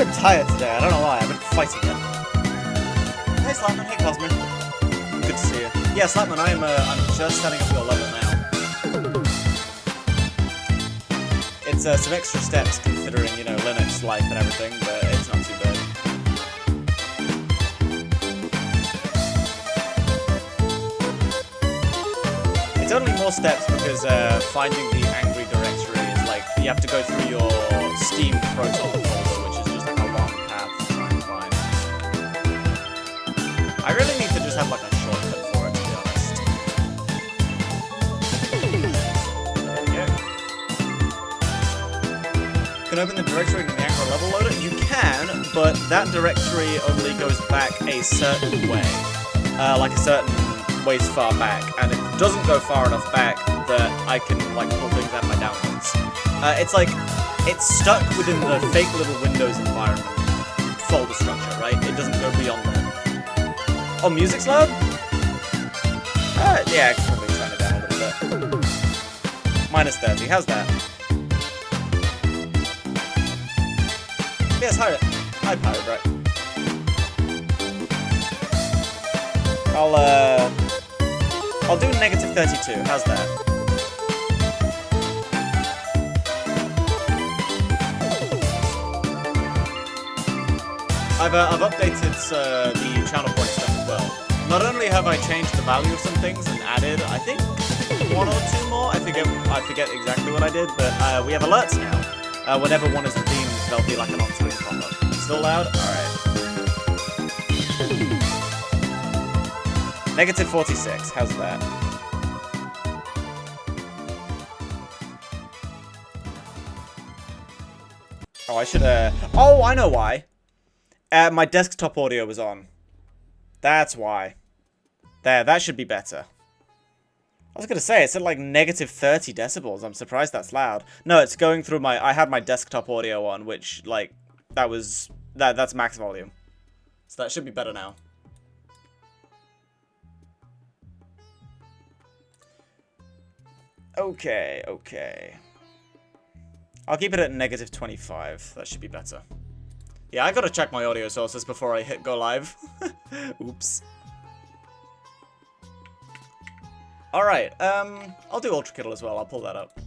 bit tired today, I don't know why, I've been fighting it. Hey Slapman, hey Cosmin. Good to see you. Yeah, Slapman, I'm just setting up your level now. It's some extra steps considering, you know, Linux life and everything, but it's not too bad. It's only more steps because finding the angry directory is like, you have to go through your Steam Proton folder, which is just like a long path to try and find. I really need to just have like a shortcut for it, to be honest. There we go. You can open the directory in the Anchor level loader? You can, but that directory only goes back a certain way. Like a certain ways far back, and it doesn't go far enough back that I can like pull things out of my downloads. It's like, it's stuck within the fake little Windows environment folder structure, right? It doesn't go beyond that. Oh, music's loud? Yeah, I can probably turn it down a little bit. Minus 30, how's that? Yes, hi Pirate, right? I'll do negative 32, how's that? I've updated the channel point stuff as well. Not only have I changed the value of some things and added, I think, one or two more. I forget exactly what I did, but we have alerts now. Whenever one is redeemed, there'll be like an on-screen pop-up. Still loud? Alright. Negative 46, how's that? Oh, I should oh, I know why. My desktop audio was on. That's why. There, that should be better. I was gonna say, it's at like negative 30 decibels. I'm surprised that's loud. No, it's going through my... I had my desktop audio on, which, like, that's max volume. So that should be better now. Okay, okay. I'll keep it at negative 25. That should be better. Yeah, I gotta check my audio sources before I hit go live. Oops. Alright, I'll do Ultra Kittle as well. I'll pull that up.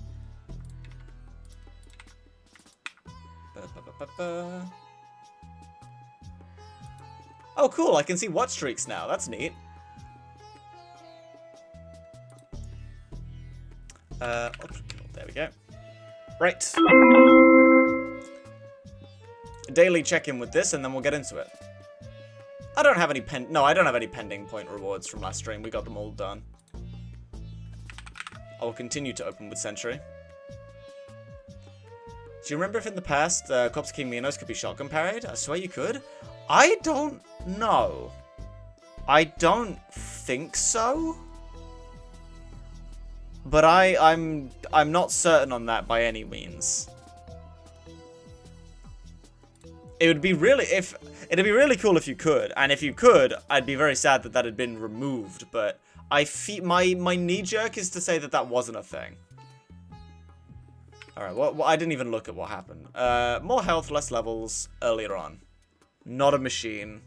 Oh, cool. I can see watch streaks now. That's neat. Ultra Kittle. There we go. Right. Daily check-in with this, and then we'll get into it. I don't have any I don't have any pending point rewards from last stream. We got them all done. I will continue to open with Sentry. Do you remember if in the past, Cops King Minos could be shotgun parried? I swear you could. I don't know. I don't think so. But I'm not certain on that by any means. It'd be really cool if you could, and if you could, I'd be very sad that that had been removed. But I feel my knee jerk is to say that that wasn't a thing. All right, well, I didn't even look at what happened. More health, less levels earlier on. Not a machine.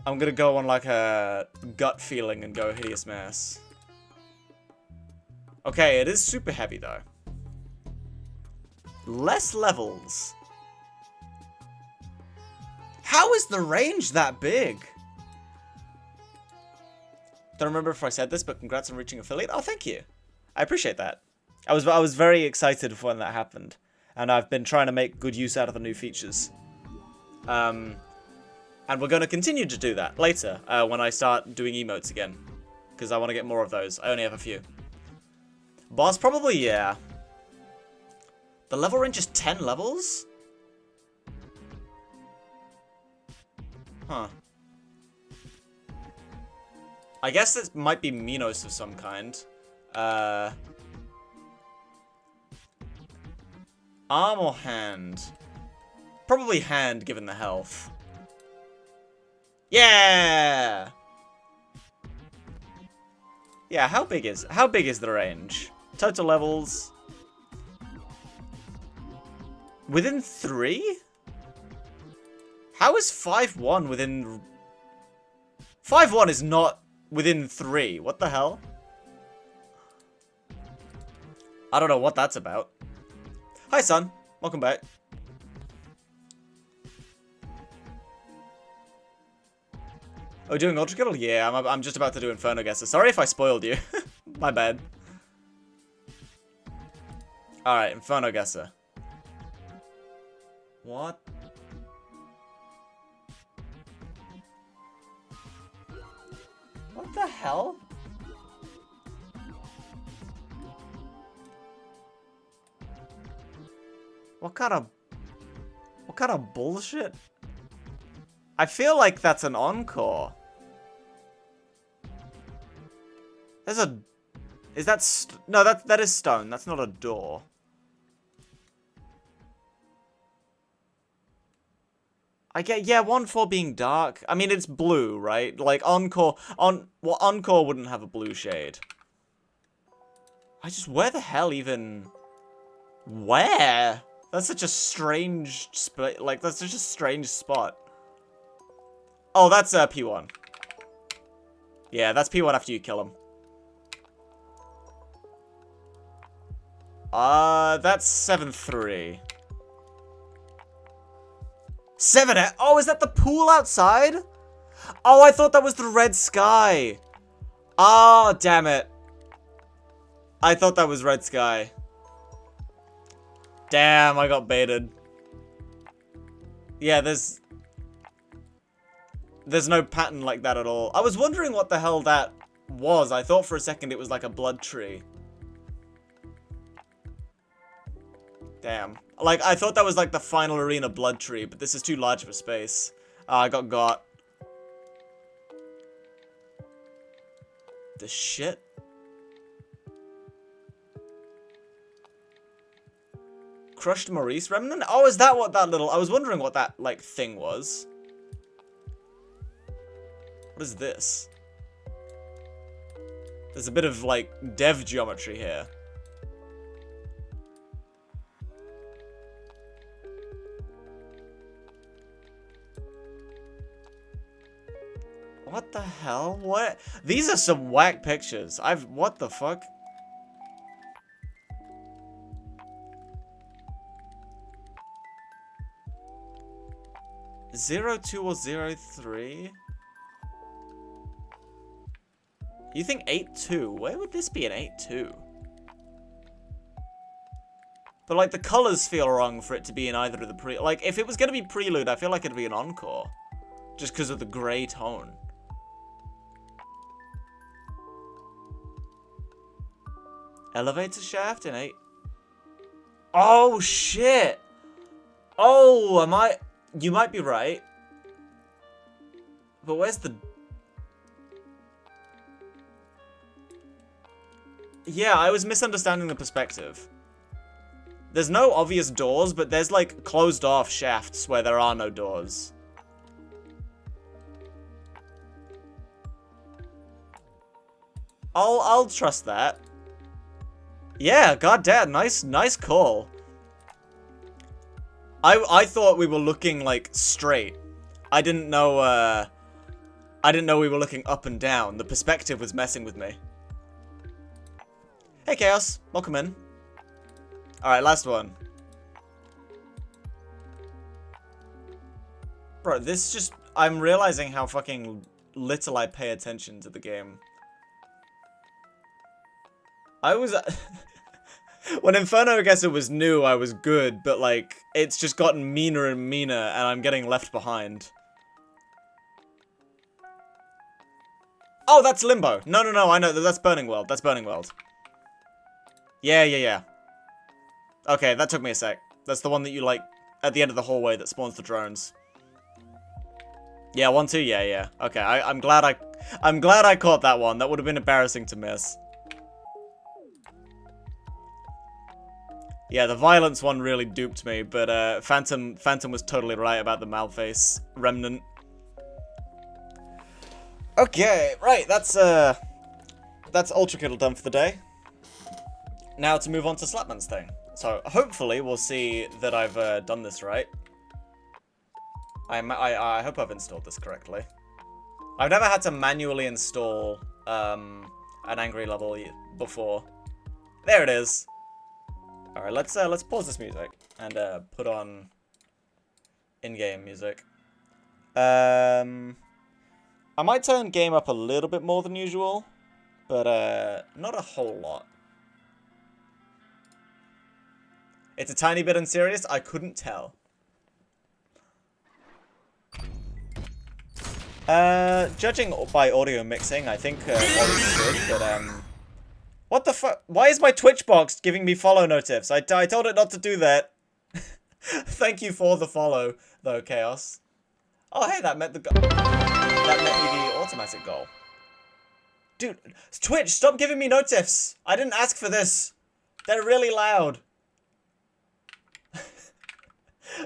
I'm gonna go on like a gut feeling and go Hideous Mass. Okay, it is super heavy though. Less levels. How is the range that big? Don't remember if I said this, but congrats on reaching affiliate. Oh, thank you. I appreciate that. I was very excited when that happened, and I've been trying to make good use out of the new features. And we're going to continue to do that later when I start doing emotes again, because I want to get more of those. I only have a few. Boss probably, yeah. The level range is 10 levels? Huh. I guess this might be Minos of some kind. Arm or hand? Probably hand, given the health. Yeah! Yeah, how big is the range? Total levels. Within 3? How is 5-1 within... 5-1 is not within 3. What the hell? I don't know what that's about. Hi, son. Welcome back. Oh, doing Ultra Kill? Yeah, I'm just about to do Inferno Guesser. Sorry if I spoiled you. My bad. Alright, Inferno Guesser. What? What the hell? What kind of bullshit? I feel like that's an encore. There's a... Is that... No, that is stone. That's not a door. I get... Yeah, 1-4 being dark. I mean, it's blue, right? Like, encore... Well, encore wouldn't have a blue shade. I just... Where the hell even... Where? That's such a strange... Like, that's such a strange spot. Oh, that's P1. Yeah, that's P1 after you kill him. That's 7-3. 7. Oh, is that the pool outside? Oh, I thought that was the red sky. Oh, damn it. I thought that was red sky. Damn, I got baited. Yeah, there's no pattern like that at all. I was wondering what the hell that was. I thought for a second it was like a blood tree. Damn. Like, I thought that was like the final arena blood tree, but this is too large of a space. I got. The shit? Crushed Maurice Remnant? Oh, is that what that little... I was wondering what that, like, thing was. What is this? There's a bit of, like, dev geometry here. What the hell? What? These are some whack pictures. What the fuck? (02) or (03)? You think 8-2? Where would this be an 8-2? But, like, the colors feel wrong for it to be in either of the like, if it was gonna be Prelude, I feel like it'd be an Encore. Just because of the grey tone. Elevator shaft in 8. Oh, shit! Oh, you might be right. But where's the... Yeah, I was misunderstanding the perspective. There's no obvious doors, but there's, like, closed off shafts where there are no doors. I'll trust that. Yeah, goddamn, nice call. I thought we were looking, like, straight. I didn't know we were looking up and down. The perspective was messing with me. Hey, Chaos. Welcome in. Alright, last one. Bro, this just... I'm realizing how fucking little I pay attention to the game. I was... When Inferno Guesser was new, I was good, but, like, it's just gotten meaner and meaner, and I'm getting left behind. Oh, that's Limbo. No, I know. That's Burning World. That's Burning World. Yeah. Okay, that took me a sec. That's the one that you, like, at the end of the hallway that spawns the drones. Yeah, 1-2, yeah. Okay, I'm glad I caught that one. That would have been embarrassing to miss. Yeah, the violence one really duped me, but Phantom was totally right about the Malface Remnant. Okay, right, that's Ultra Kiddle done for the day. Now to move on to Slapman's thing. So hopefully we'll see that I've done this right. I hope I've installed this correctly. I've never had to manually install an angry level before. There it is. All right, let's pause this music and put on in-game music. I might turn game up a little bit more than usual, but not a whole lot. It's a tiny bit unserious. I couldn't tell. Judging by audio mixing, I think volume's good, but what the fuck? Why is my Twitch box giving me follow notifs? I told it not to do that. Thank you for the follow, though, Chaos. Oh, hey, that met the goal. That met me the automatic goal. Dude, Twitch, stop giving me notifs. I didn't ask for this. They're really loud.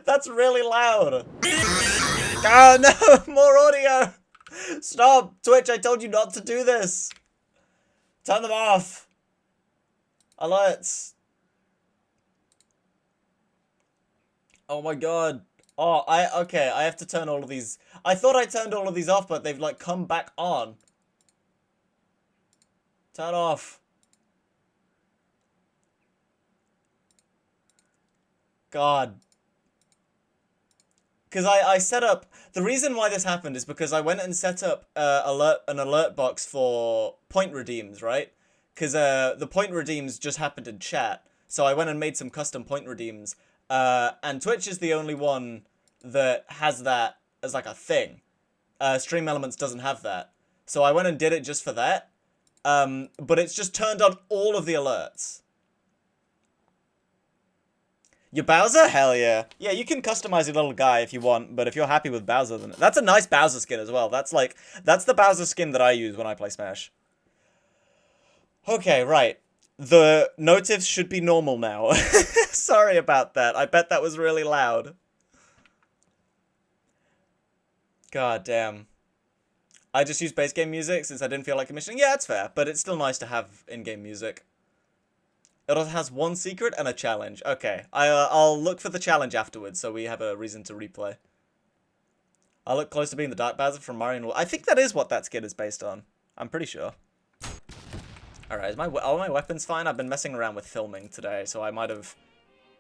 That's really loud. Oh no, more audio. Stop, Twitch, I told you not to do this. Turn them off. Alerts. Oh my god. Oh, okay, I have to turn all of these. I thought I turned all of these off, but they've like come back on. Turn off. God. Because I set up, the reason why this happened is because I went and set up an alert box for point redeems, right? Because the point redeems just happened in chat. So I went and made some custom point redeems. And Twitch is the only one that has that as like a thing. Stream Elements doesn't have that. So I went and did it just for that. But it's just turned on all of the alerts. Your Bowser? Hell yeah. Yeah, you can customize your little guy if you want, but if you're happy with Bowser, then... That's a nice Bowser skin as well. That's the Bowser skin that I use when I play Smash. Okay, right. The notifs should be normal now. Sorry about that. I bet that was really loud. God damn. I just used base game music since I didn't feel like commissioning. Yeah, it's fair, but it's still nice to have in-game music. It also has one secret and a challenge. Okay, I'll look for the challenge afterwards, so we have a reason to replay. I look close to being the Dark Bowser from Mario and... I think that is what that skin is based on. I'm pretty sure. Alright, is all my weapons fine? I've been messing around with filming today, so I might have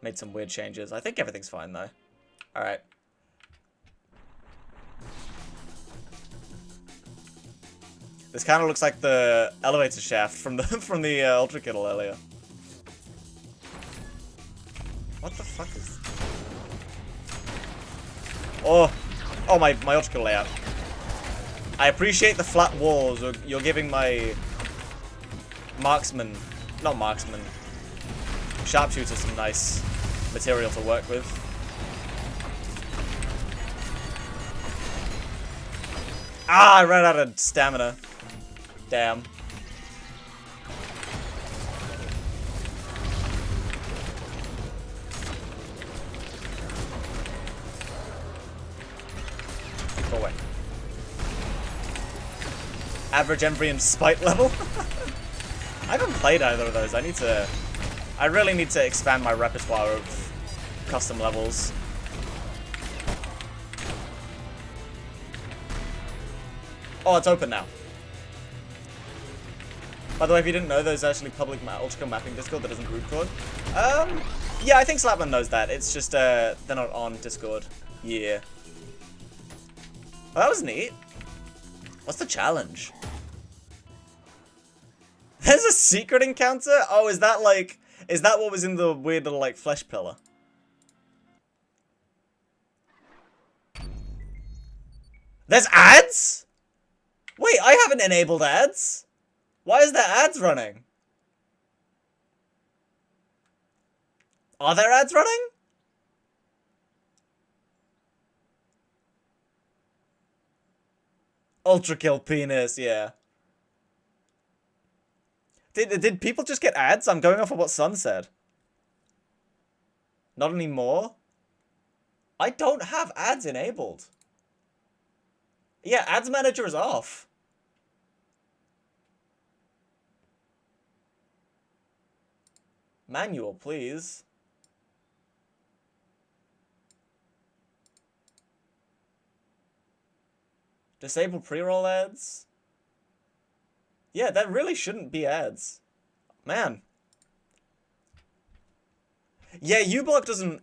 made some weird changes. I think everything's fine, though. Alright. This kind of looks like the elevator shaft from the Ultra Kittle earlier. What the fuck is... Oh, my Ultra Kittle layout. I appreciate the flat walls. You're giving my marksman, not marksman, sharpshooter some nice material to work with. Ah, I ran out of stamina. Damn. Go away. Average Embryon spite level? I haven't played either of those. I really need to expand my repertoire of custom levels. Oh, it's open now. By the way, if you didn't know, there's actually public Ultra mapping Discord that isn't root code. Yeah, I think Slapman knows that. It's just, they're not on Discord. Yeah. Well, that was neat. What's the challenge? There's a secret encounter? Oh, is that what was in the weird little, like, flesh pillar? There's ads? Wait, I haven't enabled ads. Why is there ads running? Are there ads running? Ultra kill penis, yeah. Did people just get ads? I'm going off of what Sun said. Not anymore? I don't have ads enabled. Yeah, ads manager is off. Manual, please. Disable pre-roll ads? Yeah, that really shouldn't be ads. Man. Yeah, uBlock doesn't...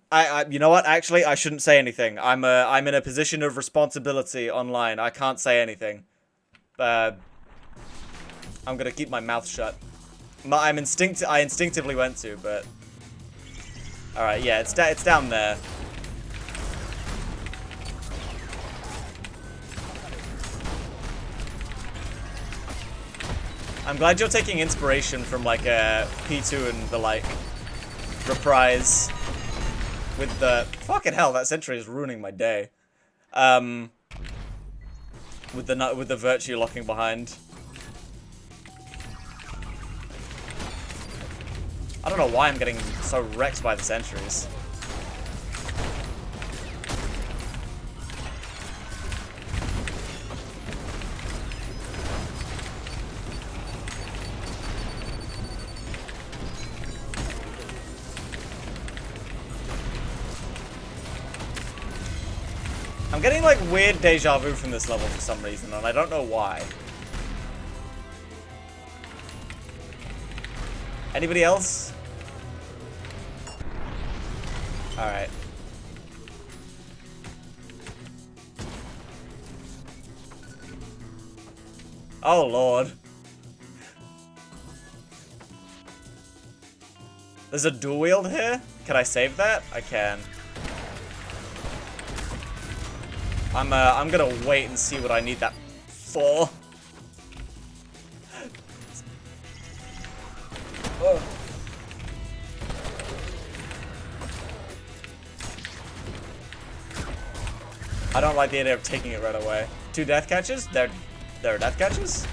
you know what? Actually, I shouldn't say anything. I'm in a position of responsibility online. I can't say anything. I'm gonna keep my mouth shut. I instinctively went to, but... Alright, yeah, it's down there. I'm glad you're taking inspiration from, like, P2 and the like. Reprise. With the... Fucking hell, that sentry is ruining my day. With the virtue locking behind. I don't know why I'm getting so wrecked by the sentries. I'm getting like weird deja vu from this level for some reason, and I don't know why. Anybody else? Alright. Oh lord. There's a dual wield here? Can I save that? I can. I'm gonna wait and see what I need that for. Oh. I don't like the idea of taking it right away. 2 death catches? There are death catches?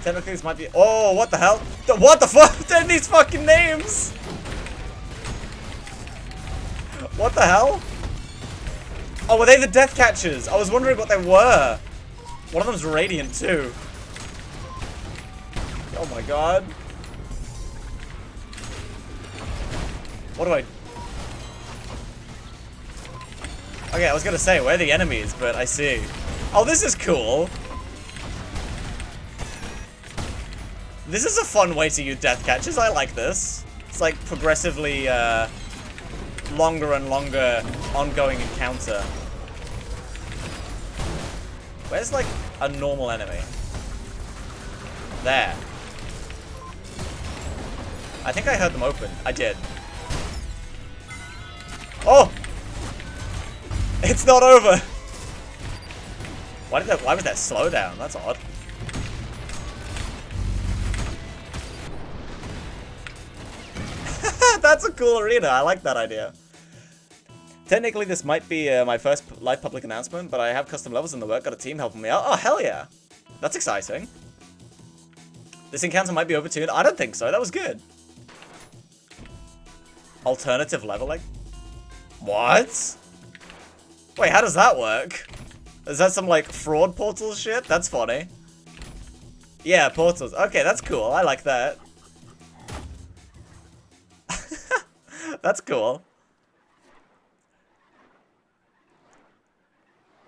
Technically this might be... Oh, what the hell? What the fuck? They're these fucking names! What the hell? Oh, were they the death catchers? I was wondering what they were. One of them's radiant too. Oh my god. What do I... Okay, I was gonna say, we're the enemies, but I see. Oh, this is cool. This is a fun way to use death catches. I like this. It's like progressively longer and longer ongoing encounter. Where's like a normal enemy? There. I think I heard them open. I did. Oh! It's not over! Why was that slow down? That's odd. That's a cool arena. I like that idea. Technically, this might be my first live public announcement, but I have custom levels in the work. Got a team helping me out. Oh, hell yeah. That's exciting. This encounter might be overtuned. I don't think so. That was good. Alternative leveling? What? Wait, how does that work? Is that some, like, fraud portal shit? That's funny. Yeah, portals. Okay, that's cool. I like that. That's cool.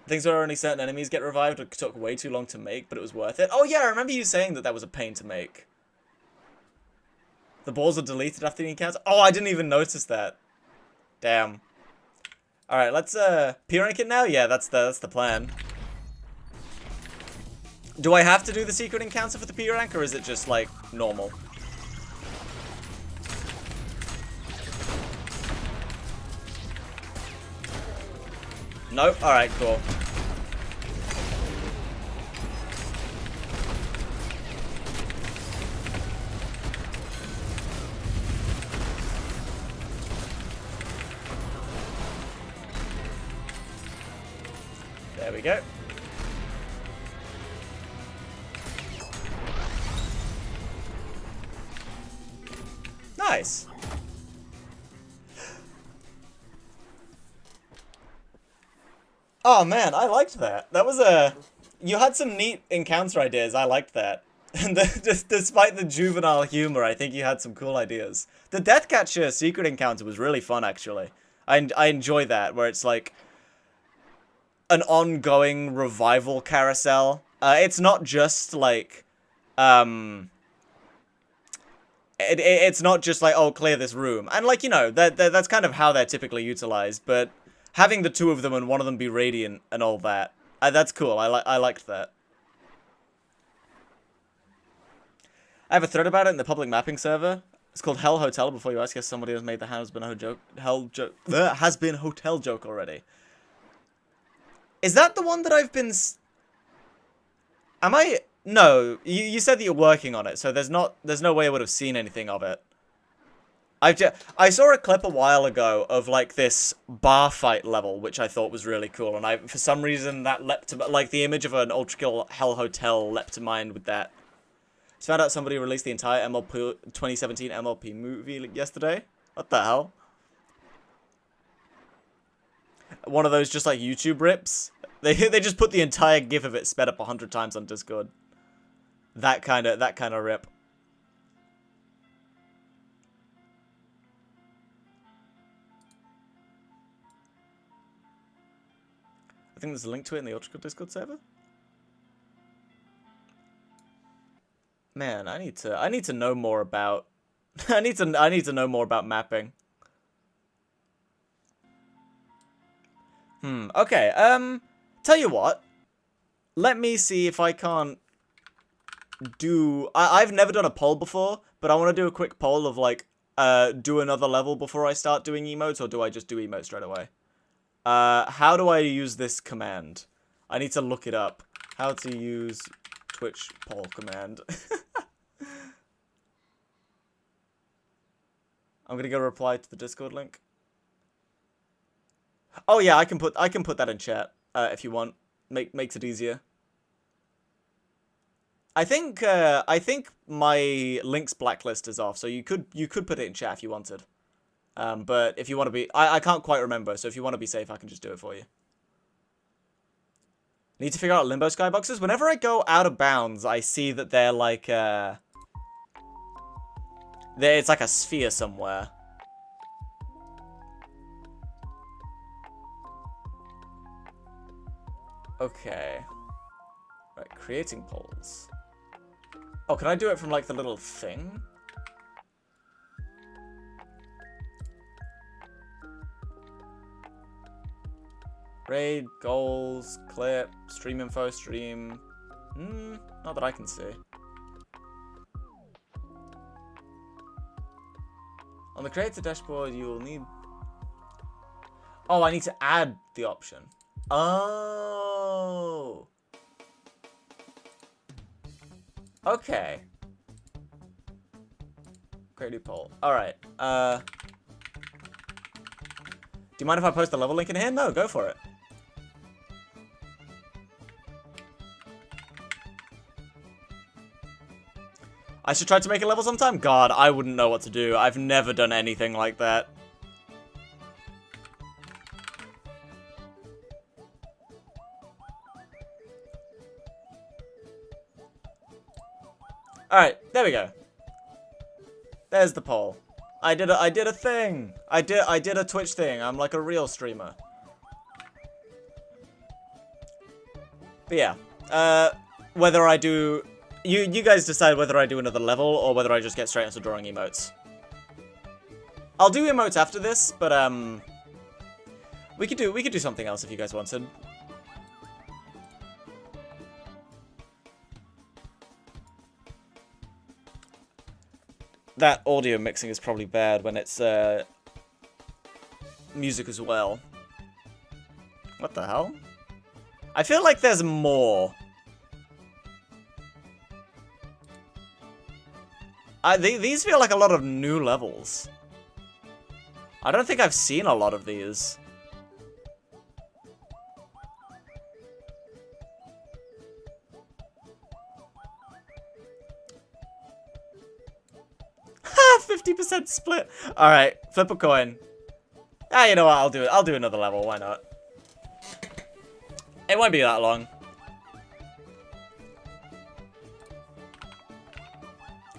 Things where only certain enemies get revived. It took way too long to make, but it was worth it. Oh yeah, I remember you saying that was a pain to make. The balls are deleted after the encounter. Oh, I didn't even notice that. Damn. Alright, let's P-rank it now? Yeah, that's the plan. Do I have to do the secret encounter for the P-rank, or is it just, like, normal? Nope. Alright, cool. There we go. Nice. Oh man, I liked that. That was a... You had some neat encounter ideas. I liked that. And despite the juvenile humor, I think you had some cool ideas. The Deathcatcher secret encounter was really fun, actually. I enjoy that, where it's like an ongoing revival carousel. It's not just like, it's not just like, oh, clear this room. And like, you know, that's kind of how they're typically utilized, but having the two of them and one of them be radiant and all that, that's cool. I liked that. I have a thread about it in the public mapping server. It's called Hell Hotel. Before you ask, guess somebody has made the has been hotel joke already. Is that the one that I've been? Am I? No. You said that you're working on it, so there's no way I would have seen anything of it. I saw a clip a while ago of like this bar fight level, which I thought was really cool, and for some reason that leapt to, like, the image of an Ultra Kill Hell Hotel leapt to mind with that. Just found out somebody released the entire MLP 2017 MLP movie yesterday. What the hell? One of those just like YouTube rips. They just put the entire GIF of it sped up 100 times on Discord. That kind of rip. I think there's a link to it in the Ultra Discord server. Man, I need to know more about I need to know more about mapping. Okay, tell you what. Let me see if I can't do I've never done a poll before, but I want to do a quick poll of like do another level before I start doing emotes, or do I just do emotes straight away? How do I use this command? I need to look it up. How to use Twitch poll command. I'm gonna go reply to the Discord link. Oh yeah, I can put that in chat if you want. Makes it easier. I think my links blacklist is off, so you could put it in chat if you wanted. But if you want to be, I can't quite remember, so if you want to be safe, I can just do it for you. Need to figure out limbo skyboxes. Whenever I go out of bounds, I see that they're like it's like a sphere somewhere. Okay. Right, creating polls. Oh, can I do it from like the little thing? Raid, goals, clip, stream info, stream. Not that I can see. On the creator dashboard, you will need... Oh, I need to add the option. Oh. Okay. Create new poll. Alright. Do you mind if I post the level link in here? No, go for it. I should try to make a level sometime? God, I wouldn't know what to do. I've never done anything like that. Alright, there we go. There's the poll. I did a thing. I did a Twitch thing. I'm like a real streamer. But yeah. Whether I do... You guys decide whether I do another level or whether I just get straight into drawing emotes. I'll do emotes after this, but we could do something else if you guys wanted. That audio mixing is probably bad when it's music as well. What the hell? I feel like there's more. These feel like a lot of new levels. I don't think I've seen a lot of these. Ha! 50% split. All right, flip a coin. Ah, you know what? I'll do it. I'll do another level. Why not? It won't be that long.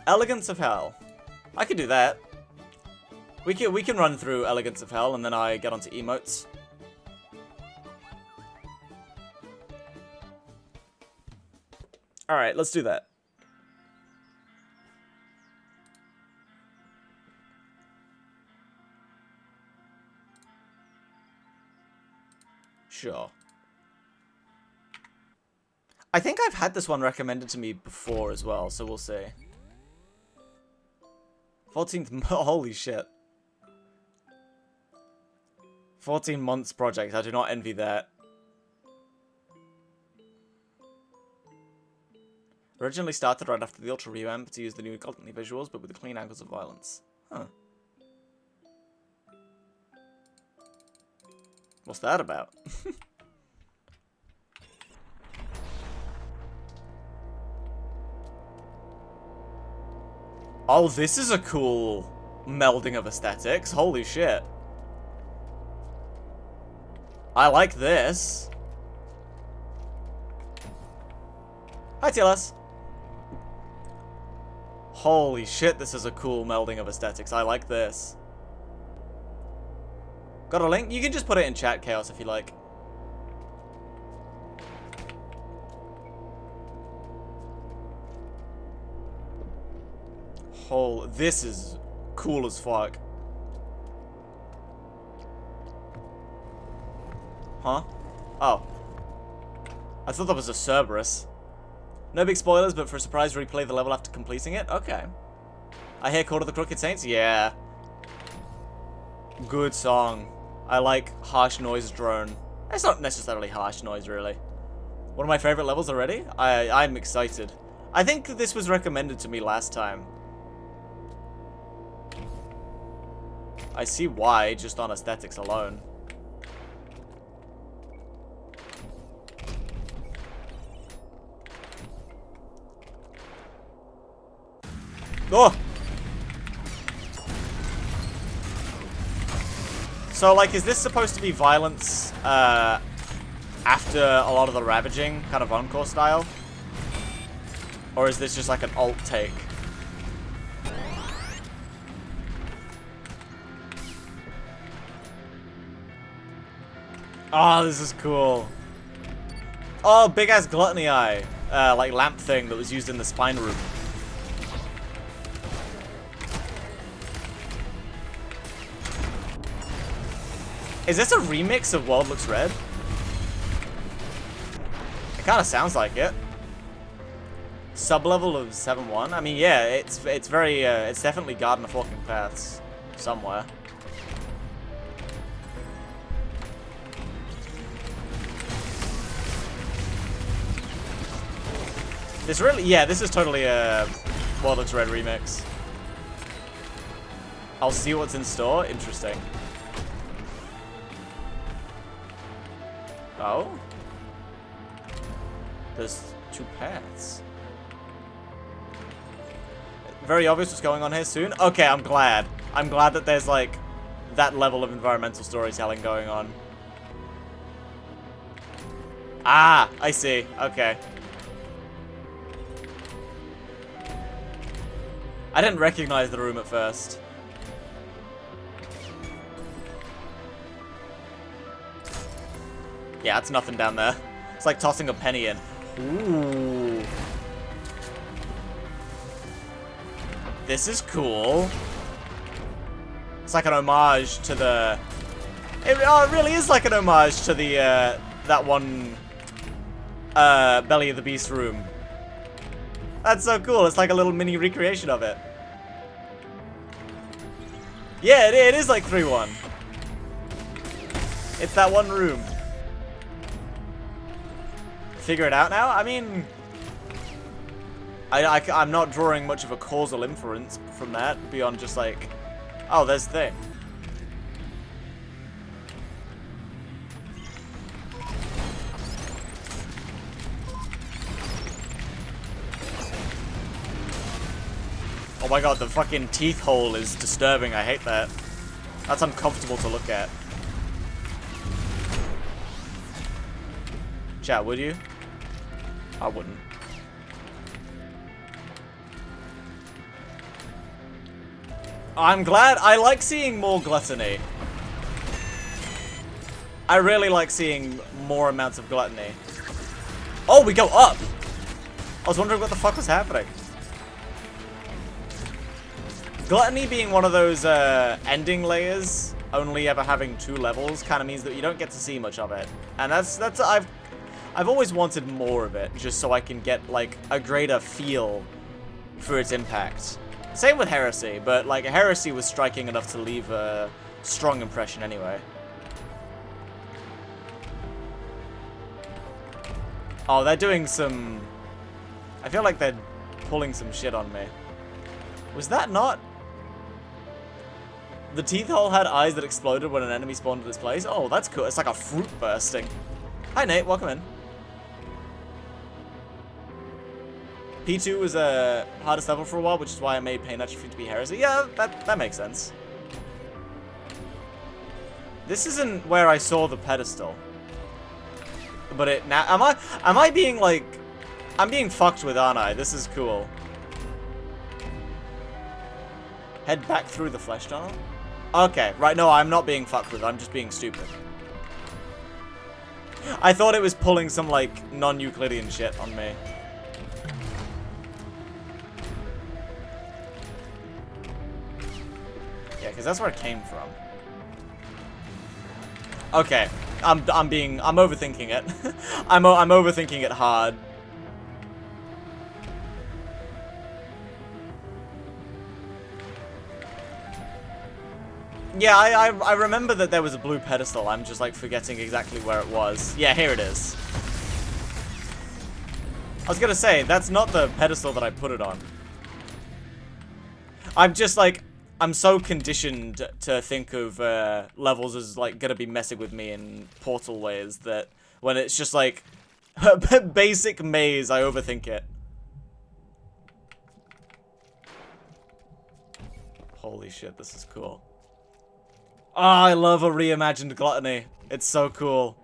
Elegance of Hell. I could do that. We can run through Elegance of Hell and then I get onto emotes. Alright, let's do that. Sure. I think I've had this one recommended to me before as well, so we'll see. 14th, holy shit. 14 months project, I do not envy that. Originally started right after the Ultra revamp to use the new constantly visuals, but with the clean angles of violence. Huh. What's that about? Oh, this is a cool melding of aesthetics. Holy shit. I like this. Hi, TLS. Holy shit, this is a cool melding of aesthetics. I like this. Got a link? You can just put it in chat, Chaos, if you like. This is cool as fuck. Huh? Oh. I thought that was a Cerberus. No big spoilers, but for a surprise, replay the level after completing it? Okay. I hear Call of the Crooked Saints? Yeah. Good song. I like Harsh Noise Drone. It's not necessarily harsh noise, really. One of my favorite levels already? I'm excited. I think this was recommended to me last time. I see why, just on aesthetics alone. Oh! So, like, is this supposed to be violence, after a lot of the ravaging, kind of Encore style? Or is this just like an alt take? Oh, this is cool. Oh, big-ass gluttony eye. Like, lamp thing that was used in the spine room. Is this a remix of World Looks Red? It kind of sounds like it. Sub-level of 7-1? I mean, yeah, it's very, it's definitely Garden of Forking Paths somewhere. This really, yeah, this is totally a World Looks Red remix. I'll see what's in store. Interesting. Oh? There's two paths. Very obvious what's going on here soon. Okay, I'm glad. I'm glad that there's, like, that level of environmental storytelling going on. Ah, I see. Okay. I didn't recognize the room at first. Yeah, it's nothing down there. It's like tossing a penny in. Ooh. This is cool. It's like an homage to the... It really is like an homage to the, that one, Belly of the Beast room. That's so cool. It's like a little mini recreation of it. Yeah, it is like 3-1. It's that one room. Figure it out now? I mean... I'm not drawing much of a causal inference from that, beyond just like... Oh, there's the thing. Oh my god, the fucking teeth hole is disturbing. I hate that. That's uncomfortable to look at. Chat, would you? I wouldn't. I'm glad. I like seeing more gluttony. I really like seeing more amounts of gluttony. Oh, we go up! I was wondering what the fuck was happening. Gluttony being one of those ending layers, only ever having 2 levels, kind of means that you don't get to see much of it. And I've always wanted more of it, just so I can get, like, a greater feel for its impact. Same with Heresy, but, like, Heresy was striking enough to leave a strong impression anyway. Oh, they're doing some... I feel like they're pulling some shit on me. Was that not... The teeth hole had eyes that exploded when an enemy spawned at its place? Oh, that's cool. It's like a fruit bursting. Hi, Nate. Welcome in. P2 was a hardest level for a while, which is why I made Pain Atrophy to be Heresy. Yeah, that makes sense. This isn't where I saw the pedestal. But it now... Am I being, like... I'm being fucked with, aren't I? This is cool. Head back through the flesh tunnel? Okay, right, no, I'm not being fucked with. I'm just being stupid. I thought it was pulling some, like, non-Euclidean shit on me. Yeah, because that's where it came from. Okay, I'm overthinking it. I'm overthinking it hard. Yeah, I remember that there was a blue pedestal. I'm just, like, forgetting exactly where it was. Yeah, here it is. I was gonna say, that's not the pedestal that I put it on. I'm just, like, I'm so conditioned to think of levels as, like, gonna be messing with me in Portal ways that when it's just, like, a basic maze, I overthink it. Holy shit, this is cool. Oh, I love a reimagined gluttony. It's so cool.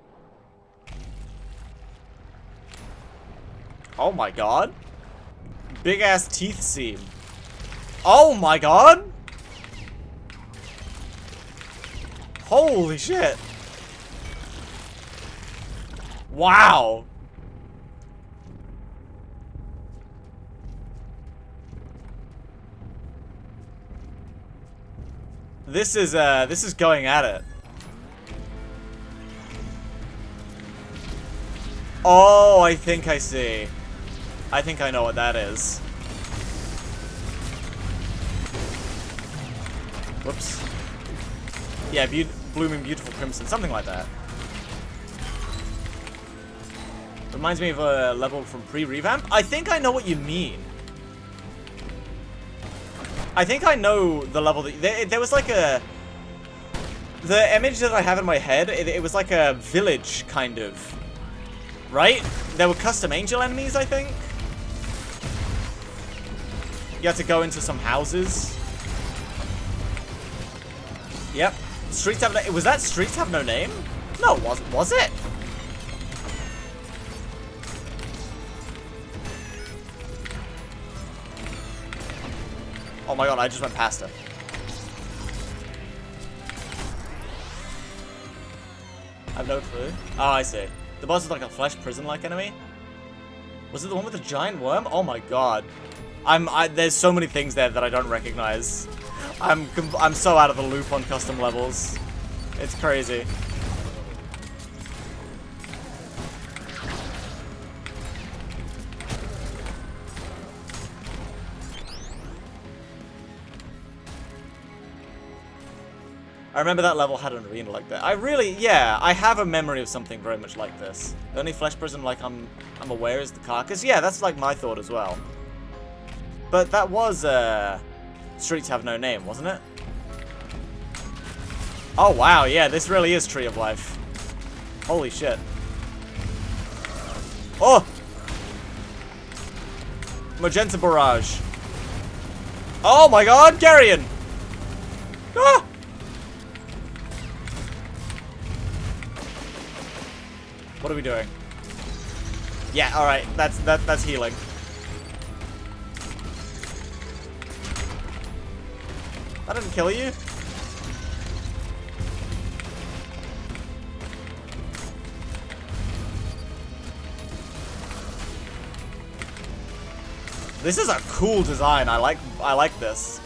Oh my god. Big ass teeth seam. Oh my god. Holy shit. Wow. This is going at it. Oh, I think I see. I think I know what that is. Whoops. Yeah, blooming beautiful crimson, something like that. Reminds me of a level from pre-revamp. I think I know what you mean. I think I know the level that... There was like a... The image that I have in my head, it was like a village, kind of. Right? There were custom angel enemies, I think? You had to go into some houses. Yep. Streets have no... Was that Streets Have No Name? No, was it? Oh my god, I just went past her. I have no clue. Oh, I see. The boss is like a flesh prison-like enemy? Was it the one with the giant worm? Oh my god. There's so many things there that I don't recognize. I'm so out of the loop on custom levels. It's crazy. I remember that level had an arena like that. Yeah, I have a memory of something very much like this. The only flesh prison like I'm aware is the carcass. Yeah, that's like my thought as well. But that was Streets Have No Name, wasn't it? Oh wow, yeah, this really is Tree of Life. Holy shit. Oh! Magenta Barrage. Oh my god, Garrion! Ah! What are we doing? Yeah, alright, that's healing. That didn't kill you? This is a cool design. I like this.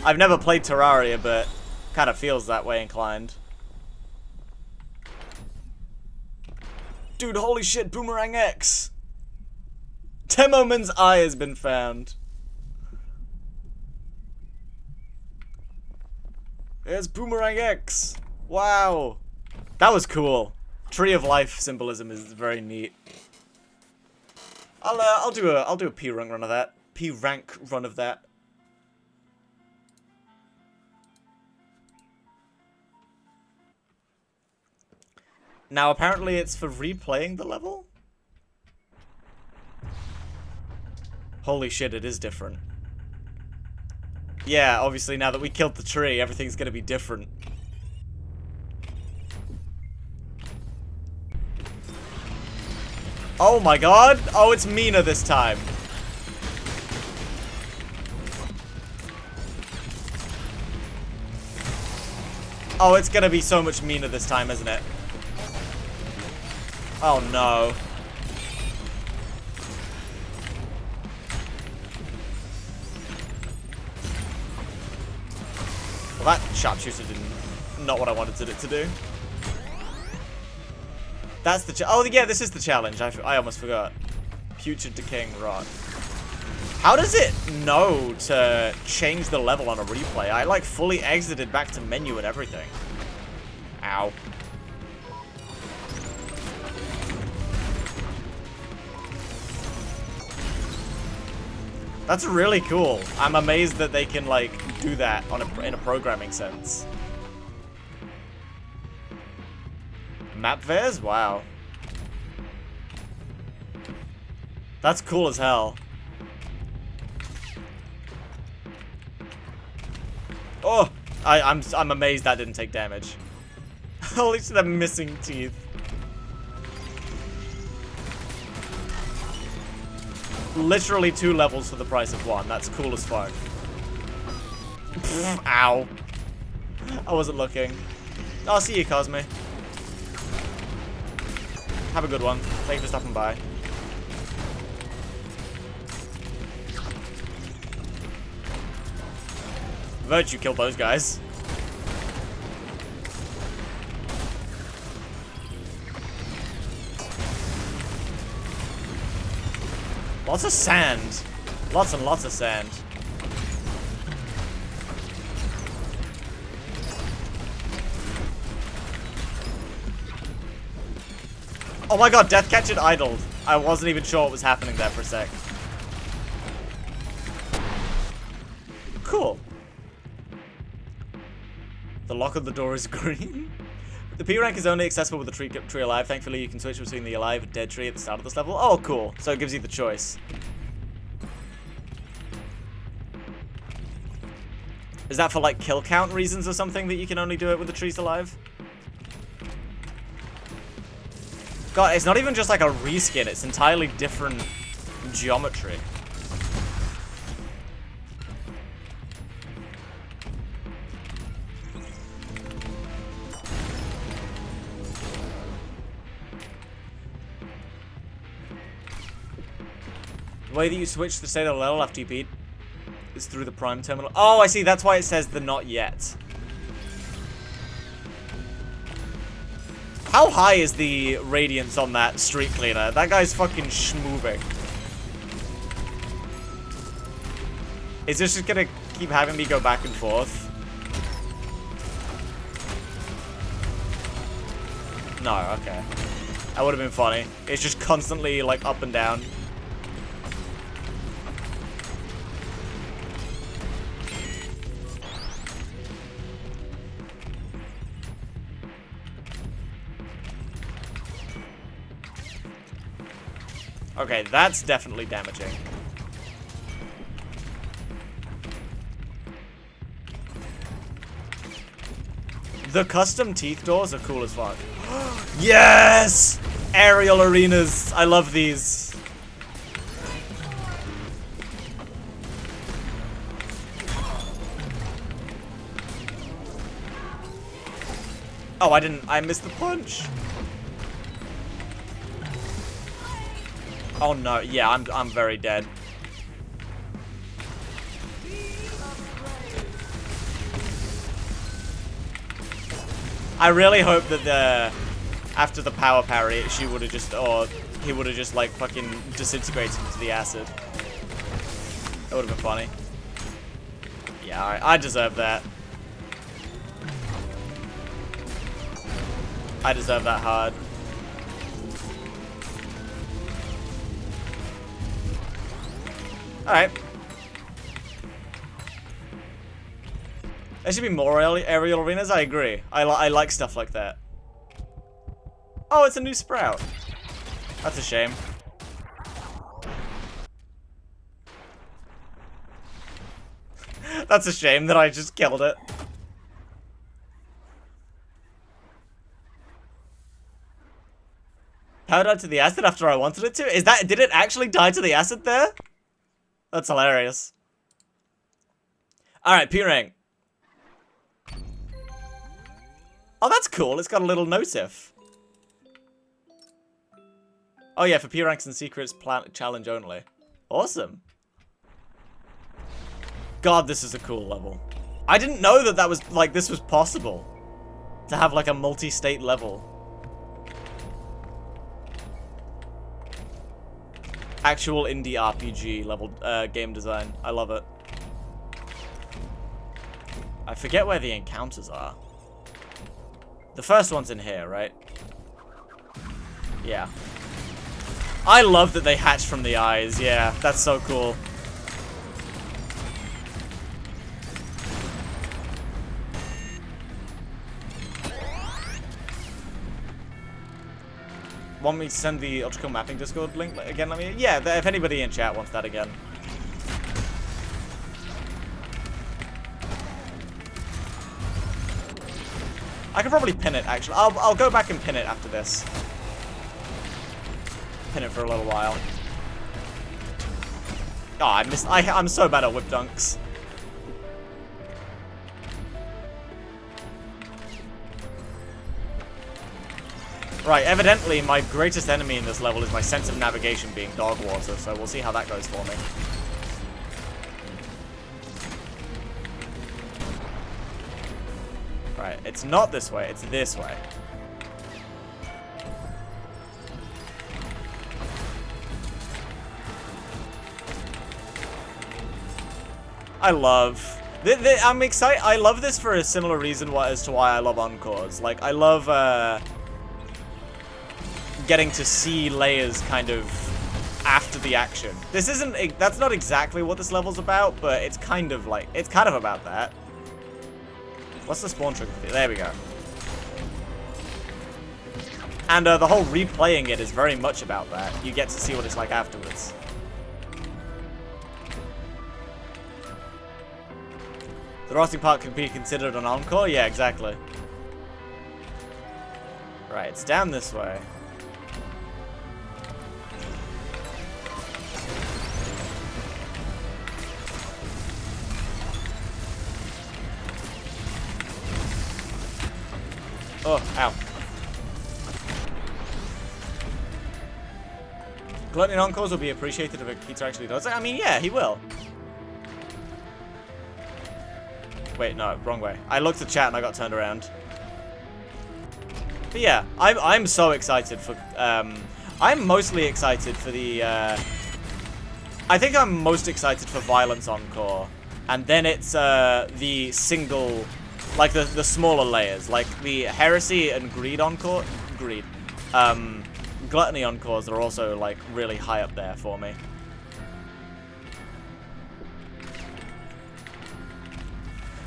I've never played Terraria, but kind of feels that way inclined. Dude, holy shit, Boomerang X! Temoman's eye has been found. There's Boomerang X. Wow. That was cool. Tree of Life symbolism is very neat. I'll do a P rank run of that. P rank run of that. Now apparently it's for replaying the level? Holy shit, it is different. Yeah, obviously now that we killed the tree, everything's gonna be different. Oh my god! Oh, it's Mina this time. Oh, it's gonna be so much Mina this time, isn't it? Oh no. Well, that sharpshooter didn't... not what I wanted it to do. That's the oh yeah, this is the challenge. I almost forgot. Putrid Decaying Rot. How does it know to change the level on a replay? I like fully exited back to menu and everything. Ow. That's really cool. I'm amazed that they can like do that on in a programming sense. Map Vairs? Wow. That's cool as hell. Oh, I'm amazed that didn't take damage. At least they're missing teeth. Literally 2 levels for the price of 1. That's cool as fuck. Ow. I wasn't looking. I'll see you, Cosme. Have a good one. Thank you for stopping by. Virtue killed those guys. Lots of sand. Lots and lots of sand. Oh my god, Deathcatch had idled. I wasn't even sure what was happening there for a sec. Cool. The lock on the door is green. The P rank is only accessible with the tree alive. Thankfully, you can switch between the alive and dead tree at the start of this level. Oh, cool. So it gives you the choice. Is that for, like, kill count reasons or something that you can only do it with the trees alive? God, it's not even just like a reskin. It's entirely different geometry. The way that you switch the state of the level after you beat is through the prime terminal. Oh, I see. That's why it says the not yet. How high is the radiance on that street cleaner? That guy's fucking schmoving. Is this just gonna keep having me go back and forth? No, okay. That would have been funny. It's just constantly, like, up and down. Okay, that's definitely damaging. The custom teeth doors are cool as fuck. Yes! Aerial arenas. I love these. Oh, I missed the punch. Oh no, yeah, I'm very dead. I really hope that after the power parry, she would have just, or he would have just like fucking disintegrated into the acid. That would have been funny. Yeah, I deserve that. I deserve that hard. Alright. There should be more aerial arenas, I agree. I like stuff like that. Oh, it's a new sprout. That's a shame. That's a shame that I just killed it. How died to the acid after I wanted it to? Did it actually die to the acid there? That's hilarious. Alright, P rank. Oh, that's cool. It's got a little notif. Oh yeah, for P ranks and secrets, challenge only. Awesome. God, this is a cool level. I didn't know that was, like, this was possible. To have, like, a multi-state level. Actual indie RPG level game design. I love it. I forget where the encounters are. The first one's in here, right? Yeah. I love that they hatch from the eyes. Yeah, that's so cool. Want me to send the Ultrakill mapping Discord link again? Let me. Yeah, if anybody in chat wants that again. I could probably pin it, actually. I'll go back and pin it after this. Pin it for a little while. Oh, I missed. I'm so bad at whip dunks. Right, evidently my greatest enemy in this level is my sense of navigation being dog water, so we'll see how that goes for me. Right, it's not this way, it's this way. I'm excited. I love this for a similar reason as to why I love Encores. Like, I love, getting to see layers kind of after the action. That's not exactly what this level's about, but it's kind of about that. What's the spawn trigger? There we go. And the whole replaying it is very much about that. You get to see what it's like afterwards. The rotting part can be considered an encore? Yeah, exactly. Right, it's down this way. Oh, ow. Gluttony encores will be appreciated if Akita actually does it. I mean, yeah, he will. Wait, no, wrong way. I looked at chat and I got turned around. But yeah, I'm so excited for, I'm mostly excited for the, I think I'm most excited for Violence Encore. And then it's, the single, like the smaller layers, like the Heresy and Greed Encore, Gluttony Encores are also, like, really high up there for me.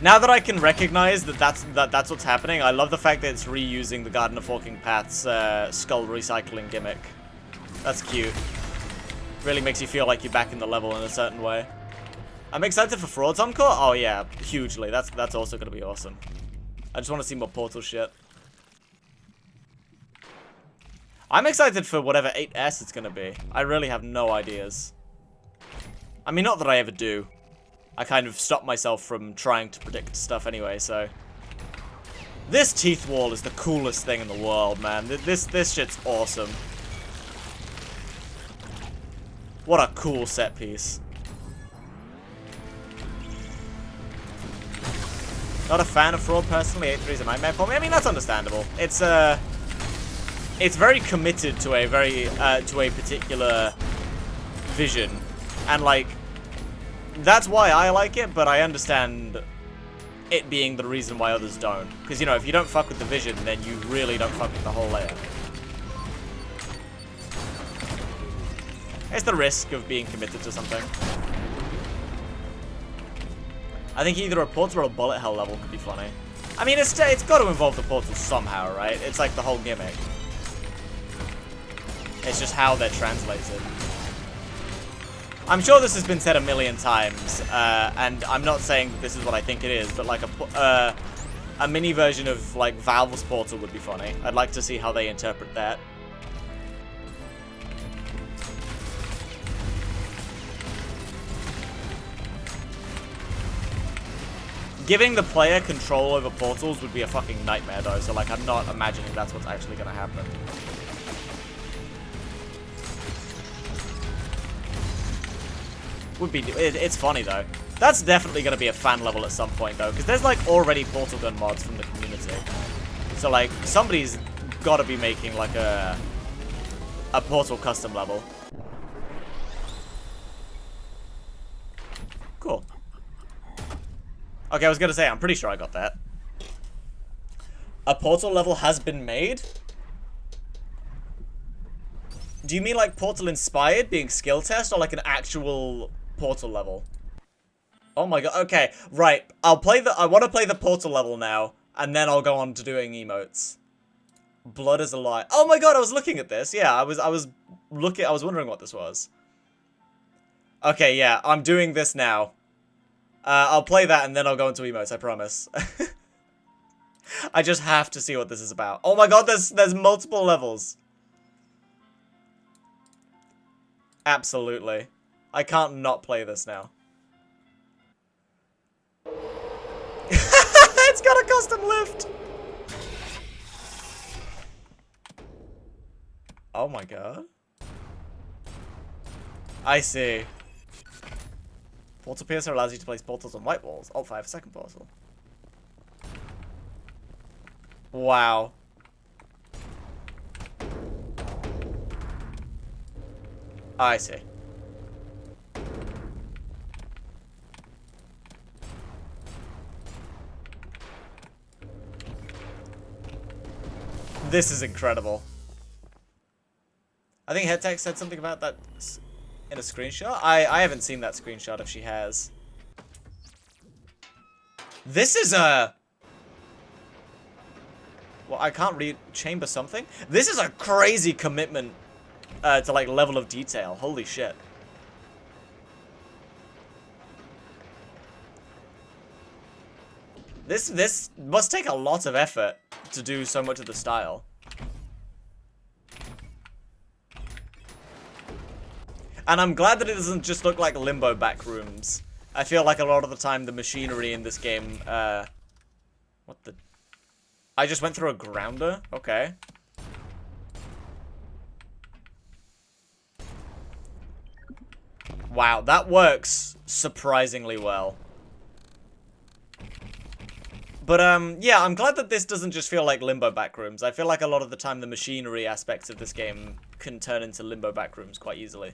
Now that I can recognize that that's what's happening, I love the fact that it's reusing the Garden of Forking Path's skull recycling gimmick. That's cute. Really makes you feel like you're back in the level in a certain way. I'm excited for Fraud's Encore. Oh yeah, hugely. That's also gonna be awesome. I just want to see more Portal shit. I'm excited for whatever 8S it's gonna be. I really have no ideas. I mean, not that I ever do. I kind of stop myself from trying to predict stuff anyway, so. This teeth wall is the coolest thing in the world, man. This shit's awesome. What a cool set piece. Not a fan of Fraud personally. 8-3 is a nightmare for me. I mean, that's understandable. It's very committed to a particular vision, and like that's why I like it. But I understand it being the reason why others don't. Because you know, if you don't fuck with the vision, then you really don't fuck with the whole layer. It's the risk of being committed to something. I think either a portal or a bullet hell level could be funny. I mean, it's got to involve the portal somehow, right? It's like the whole gimmick. It's just how they're translated. I'm sure this has been said a million times, and I'm not saying that this is what I think it is, but like a mini version of like Valve's portal would be funny. I'd like to see how they interpret that. Giving the player control over portals would be a fucking nightmare though, so like I'm not imagining that's what's actually gonna happen. It's funny though. That's definitely gonna be a fan level at some point though, because there's like already portal gun mods from the community. So like somebody's gotta be making like a portal custom level. Cool. Okay, I was gonna say, I'm pretty sure I got that. A portal level has been made? Do you mean like portal inspired, being skill test, or like an actual portal level? Oh my god, okay, right. I want to play the portal level now, and then I'll go on to doing emotes. Blood is a lie. Oh my god, I was looking at this. Yeah, I was wondering what this was. Okay, yeah, I'm doing this now. I'll play that and then I'll go into emotes, I promise. I just have to see what this is about. Oh my god, there's multiple levels. Absolutely. I can't not play this now. It's got a custom lift! Oh my god. I see. Portal Piercer allows you to place portals on white walls. Alt 5, second portal. Wow. I see. This is incredible. I think HeadTech said something about that in a screenshot. I haven't seen that screenshot if she has. This is a... Well, I can't read chamber something. This is a crazy commitment to like level of detail. Holy shit. This must take a lot of effort to do so much of the style. And I'm glad that it doesn't just look like Limbo backrooms. I feel like a lot of the time the machinery in this game, what the... I just went through a grounder? Okay. Wow, that works surprisingly well. But, yeah, I'm glad that this doesn't just feel like Limbo backrooms. I feel like a lot of the time the machinery aspects of this game can turn into Limbo backrooms quite easily.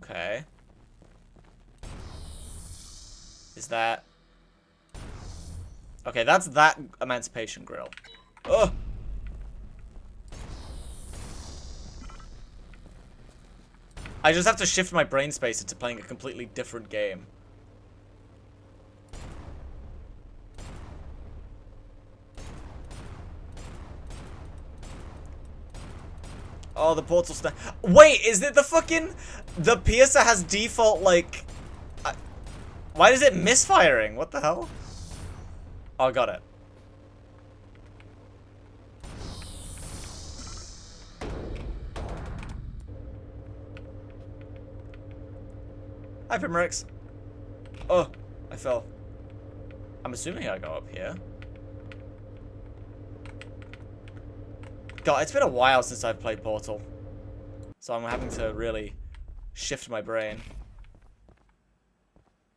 Okay. Is that... Okay, that's that Emancipation Grill. Ugh! I just have to shift my brain space into playing a completely different game. Oh, the portal stand. Wait, is it the fucking... The piercer has default, like... Why is it misfiring? What the hell? Oh, got it. Hi, Primarix. Oh, I fell. I'm assuming I go up here. God, it's been a while since I've played Portal. So I'm having to really shift my brain.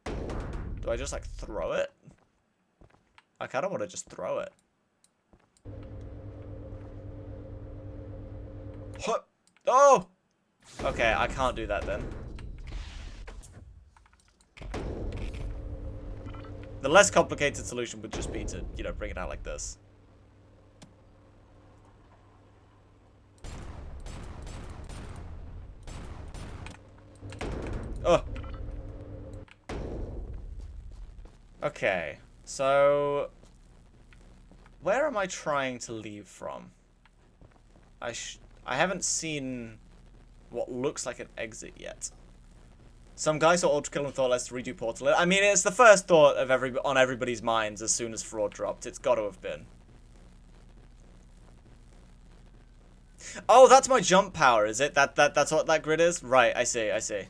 Do I just, like, throw it? I kind of want to just throw it. Oh! Okay, I can't do that then. The less complicated solution would just be to, you know, bring it out like this. Oh! Okay, so... where am I trying to leave from? I haven't seen what looks like an exit yet. Some guy saw Ultra Kill and thought, let's redo Portal. I mean, it's the first thought of on everybody's minds as soon as Fraud dropped. It's got to have been. Oh, that's my jump power, is it? That's what that grid is? Right, I see, I see.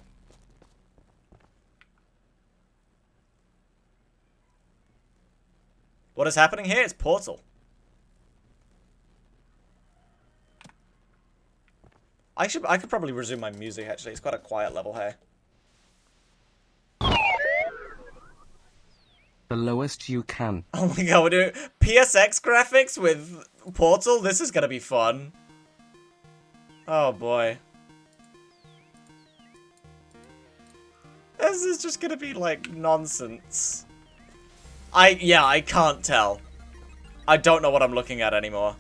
What is happening here? It's Portal. I could probably resume my music, actually. It's quite a quiet level here. The lowest you can. Oh my god, we're doing PSX graphics with Portal? This is gonna be fun. Oh boy. This is just gonna be like nonsense. Yeah, I can't tell. I don't know what I'm looking at anymore.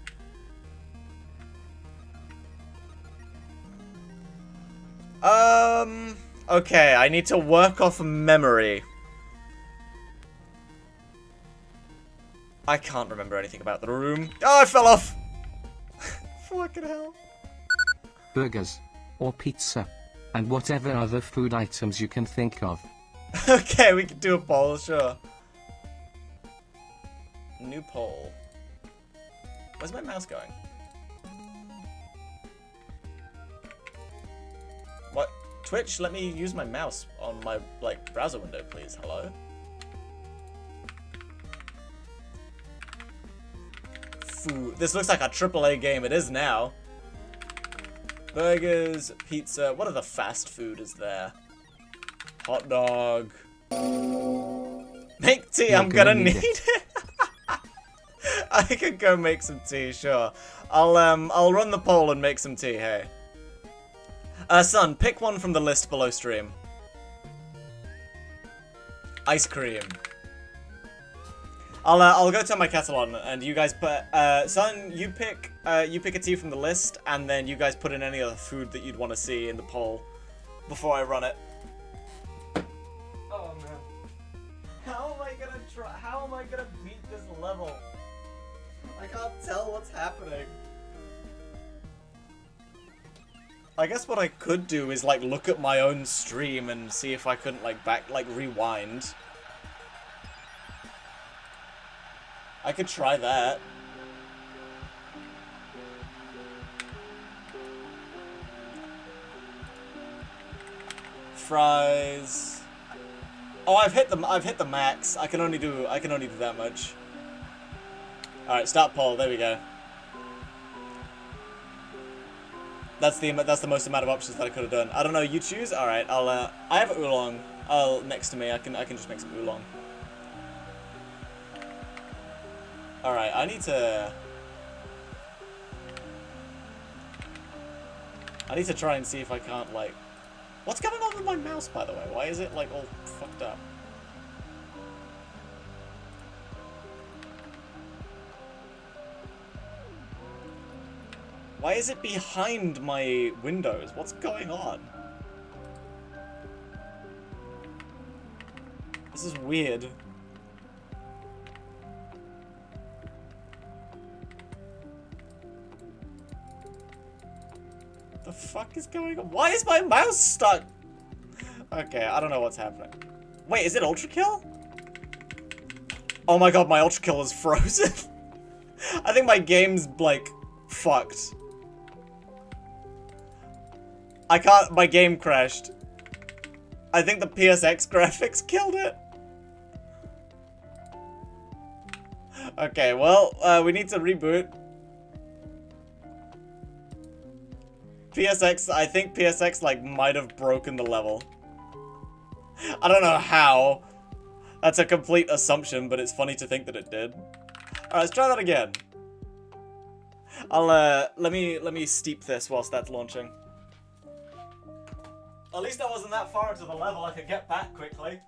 Okay, I need to work off memory. I can't remember anything about the room. Oh, I fell off! Fucking hell. Burgers. Or pizza. And whatever other food items you can think of. Okay, we can do a poll, sure. New poll. Where's my mouse going? What? Twitch, let me use my mouse on my, like, browser window, please. Hello? Food. This looks like a AAA game. It is now. Burgers, pizza. What other fast food is there? Hot dog. Make tea. I'm gonna need it. I could go make some tea, sure. I'll run the poll and make some tea, hey. Son, pick one from the list below stream. Ice cream. I'll go turn my kettle on, and you guys put, son, you pick a tea from the list, and then you guys put in any other food that you'd want to see in the poll before I run it. Oh man. How am I gonna beat this level? I can't tell what's happening. I guess what I could do is, like, look at my own stream and see if I couldn't, like, rewind. I could try that. Fries. Oh, I've hit the max. I can only do that much. All right, start poll. There we go. That's the most amount of options that I could have done. I don't know. You choose. All right. I have oolong. Next to me. I can just make some oolong. All right. I need to try and see if I can't, like. What's going on with my mouse, by the way? Why is it, like, all fucked up? Why is it behind my windows? What's going on? This is weird. The fuck is going on? Why is my mouse stuck? Okay, I don't know what's happening. Wait, is it Ultra Kill? Oh my god, my Ultra Kill is frozen. I think my game's, like, fucked. My game crashed. I think the PSX graphics killed it. Okay, well, we need to reboot. PSX, I think PSX, like, might have broken the level. I don't know how. That's a complete assumption, but it's funny to think that it did. Alright, let's try that again. Let me steep this whilst that's launching. At least I wasn't that far into the level, I could get back quickly.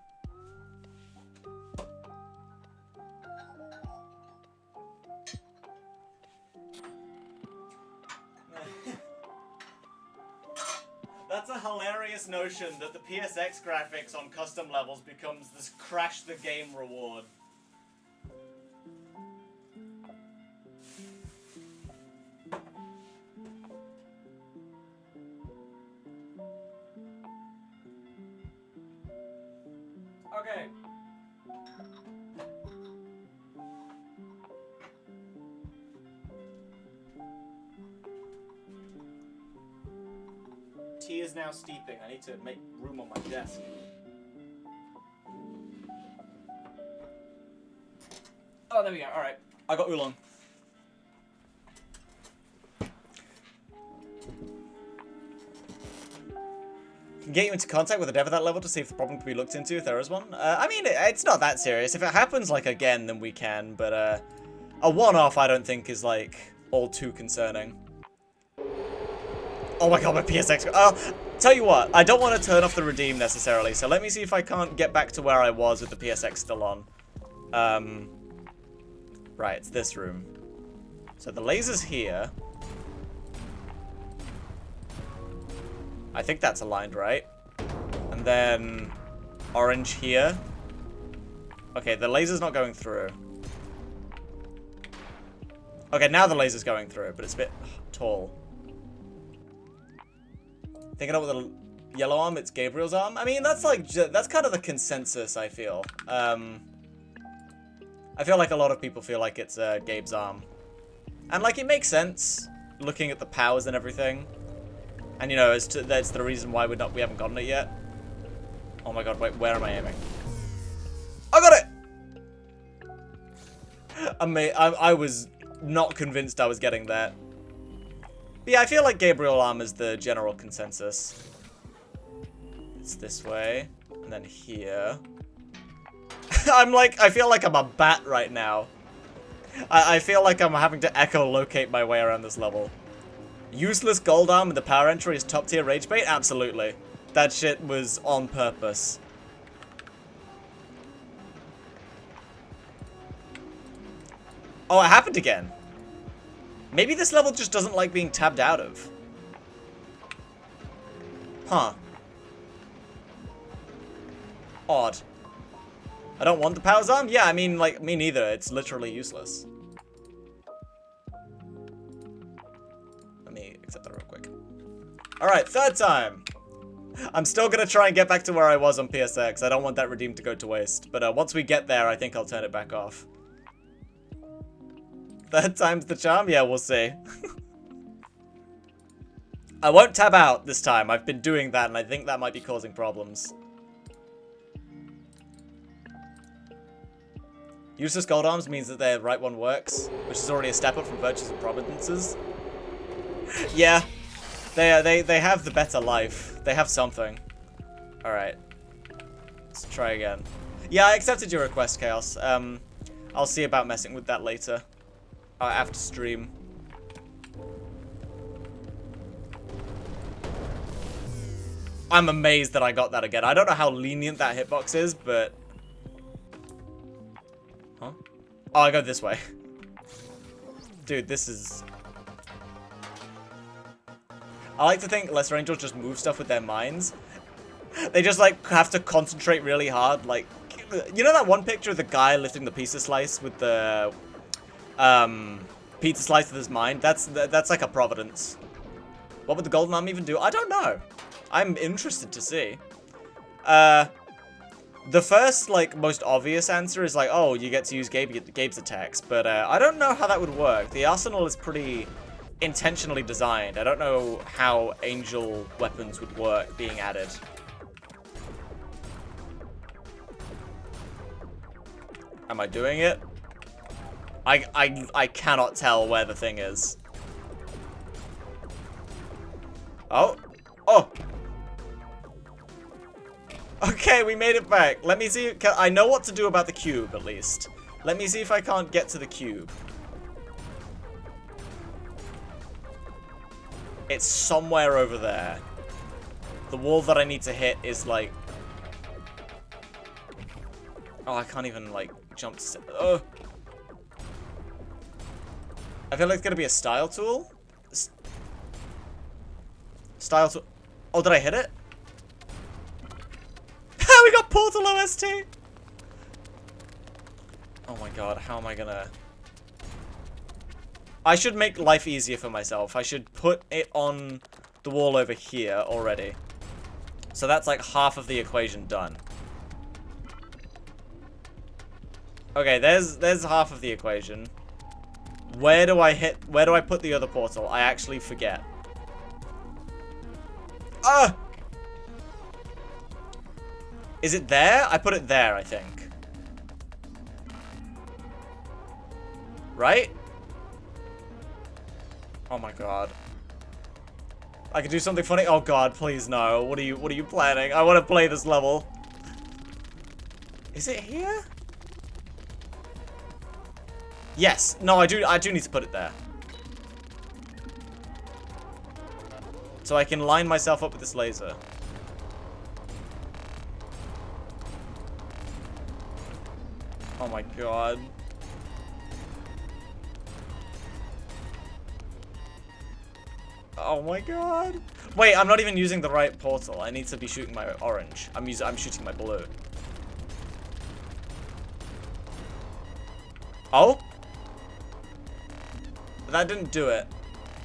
That's a hilarious notion that the PSX graphics on custom levels becomes this crash the game reward. Okay. Tea is now steeping. I need to make room on my desk. Oh, there we go. Alright. I got oolong. Can get you into contact with a dev at that level to see if the problem can be looked into if there is one. I mean, it's not that serious. If it happens, like, again, then we can. But a one-off I don't think is, like, all too concerning. Oh my god, my PSX... tell you what, I don't want to turn off the redeem necessarily, so let me see if I can't get back to where I was with the PSX still on. Right, it's this room. So the laser's here. I think that's aligned, right? And then orange here. Okay, the laser's not going through. Okay, now the laser's going through, but it's a bit tall. Thinking up with the yellow arm, it's Gabriel's arm. I mean, that's like, that's kind of the consensus, I feel. I feel like a lot of people feel like it's Gabe's arm. And like, it makes sense, looking at the powers and everything. And you know, that's the reason why we haven't gotten it yet. Oh my god, wait, where am I aiming? I got it! I was not convinced I was getting that. But yeah, I feel like Gabriel arm is the general consensus. It's this way, and then here. I feel like I'm a bat right now. I feel like I'm having to echolocate my way around this level. Useless gold arm in the power entry is top tier rage bait? Absolutely. That shit was on purpose. Oh, it happened again. Maybe this level just doesn't like being tabbed out of. Huh. Odd. I don't want the powers arm? Yeah, I mean, like, me neither. It's literally useless. Let me accept that real quick. Alright, third time. I'm still gonna try and get back to where I was on PSX. I don't want that redeem to go to waste. But once we get there, I think I'll turn it back off. Third time's the charm? Yeah, we'll see. I won't tab out this time. I've been doing that, and I think that might be causing problems. Useless gold arms means that their right one works, which is already a step up from virtues and providences. Yeah, they have the better life. They have something. All right, let's try again. Yeah, I accepted your request, Chaos. I'll see about messing with that later. After stream. I'm amazed that I got that again. I don't know how lenient that hitbox is, but... Huh? Oh, I go this way. Dude, this is... I like to think Lesser Angels just move stuff with their minds. They just, like, have to concentrate really hard. Like, you know that one picture of the guy lifting the pizza slice with the... pizza slice with his mind? That's like a providence. What would the golden arm even do? I don't know. I'm interested to see. The first, like, most obvious answer is like, oh, you get to use Gabe's attacks, but I don't know how that would work. The arsenal is pretty intentionally designed. I don't know how angel weapons would work being added. Am I doing it? I cannot tell where the thing is. Oh. Oh. Okay, we made it back. Let me see. I know what to do about the cube, at least. Let me see if I can't get to the cube. It's somewhere over there. The wall that I need to hit is like... Oh, I can't even like jump to... Oh. I feel like it's gonna be a style tool. Style tool. Oh, did I hit it? We got Portal OST! Oh my god, how am I gonna... I should make life easier for myself. I should put it on the wall over here already. So that's like half of the equation done. Okay, there's half of the equation. Where do I put the other portal? I actually forget. Ah! Is it there? I put it there, I think. Right? Oh my god. I could do something funny. Oh god, please no. What are you planning? I want to play this level. Is it here? Yes. No, I do need to put it there. So I can line myself up with this laser. Oh my god. Oh my god. Wait, I'm not even using the right portal. I need to be shooting my orange. I'm shooting my blue. Oh? That didn't do it.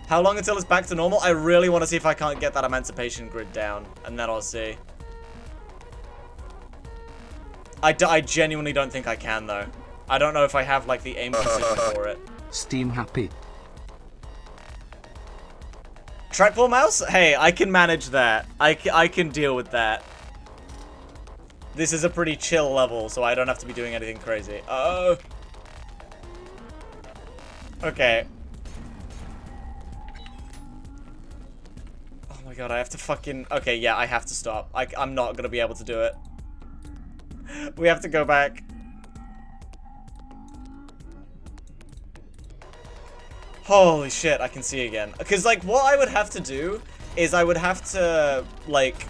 How long until it's back to normal? I really want to see if I can't get that emancipation grid down, and then I'll see. I genuinely don't think I can, though. I don't know if I have, like, the aim precision for it. Steam happy. Trackball mouse? Hey, I can manage that. I can deal with that. This is a pretty chill level, so I don't have to be doing anything crazy. Oh. Okay. Oh my god, I have to fucking... Okay, yeah, I have to stop. I'm not gonna be able to do it. We have to go back. Holy shit, I can see again. Because, like, what I would have to do is I would have to, like...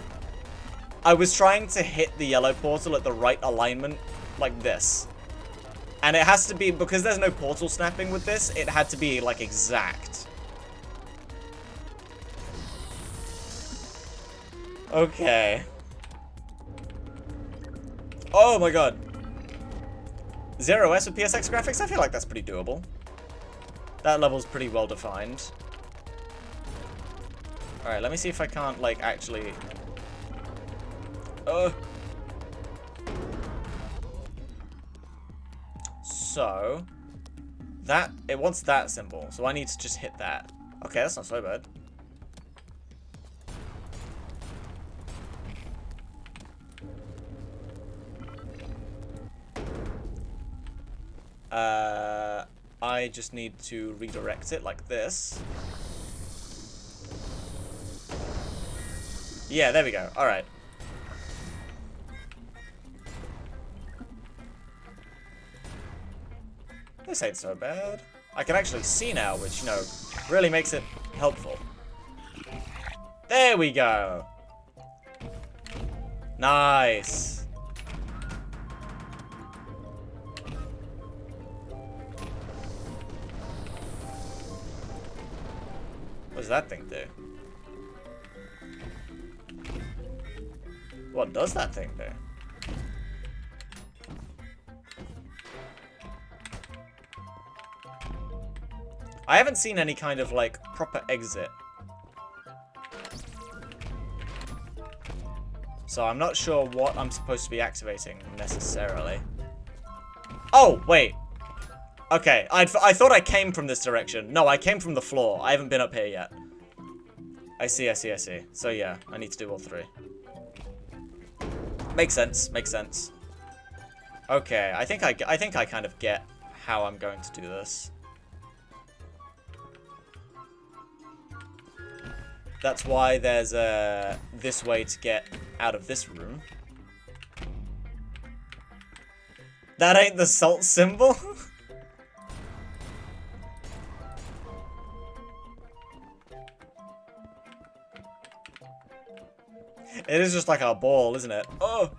I was trying to hit the yellow portal at the right alignment, like this. And it has to be, because there's no portal snapping with this, it had to be, like, exact. Okay. Oh my god. 0S with PSX graphics? I feel like that's pretty doable. That level's pretty well defined. Alright, let me see if I can't, like, actually... So... That... It wants that symbol, so I need to just hit that. Okay, that's not so bad. I just need to redirect it like this. Yeah, there we go. Alright. This ain't so bad. I can actually see now, which, you know, really makes it helpful. There we go. Nice. What does that thing do? What does that thing do? I haven't seen any kind of, like, proper exit. So I'm not sure what I'm supposed to be activating, necessarily. Oh, wait. Okay, I thought I came from this direction. No, I came from the floor. I haven't been up here yet. I see. So yeah, I need to do all three. Makes sense, makes sense. Okay, I think I kind of get how I'm going to do this. That's why there's this way to get out of this room. That ain't the salt symbol? It is just like a ball, isn't it? Oh!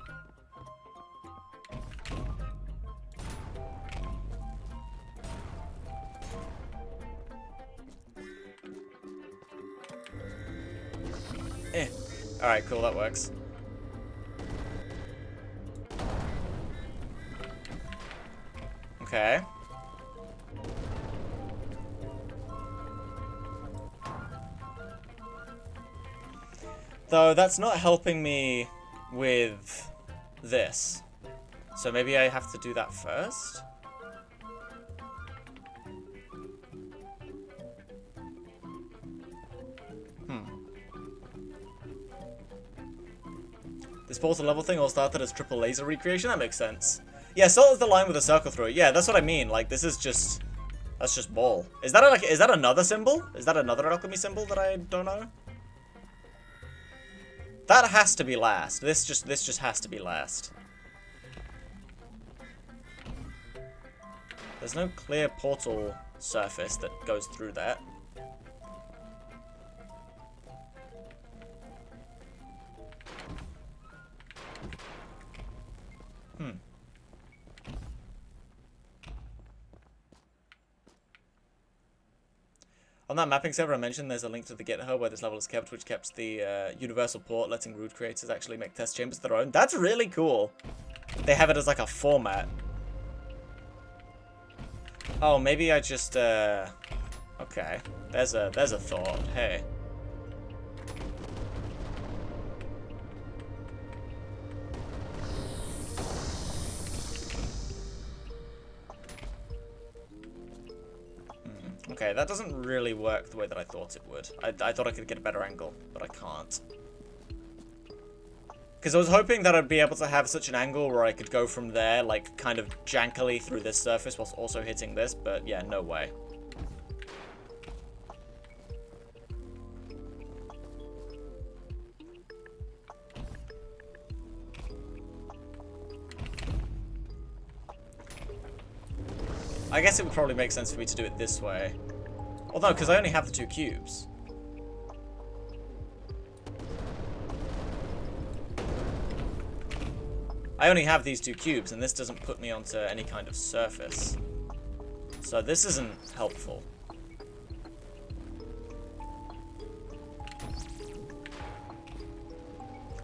Alright, cool, that works. Okay. Though that's not helping me with this. So maybe I have to do that first? This portal level thing all started as triple laser recreation? That makes sense. Yeah, salt is the line with a circle through it. Yeah, that's what I mean. Like, this is just... That's just ball. Is that like? Is that another symbol? Is that another alchemy symbol that I don't know? That has to be last. This just has to be last. There's no clear portal surface that goes through that. On that mapping server I mentioned, there's a link to the GitHub where this level is kept, which keeps the universal port, letting root creators actually make test chambers of their own. That's really cool. They have it as like a format. Oh, maybe I just, okay. There's a thought. Hey. Okay, that doesn't really work the way that I thought it would. I thought I could get a better angle, but I can't. Because I was hoping that I'd be able to have such an angle where I could go from there, like, kind of jankily through this surface whilst also hitting this, but yeah, no way. I guess it would probably make sense for me to do it this way. Although, because I only have the 2 cubes. I only have these 2 cubes, and this doesn't put me onto any kind of surface. So this isn't helpful.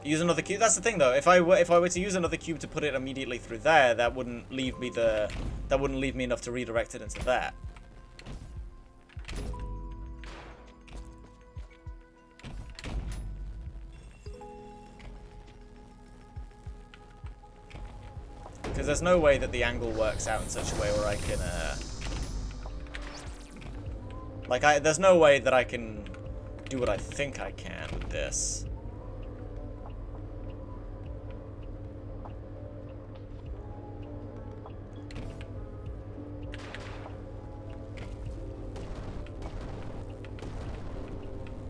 Use another cube. That's the thing, though. If I were to use another cube to put it immediately through there, that wouldn't leave me enough to redirect it into that. Because there's no way that the angle works out in such a way where I can, there's no way that I can do what I think I can with this.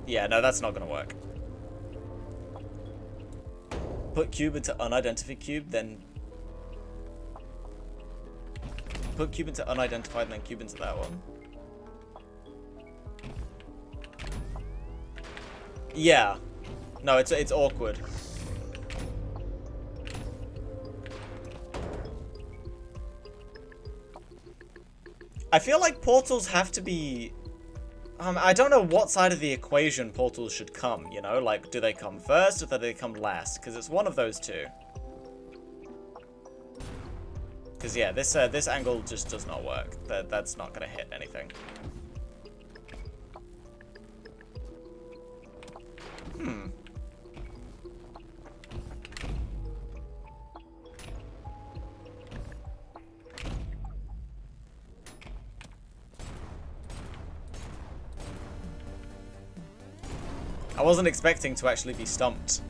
Yeah, no, that's not gonna work. Put cube into unidentified cube, then... Put cube into unidentified, and then cube into that one. Yeah. No, it's awkward. I feel like portals have to be... I don't know what side of the equation portals should come, you know? Like, do they come first or do they come last? Because it's one of those two. Because, yeah, this angle just does not work. That's not going to hit anything. I wasn't expecting to actually be stumped.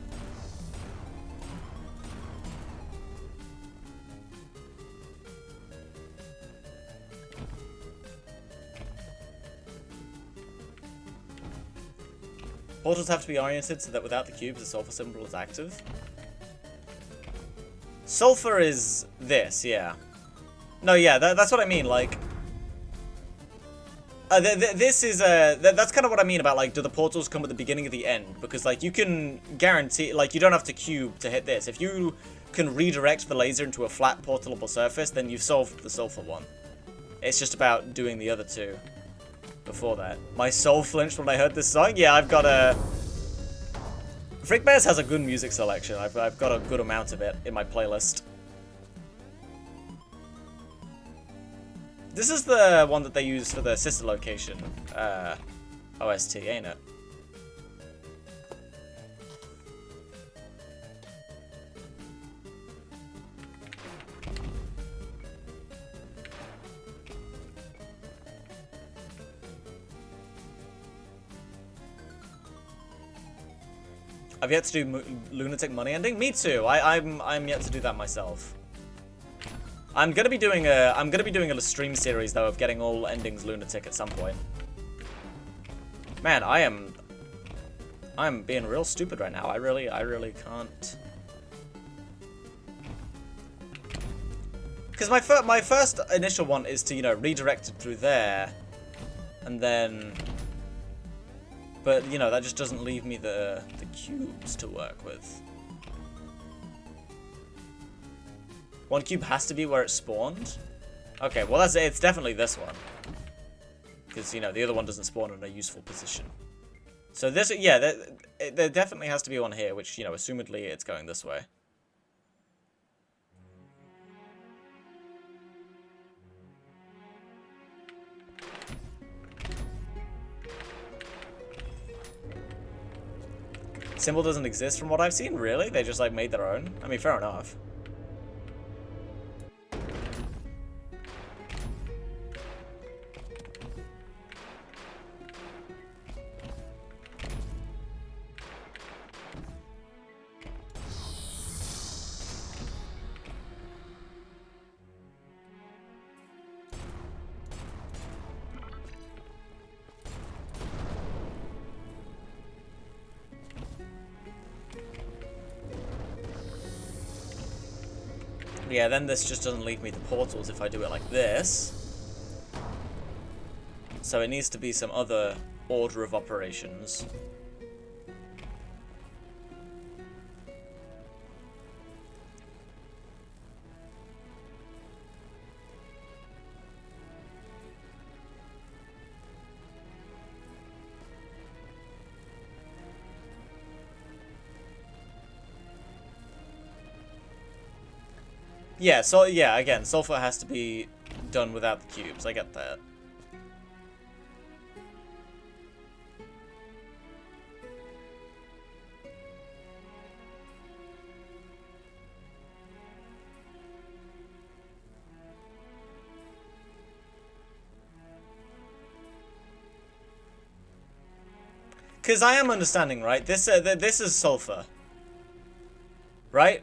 Portals have to be oriented so that without the cubes, the sulfur symbol is active. Sulfur is this, yeah. No, yeah, that's what I mean, like... this is, that's kind of what I mean about, like, do the portals come at the beginning or the end? Because, like, you can guarantee, like, you don't have to cube to hit this. If you can redirect the laser into a flat portalable surface, then you've solved the sulfur one. It's just about doing the other two before that. My soul flinched when I heard this song? Yeah, I've got a... Frick Bears has a good music selection. I've got a good amount of it in my playlist. This is the one that they use for the sister location OST, ain't it? I've yet to do Lunatic Money Ending. Me too. I'm yet to do that myself. I'm gonna be doing a stream series though of getting all endings Lunatic at some point. Man, I am being real stupid right now. I really can't. Because my first initial one is to, you know, redirect it through there, and then. But, you know, that just doesn't leave me the cubes to work with. One cube has to be where it spawned? Okay, well, it's definitely this one. Because, you know, the other one doesn't spawn in a useful position. So this, yeah, there definitely has to be one here, which, you know, assumedly it's going this way. Symbol doesn't exist from what I've seen, really? They just, like, made their own? I mean, fair enough. Yeah, then this just doesn't leave me the portals if I do it like this. So it needs to be some other order of operations. Yeah, so yeah, again, sulfur has to be done without the cubes. I get that. Because I am understanding, right? This is sulfur, right?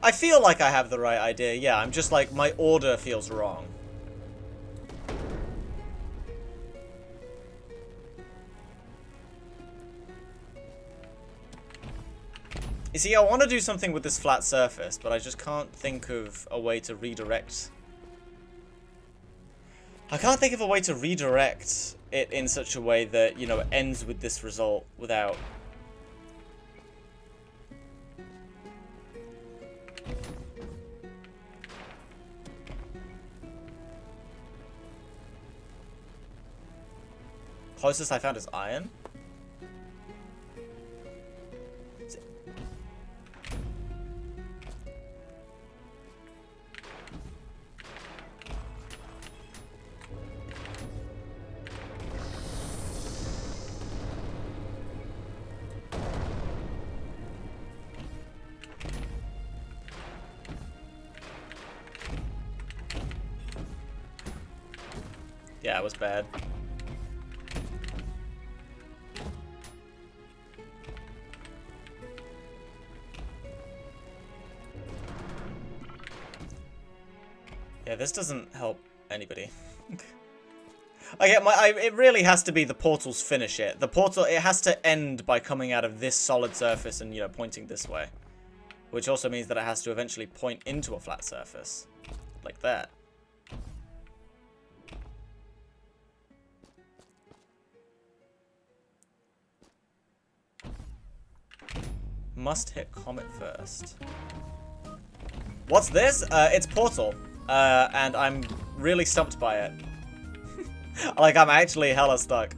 I feel like I have the right idea, yeah, I'm just like, my order feels wrong. You see, I want to do something with this flat surface, but I just can't think of a way to redirect. I can't think of a way to redirect it in such a way that, you know, it ends with this result without... Closest I found is iron. Yeah, it was bad. Yeah, this doesn't help anybody. It really has to be the portal's finish it. The portal, it has to end by coming out of this solid surface and, you know, pointing this way. Which also means that it has to eventually point into a flat surface. Like that. Must hit Comet first. What's this? It's Portal. And I'm really stumped by it. Like, I'm actually hella stuck.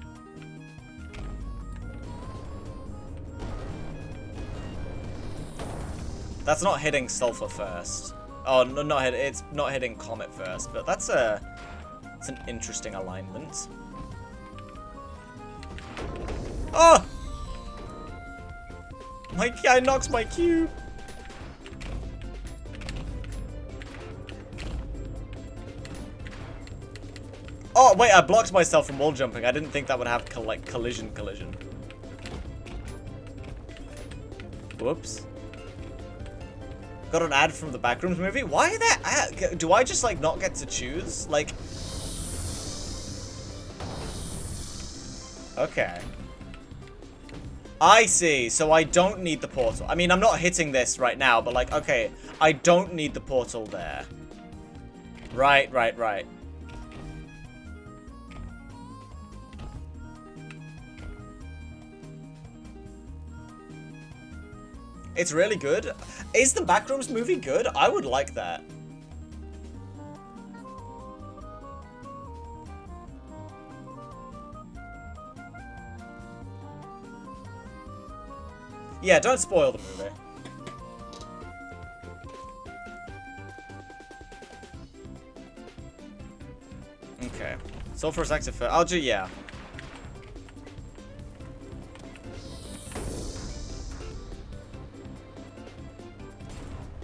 That's not hitting Sulfur first. Oh, no, it's not hitting Comet first, but that's an interesting alignment. Oh! My guy knocks my cube. Oh, wait, I blocked myself from wall jumping. I didn't think that would have, like, collision. Whoops. Got an ad from the Backrooms movie? Why are there ads? Do I just, like, not get to choose? Like... Okay. I see. So I don't need the portal. I mean, I'm not hitting this right now, but, like, okay. I don't need the portal there. Right. It's really good. Is the Backrooms movie good? I would like that. Yeah, don't spoil the movie. Okay. Sulfur's active first. I'll do, yeah.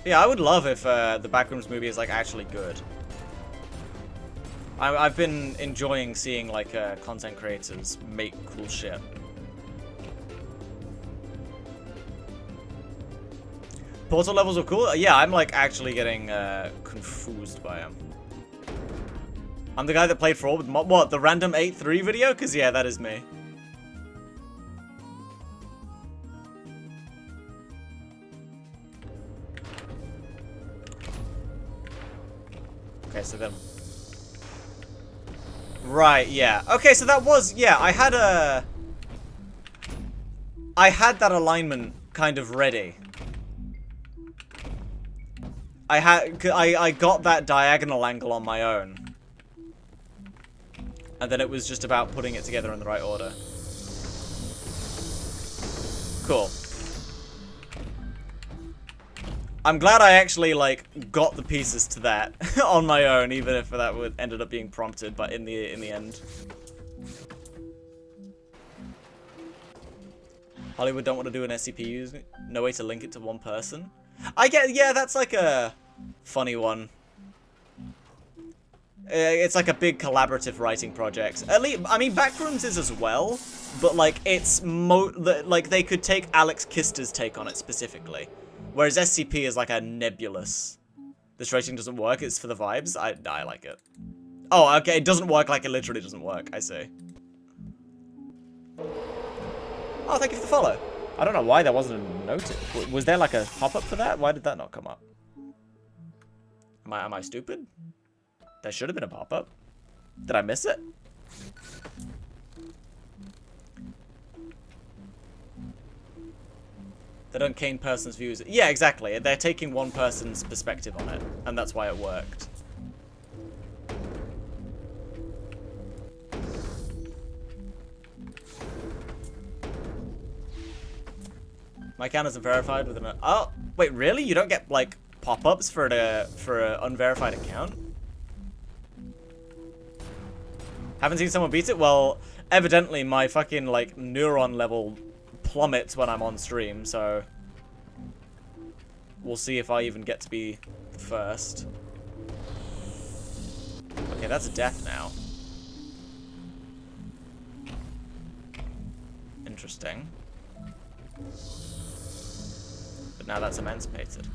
Yeah, I would love if the Backrooms movie is, like, actually good. I've been enjoying seeing, like, content creators make cool shit. Portal levels are cool? Yeah, I'm, like, actually getting confused by them. I'm the guy that played Fraud with what, the random 8-3 video? Because, yeah, that is me. Okay, so then... Right, yeah. Okay, so that was... Yeah, I had that alignment kind of ready. I got that diagonal angle on my own. And then it was just about putting it together in the right order. Cool. I'm glad I actually, like, got the pieces to that on my own, even if that would ended up being prompted, but in the end. Hollywood don't want to do an SCP, no way to link it to one person. I get, yeah, that's like a funny one. It's like a big collaborative writing project. At least, I mean, Backrooms is as well, but like it's like they could take Alex Kister's take on it specifically, whereas SCP is like a nebulous. This rating doesn't work. It's for the vibes. I like it. Oh, okay. It doesn't work like it literally doesn't work. I see. Oh, thank you for the follow. I don't know why there wasn't a notice. Was there like a pop-up for that? Why did that not come up? Am I stupid? There should have been a pop-up. Did I miss it? They don't cane person's views. Yeah, exactly. They're taking one person's perspective on it, and that's why it worked. My account isn't verified with an... Oh, wait, really? You don't get, like, pop-ups for an unverified account? Haven't seen someone beat it? Well, evidently my fucking, like, neuron level plummets when I'm on stream, so... We'll see if I even get to be the first. Okay, that's a death now. Interesting. But now that's emancipated.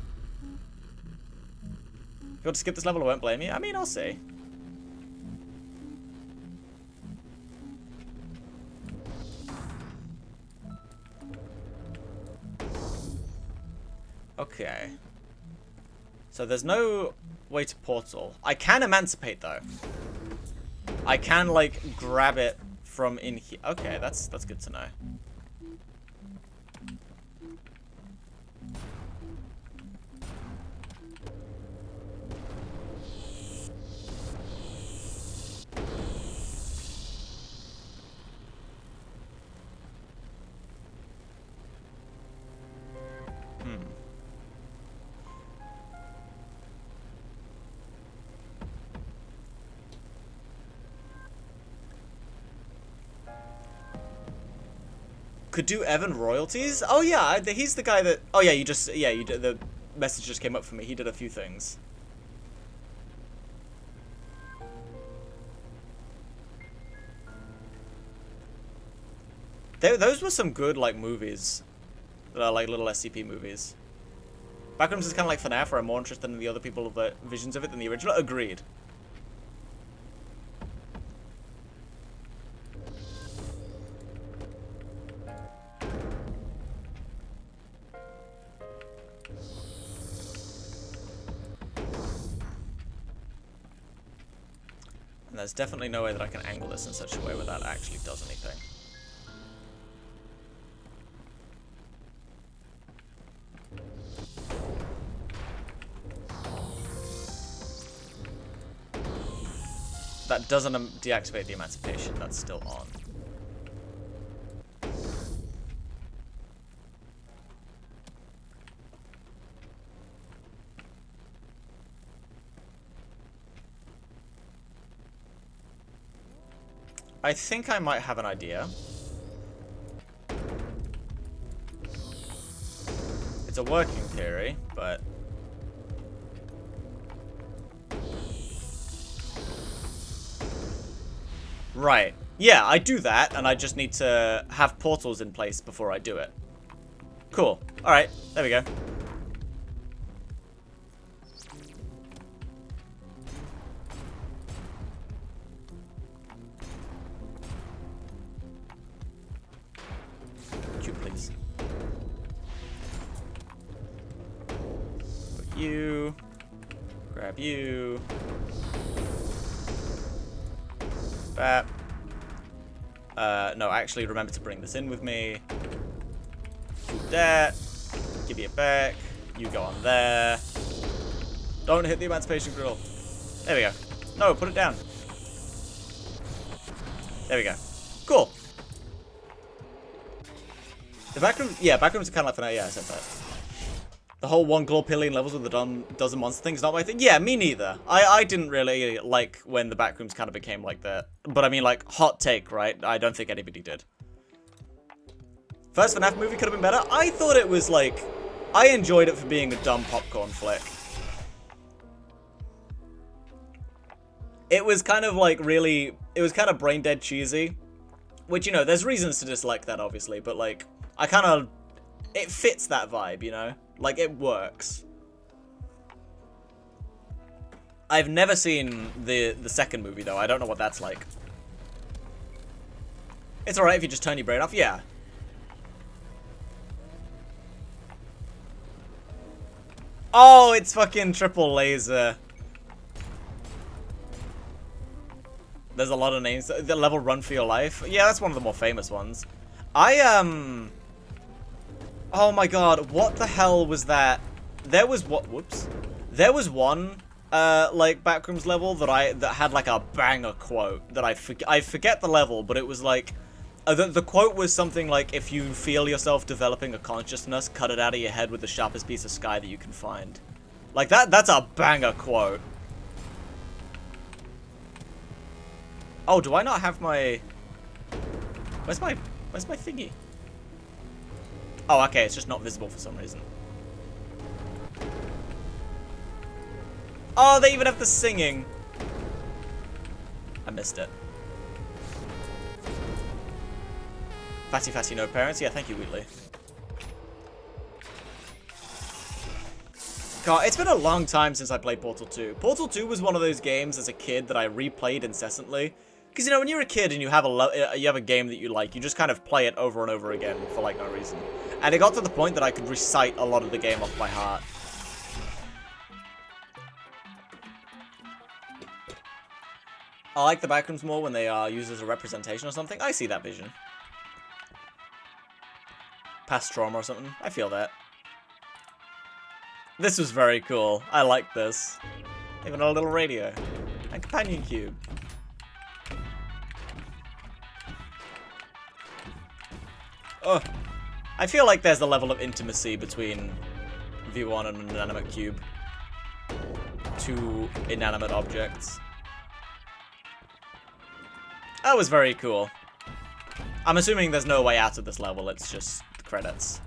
you want to skip this level, I won't blame you. I mean, I'll see. Okay. So there's no way to portal. I can emancipate though. I can like grab it from in here. Okay, that's good to know. Could do Evan royalties? Oh yeah, he's the guy that. Oh yeah, you did. The message just came up for me. He did a few things. Those were some good like movies, like little SCP movies. Backrooms is kind of like FNAF, where I'm more interested in the other people's visions of it than the original. Agreed. And there's definitely no way that I can angle this in such a way where that actually does anything. That doesn't deactivate the emancipation, that's still on. I think I might have an idea. It's a working theory, but... Right. Yeah, I do that, and I just need to have portals in place before I do it. Cool. Alright, there we go. Please. Put you. Grab you. That. No, actually remember to bring this in with me. Shoot that. Give you it back. You go on there. Don't hit the emancipation grill. There we go. No, put it down. There we go. Cool. The backrooms, yeah, backrooms are kind of like FNAF. Yeah, I said that. The whole 1 glorpillion levels with the dozen monster thing is not my thing. Yeah, me neither. I didn't really like when the backrooms kind of became like that. But I mean, like, hot take, right? I don't think anybody did. First FNAF movie could have been better. I thought it was like, I enjoyed it for being a dumb popcorn flick. It was kind of like really, it was kind of brain dead cheesy. Which, you know, there's reasons to dislike that, obviously, but like, I kind of, it fits that vibe, you know? Like, it works. I've never seen the second movie, though. I don't know what that's like. It's alright if you just turn your brain off. Yeah. Oh, it's fucking triple laser. There's a lot of names. The level Run for Your Life. Yeah, that's one of the more famous ones. Oh my god, what the hell was that? There was what? Whoops. There was one, like backrooms level that had like a banger quote that I forget the level, but it was like, the quote was something like, if you feel yourself developing a consciousness, cut it out of your head with the sharpest piece of sky that you can find. Like that's a banger quote. Oh, do I not have my... Where's my thingy? Oh, okay, it's just not visible for some reason. Oh, they even have the singing. I missed it. Fatty, no parents. Yeah, thank you, Wheatley. God, it's been a long time since I played Portal 2. Portal 2 was one of those games as a kid that I replayed incessantly. Because, you know, when you're a kid and you have a game that you like, you just kind of play it over and over again for, like, no reason. And it got to the point that I could recite a lot of the game off by heart. I like the backrooms more when they are used as a representation or something. I see that vision. Past trauma or something. I feel that. This was very cool. I like this. Even a little radio. And companion cube. Oh. I feel like there's a level of intimacy between V1 and an inanimate cube. Two inanimate objects. That was very cool. I'm assuming there's no way out of this level, it's just the credits.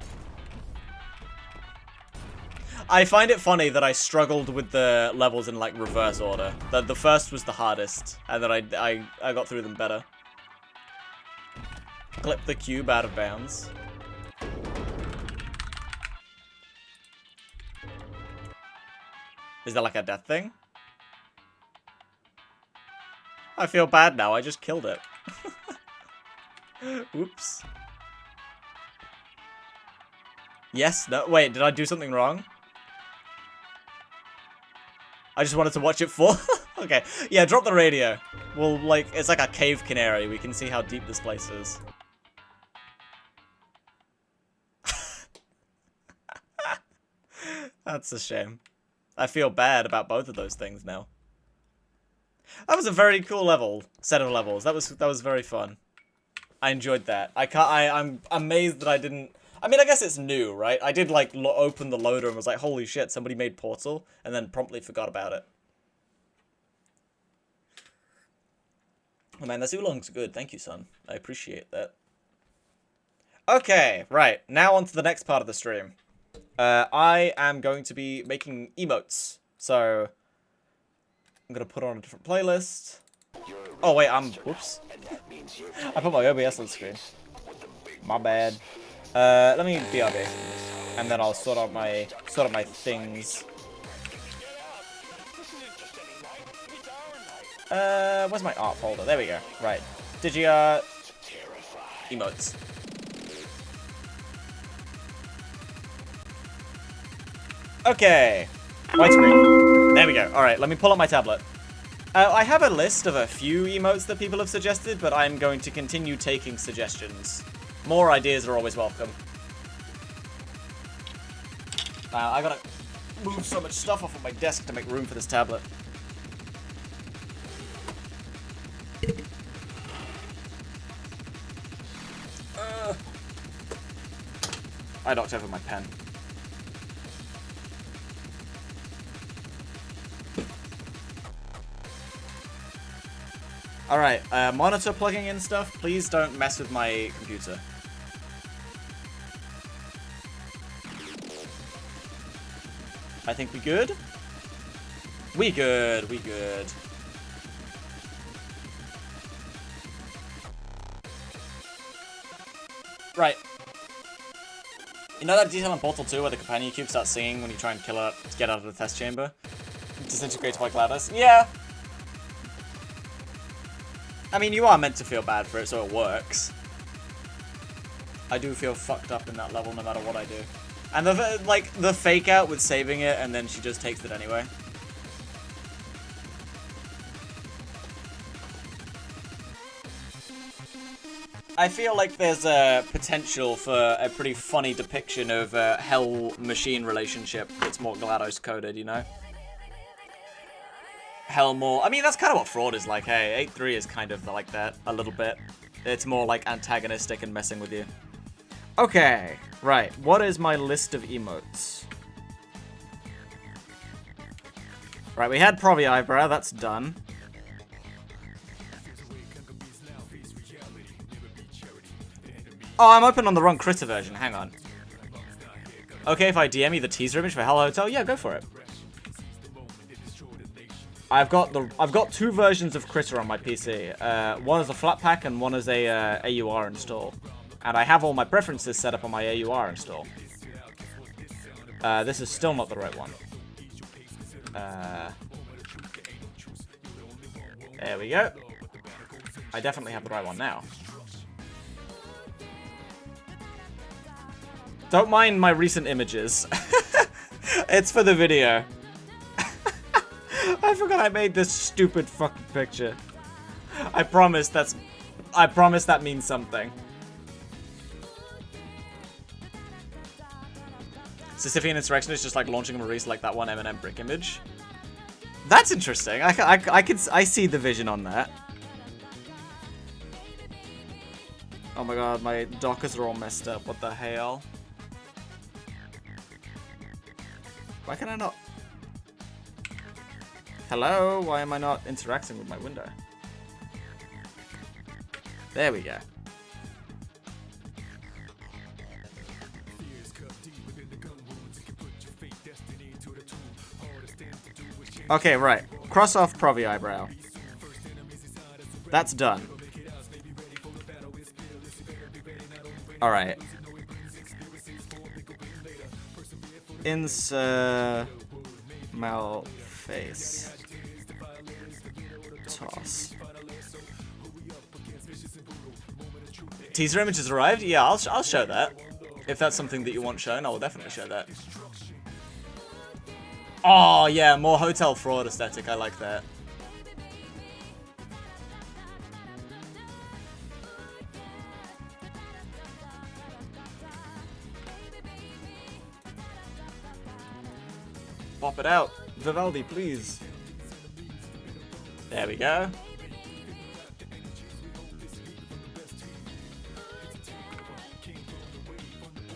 I find it funny that I struggled with the levels in, like, reverse order. The first was the hardest, and then I got through them better. Clip the cube out of bounds. Is that like a death thing? I feel bad now, I just killed it. Oops. Yes, no, wait, did I do something wrong? I just wanted to watch it fall. Okay, yeah, drop the radio. Well, like, it's like a cave canary. We can see how deep this place is. That's a shame. I feel bad about both of those things now. That was a very cool set of levels. That was very fun. I enjoyed that. I'm amazed that I didn't. I mean, I guess it's new, right? I did, like, open the loader and was like, holy shit, somebody made Portal, and then promptly forgot about it. Oh, man, that oolong's good. Thank you, son. I appreciate that. Okay, right. Now on to the next part of the stream. I am going to be making emotes. So, I'm going to put on a different playlist. Oh, wait, whoops. I put my OBS on the screen. My bad. Let me BRB, and then I'll sort out my things. Where's my art folder? There we go. Right, Digi emotes. Okay, widescreen. There we go. All right, let me pull up my tablet. I have a list of a few emotes that people have suggested, but I'm going to continue taking suggestions. More ideas are always welcome. I gotta move so much stuff off of my desk to make room for this tablet. I knocked over my pen. Alright, monitor plugging in stuff. Please don't mess with my computer. I think we good? We good, we good. Right. You know that detail in Portal 2 where the companion cube starts singing when you try and kill it to get out of the test chamber? It disintegrates like Gladys? Yeah! I mean, you are meant to feel bad for it, so it works. I do feel fucked up in that level no matter what I do. And the fake out with saving it and then she just takes it anyway. I feel like there's a potential for a pretty funny depiction of a hell-machine relationship that's more GLaDOS coded, you know? Hell more. I mean, that's kind of what Fraud is like, hey. 8-3 is kind of like that, a little bit. It's more like antagonistic and messing with you. Okay, right. What is my list of emotes? Right, we had Provi Eyebrow, that's done. Oh, I'm open on the wrong critter version, hang on. Okay, if I DM you the teaser image for Hell Hotel, yeah, go for it. I've got two versions of Critter on my PC. One is a Flatpak and one is a AUR install. And I have all my preferences set up on my AUR install. This is still not the right one. There we go. I definitely have the right one now. Don't mind my recent images. It's for the video. I forgot I made this stupid fucking picture. I promise that means something. Sisyphean Insurrection is just like launching a release like that one Eminem brick image. That's interesting. I see the vision on that. Oh my god, my dockers are all messed up. What the hell? Why can I not? Hello? Why am I not interacting with my window? There we go. Okay, right. Cross off Provi eyebrow. That's done. Alright. Mal face. Toss. Teaser image has arrived? Yeah, I'll show that. If that's something that you want shown, I will definitely show that. Oh, yeah, more hotel fraud aesthetic. I like that. Pop it out. Vivaldi, please. There we go.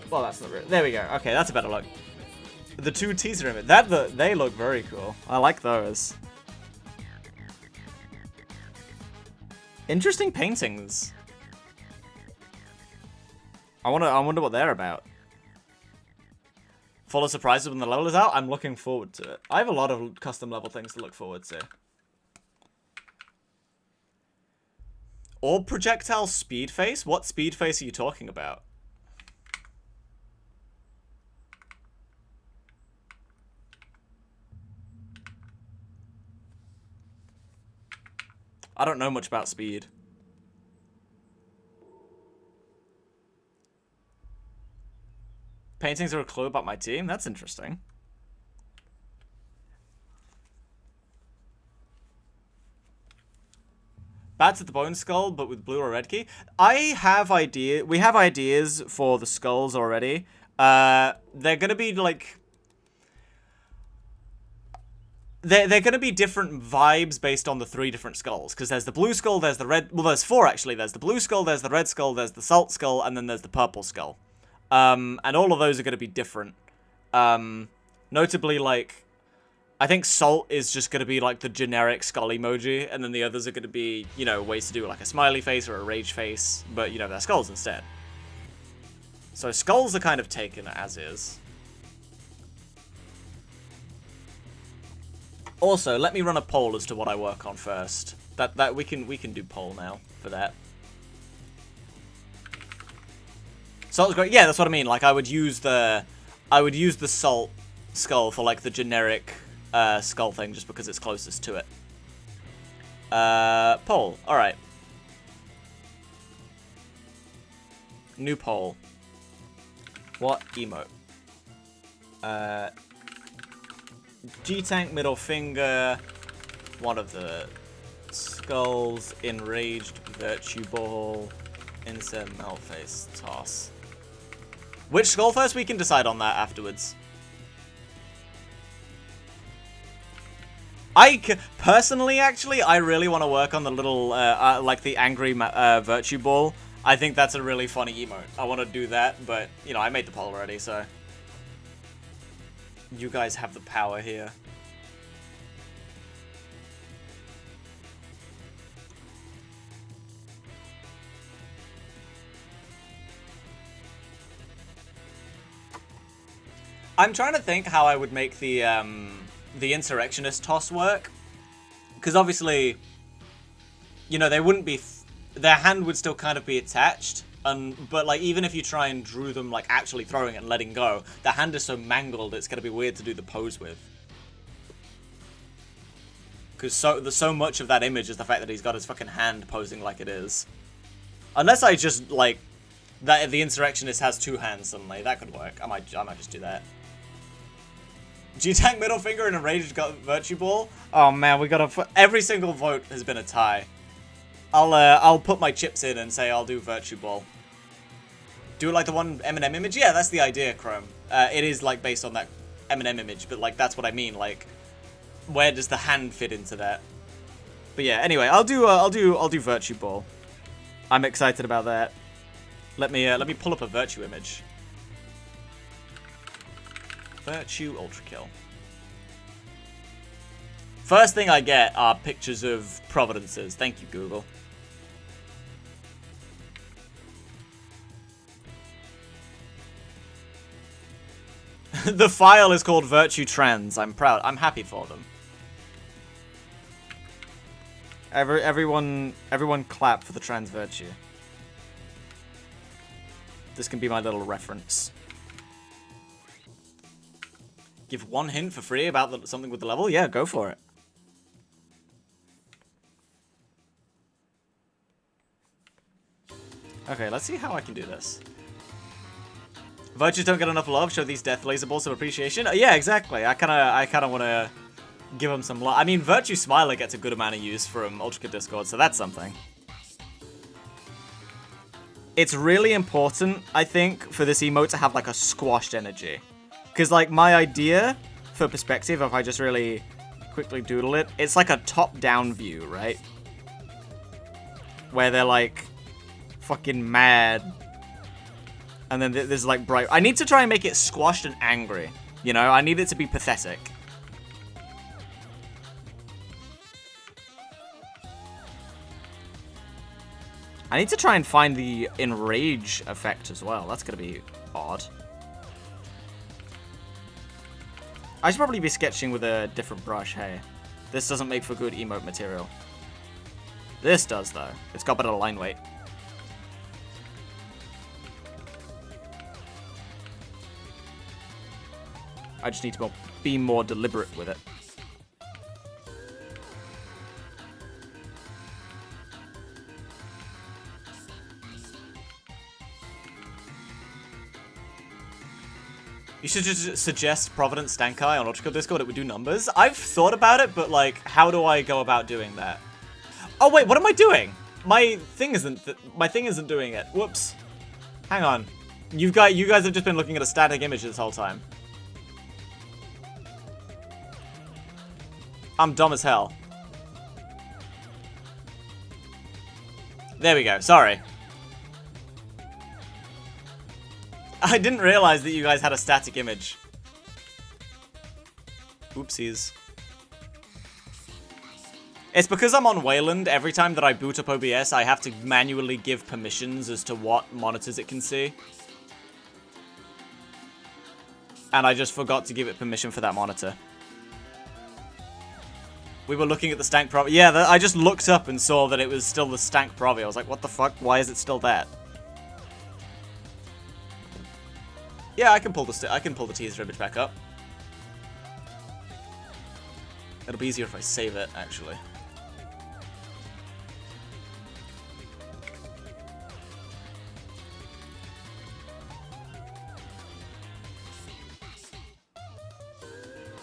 Well, that's not real. There we go. Okay, that's a better look. The two teaser images. They look very cool. I like those. Interesting paintings. I wonder what they're about. Full of surprises when the level is out. I'm looking forward to it. I have a lot of custom level things to look forward to. Orb projectile speed face? What speed face are you talking about? I don't know much about speed. Paintings are a clue about my team? That's interesting. Bats at the bone skull, but with blue or red key. We have ideas for the skulls already. They're gonna be like... They're going to be different vibes based on the three different skulls. Because there's the blue skull, there's the red... Well, there's four, actually. There's the blue skull, there's the red skull, there's the salt skull, and then there's the purple skull. And all of those are going to be different. Notably, like... I think salt is just going to be, like, the generic skull emoji. And then the others are going to be, you know, ways to do, like, a smiley face or a rage face. But, you know, they're skulls instead. So skulls are kind of taken as is. Also, let me run a poll as to what I work on first. That we can do poll now for that. Salt's great. Yeah, that's what I mean. Like I would use the salt skull for like the generic skull thing just because it's closest to it. Poll. All right. New poll. What emote? G-Tank middle finger, one of the skulls, enraged virtue ball, insert melt face toss. Which skull first? We can decide on that afterwards. Personally, actually, I really want to work on the little, like the angry virtue ball. I think that's a really funny emote. I want to do that, but, you know, I made the poll already, so... You guys have the power here. I'm trying to think how I would make the insurrectionist toss work, because obviously, you know, they wouldn't be. Their hand would still kind of be attached. But like even if you try and drew them like actually throwing it and letting go, the hand is so mangled it's gonna be weird to do the pose with. Because there's so much of that image is the fact that he's got his fucking hand posing like it is. Unless I just, like, that the insurrectionist has 2 hands suddenly. That could work. I might just do that. G-Tank middle finger and Enraged got Virtue Ball. Oh man, we gotta... Every single vote has been a tie. I'll put my chips in and say I'll do Virtue Ball. Do it like the one Eminem image? Yeah, that's the idea, Chrome. It is, like, based on that Eminem image, but, like, that's what I mean, like... Where does the hand fit into that? But yeah, anyway, I'll do Virtue Ball. I'm excited about that. Let me pull up a Virtue image. Virtue Ultra Kill. First thing I get are pictures of Providences. Thank you, Google. The file is called Virtue Trans. I'm proud. I'm happy for them. Everyone clap for the trans virtue. This can be my little reference. Give 1 hint for free about something with the level? Yeah, go for it. Okay, let's see how I can do this. Virtues don't get enough love. Show these death laser balls some appreciation. Yeah, exactly. I kind of want to give them some love. I mean, Virtue Smiler gets a good amount of use from Ultra Discord, so that's something. It's really important, I think, for this emote to have, like, a squashed energy. Because, like, my idea for perspective, if I just really quickly doodle it, it's like a top-down view, right? Where they're, like, fucking mad. And then there's, like, bright... I need to try and make it squashed and angry. You know, I need it to be pathetic. I need to try and find the enrage effect as well. That's gonna be odd. I should probably be sketching with a different brush, hey. This doesn't make for good emote material. This does, though. It's got better line weight. I just need to be more deliberate with it. You should just suggest Providence Stankai on Ultra Discord. It would do numbers. I've thought about it, but, like, how do I go about doing that? Oh wait, what am I doing? My thing isn't doing it. Whoops. Hang on. You guys have just been looking at a static image this whole time. I'm dumb as hell. There we go. Sorry. I didn't realize that you guys had a static image. Oopsies. It's because I'm on Wayland, every time that I boot up OBS, I have to manually give permissions as to what monitors it can see. And I just forgot to give it permission for that monitor. We were looking at the Stank Provi. Yeah, I just looked up and saw that it was still the Stank Provi. I was like, what the fuck? Why is it still that? Yeah, I can pull the teaser image back up. It'll be easier if I save it, actually.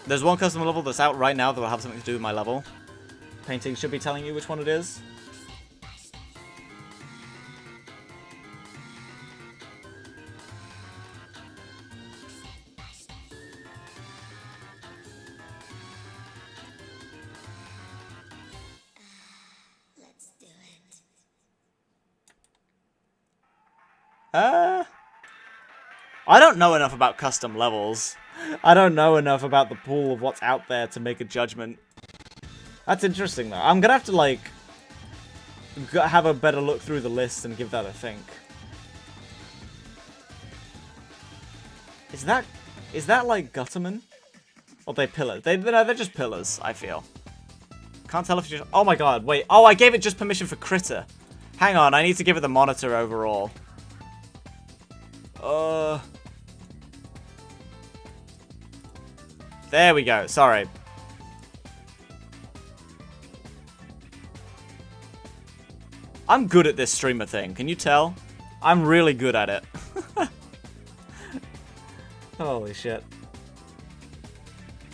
There's one custom level that's out right now that will have something to do with my level. Painting should be telling you which one it is. I don't know enough about custom levels. I don't know enough about the pool of what's out there to make a judgment. That's interesting, though. I'm gonna have to, like, have a better look through the list and give that a think. Is that like Gutterman? Or are they pillars? No, they're just pillars, I feel. Can't tell if you just... Oh my god, wait. Oh, I gave it just permission for critter. Hang on, I need to give it the monitor overall. There we go, sorry. I'm good at this streamer thing. Can you tell? I'm really good at it. Holy shit.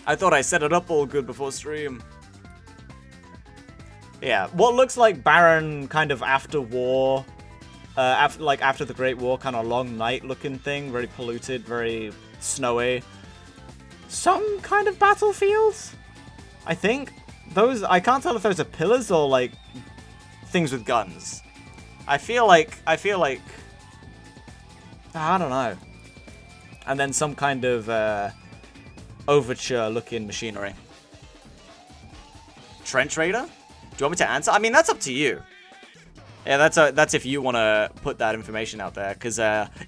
I thought I set it up all good before stream. Yeah, what looks like barren kind of after war, after the Great War, kind of long night looking thing, very polluted, very snowy. Some kind of battlefields, I think. Those, I can't tell if those are pillars or like things with guns. I feel like, I don't know. And then some kind of overture looking machinery. Trench Raider? Do you want me to answer? I mean, that's up to you. Yeah, that's if you want to put that information out there. Because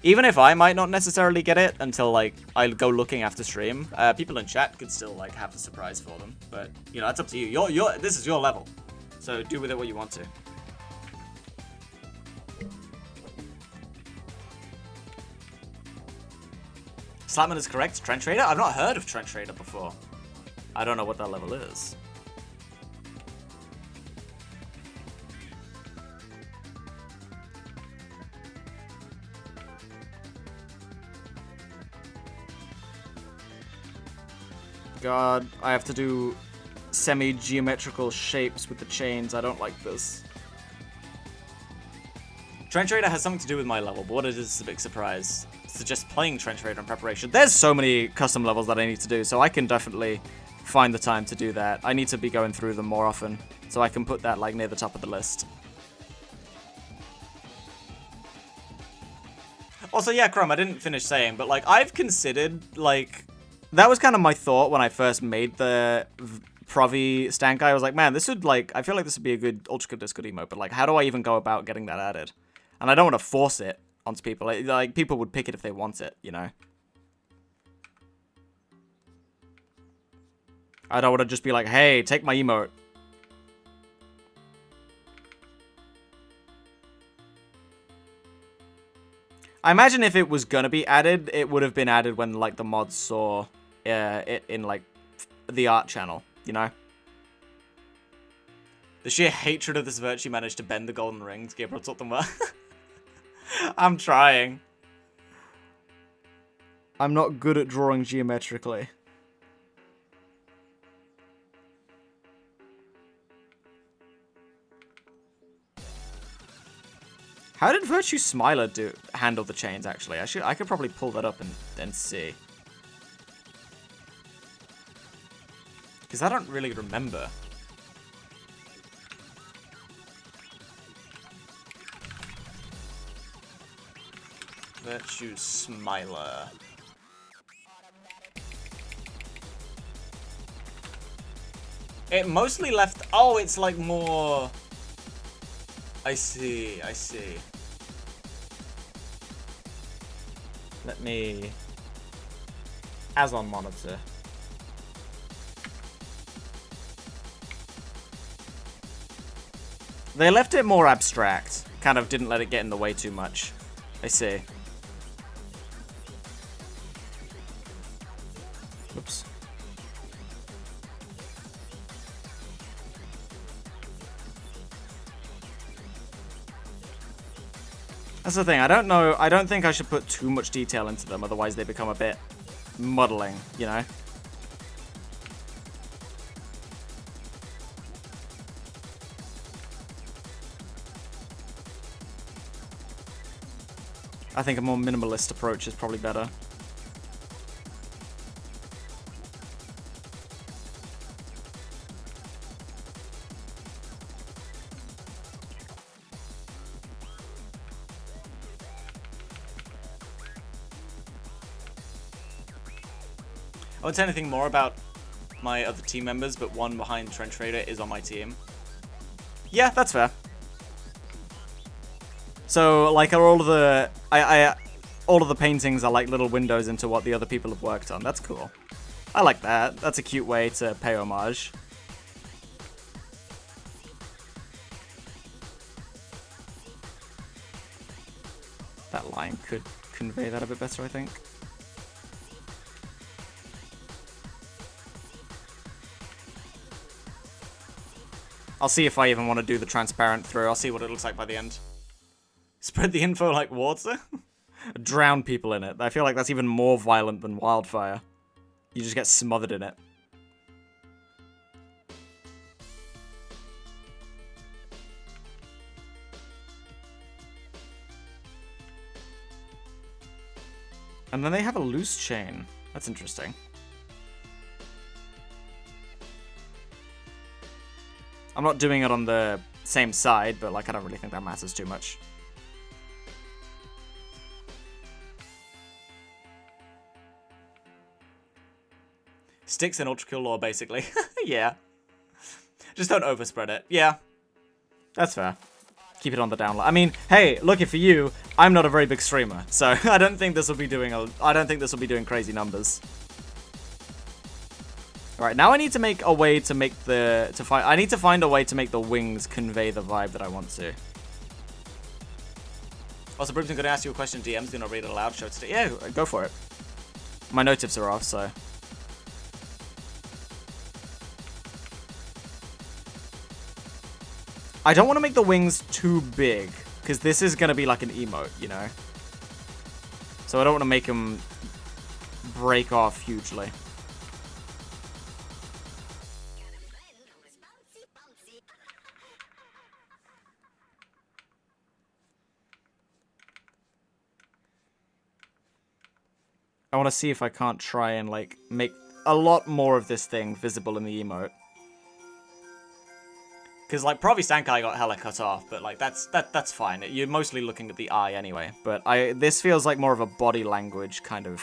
even if I might not necessarily get it until, like, I go looking after stream, people in chat could still, like, have the surprise for them. But, you know, that's up to you. This is your level. So do with it what you want to. Slapman is correct. Trench Raider? I've not heard of Trench Raider before. I don't know what that level is. God, I have to do semi-geometrical shapes with the chains. I don't like this. Trench Raider has something to do with my level, but what it is a big surprise. It's just playing Trench Raider in preparation. There's so many custom levels that I need to do, so I can definitely find the time to do that. I need to be going through them more often, so I can put that like near the top of the list. Also, yeah, Chrome, I didn't finish saying, but like I've considered like that was kind of my thought when I first made the Provi Stankai. I was like, man, this would like I feel like this would be a good Ultra Discord emote, but like how do I even go about getting that added? And I don't want to force it onto people. Like people would pick it if they want it, you know. I don't want to just be like, hey, take my emote. I imagine if it was gonna be added, it would have been added when like the mods saw it in like the art channel, you know? The sheer hatred of this virtue managed to bend the golden rings. Gabriel taught them well. I'm trying. I'm not good at drawing geometrically. How did Virtue Smiler handle the chains, actually? I could probably pull that up and then see. Because I don't really remember. Virtue Smiler. It mostly left... Oh, it's like more... I see, I see. Let me... As on monitor. They left it more abstract. Kind of didn't let it get in the way too much. I see. Oops. That's the thing, I don't know, I don't think I should put too much detail into them, otherwise they become a bit muddling, you know? I think a more minimalist approach is probably better. I won't say anything more about my other team members, but one behind Trench Raider is on my team. Yeah, that's fair. So, like, are all of the... all of the paintings are like little windows into what the other people have worked on. That's cool. I like that. That's a cute way to pay homage. That line could convey that a bit better, I think. I'll see if I even want to do the transparent through. I'll see what it looks like by the end. Spread the info like water? Drown people in it. I feel like that's even more violent than wildfire. You just get smothered in it. And then they have a loose chain. That's interesting. I'm not doing it on the same side, but like I don't really think that matters too much. Sticks in Ultra Kill lore, basically. Yeah. Just don't overspread it. Yeah. That's fair. Keep it on the down low. I mean, hey, lucky for you, I'm not a very big streamer, so I don't think this will be doing crazy numbers. All right, now I need to make a way to make I need to find a way to make the wings convey the vibe that I want to. Also, Brimson, gonna ask you a question. DM's gonna read it aloud. Show it to yeah, go for it. My notifs are off, so. I don't want to make the wings too big, because this is going to be like an emote, you know? So I don't want to make them break off hugely. I want to see if I can't try and, like, make a lot more of this thing visible in the emote. Because, like, Provi Stankai got hella cut off, but, like, that's fine. You're mostly looking at the eye anyway. But this feels like more of a body language kind of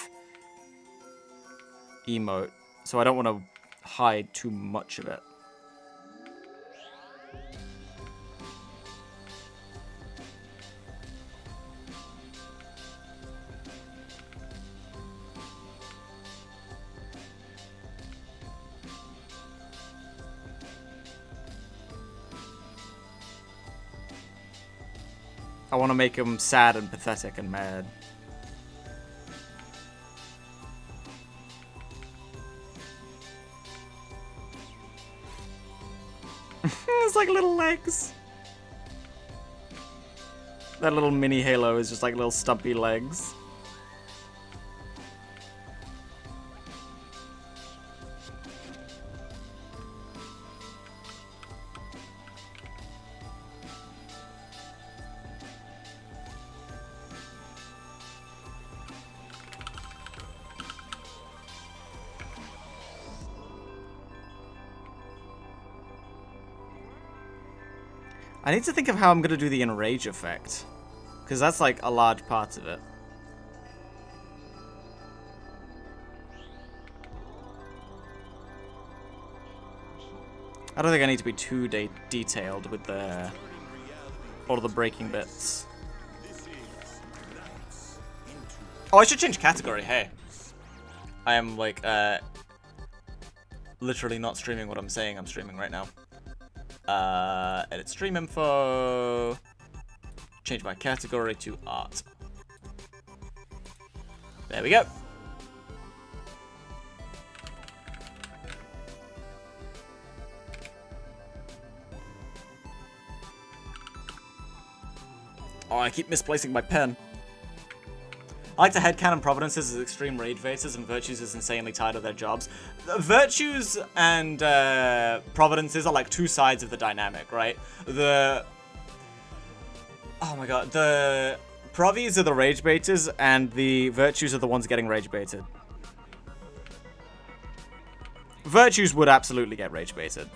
emote. So I don't want to hide too much of it. I want to make him sad and pathetic and mad. It's like little legs. That little mini halo is just like little stumpy legs. I need to think of how I'm going to do the enrage effect. Because that's like a large part of it. I don't think I need to be too detailed with all of the breaking bits. Oh, I should change category, hey. I am like, literally not streaming what I'm saying I'm streaming right now. Edit stream info. Change my category to art. There we go. Oh, I keep misplacing my pen. I like to headcanon Providences as extreme rage baiters and Virtues as insanely tired of their jobs. Virtues and Providences are like two sides of the dynamic, right? Oh my god, the Provies are the rage baiters and the Virtues are the ones getting rage baited. Virtues would absolutely get rage baited.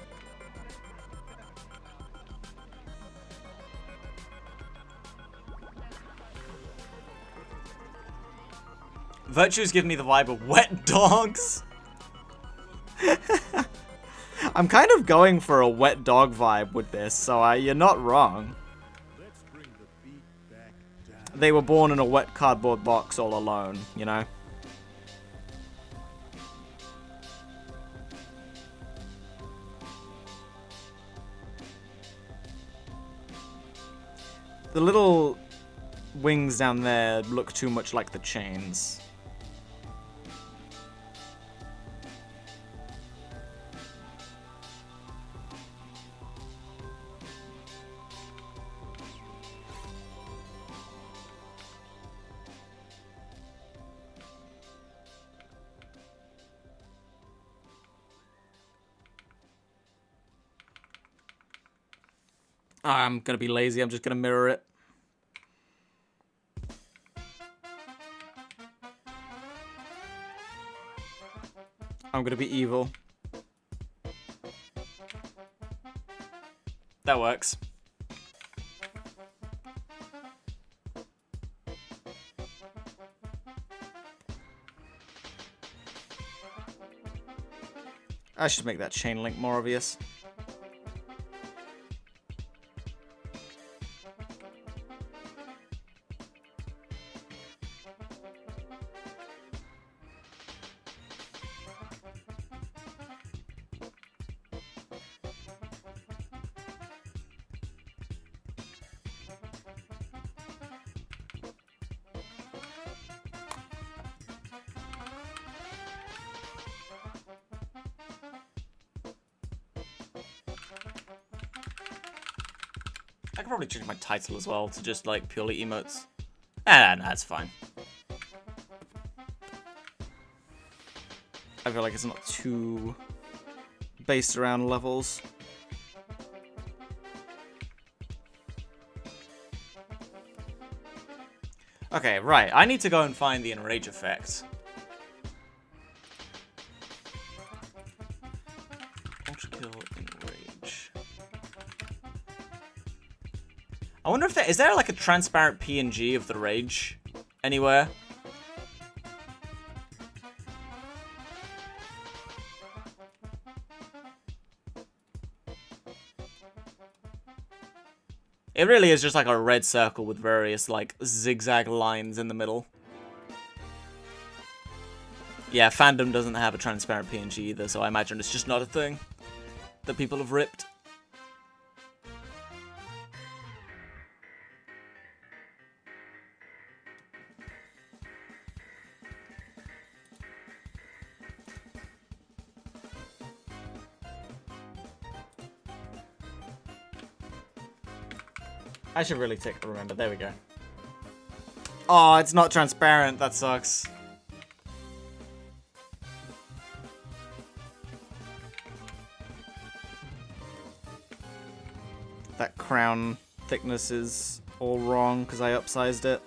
Virtues give me the vibe of wet dogs. I'm kind of going for a wet dog vibe with this, so you're not wrong. They were born in a wet cardboard box all alone, you know? The little wings down there look too much like the chains. I'm gonna be lazy. I'm just gonna mirror it. I'm gonna be evil. That works. I should make that chain link more obvious. I could probably change my title as well to just like purely emotes. Ah, no, that's fine. I feel like it's not too based around levels. Okay, right. I need to go and find the enrage effect. Ultra kill enrage. I wonder if is there like a transparent PNG of the rage anywhere? It really is just like a red circle with various like zigzag lines in the middle. Yeah, fandom doesn't have a transparent PNG either, so I imagine it's just not a thing that people have ripped. I should really remember. There we go. Oh, it's not transparent. That sucks. That crown thickness is all wrong because I upsized it.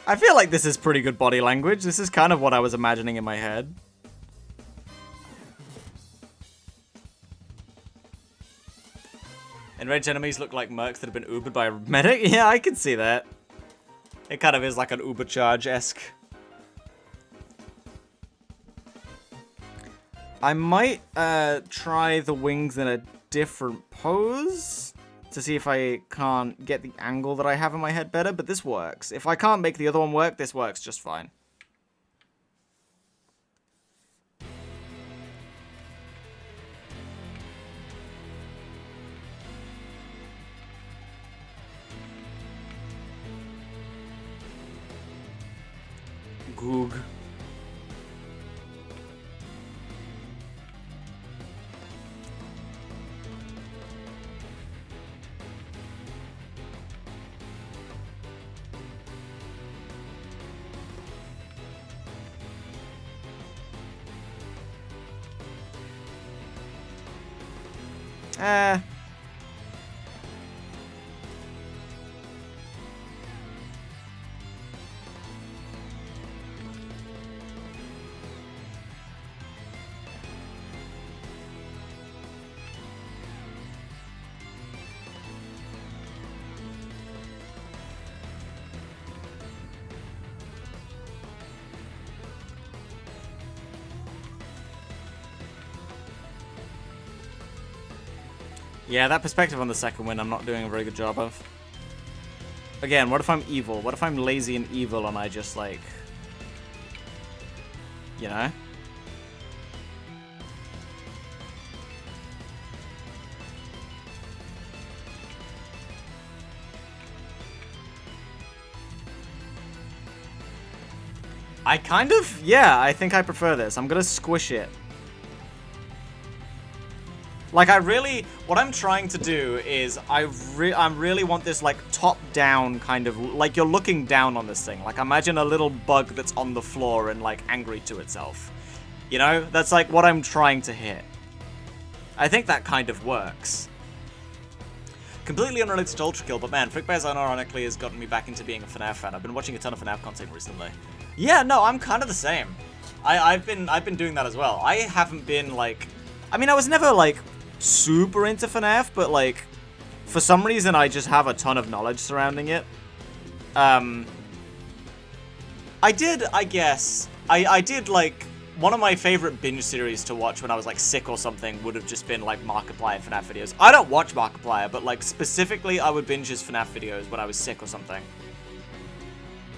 I feel like this is pretty good body language. This is kind of what I was imagining in my head. Enraged enemies look like mercs that have been Ubered by a medic. Yeah, I can see that. It kind of is like an Uber charge-esque. I might try the wings in a different pose to see if I can't get the angle that I have in my head better, but this works. If I can't make the other one work, this works just fine. Goog. Yeah, that perspective on the second win I'm not doing a very good job of. Again, what if I'm evil? What if I'm lazy and evil and I just, like... You know? I kind of, yeah, I think I prefer this. I'm gonna squish it. Like, what I'm trying to do is, I really want this, like, top-down kind of, like, you're looking down on this thing. Like, imagine a little bug that's on the floor and, like, angry to itself. You know? That's, like, what I'm trying to hit. I think that kind of works. Completely unrelated to Ultra Kill, but man, Frickbears unironically has gotten me back into being a FNAF fan. I've been watching a ton of FNAF content recently. Yeah, no, I'm kind of the same. I've been doing that as well. I haven't been, like... I mean, I was never, like, super into FNAF, but, like, for some reason I just have a ton of knowledge surrounding it. I did, like, one of my favorite binge series to watch when I was, like, sick or something would have just been, like, Markiplier FNAF videos. I don't watch Markiplier, but, like, specifically I would binge his FNAF videos when I was sick or something.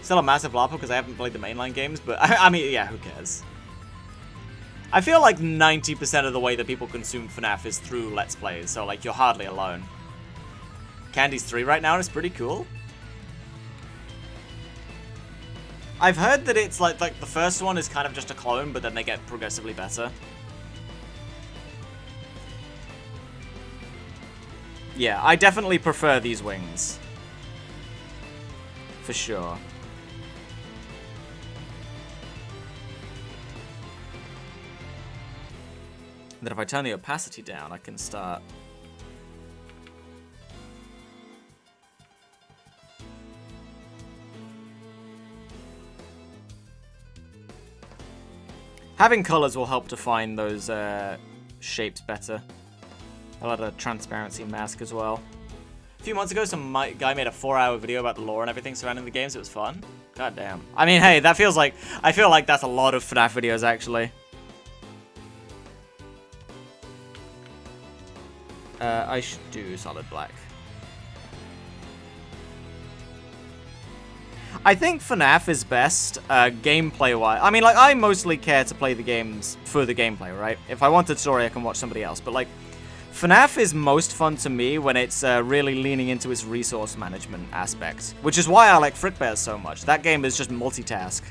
Still a massive LARPer because I haven't played the mainline games, but, I mean, yeah, who cares? I feel like 90% of the way that people consume FNAF is through Let's Plays, so, like, you're hardly alone. Candy's 3 right now, and it's pretty cool. I've heard that it's, like, the first one is kind of just a clone, but then they get progressively better. Yeah, I definitely prefer these wings. For sure. That if I turn the opacity down, I can start... Having colors will help define those shapes better. I'll add a transparency mask as well. A few months ago, some guy made a 4-hour video about the lore and everything surrounding the games. It was fun. God damn. I mean, hey, that feels like... I feel like that's a lot of FNAF videos, actually. I should do solid black. I think FNAF is best, gameplay-wise. I mean, like, I mostly care to play the games for the gameplay, right? If I wanted story, I can watch somebody else. But, like, FNAF is most fun to me when it's really leaning into its resource management aspect. Which is why I like Frickbears so much. That game is just multitask.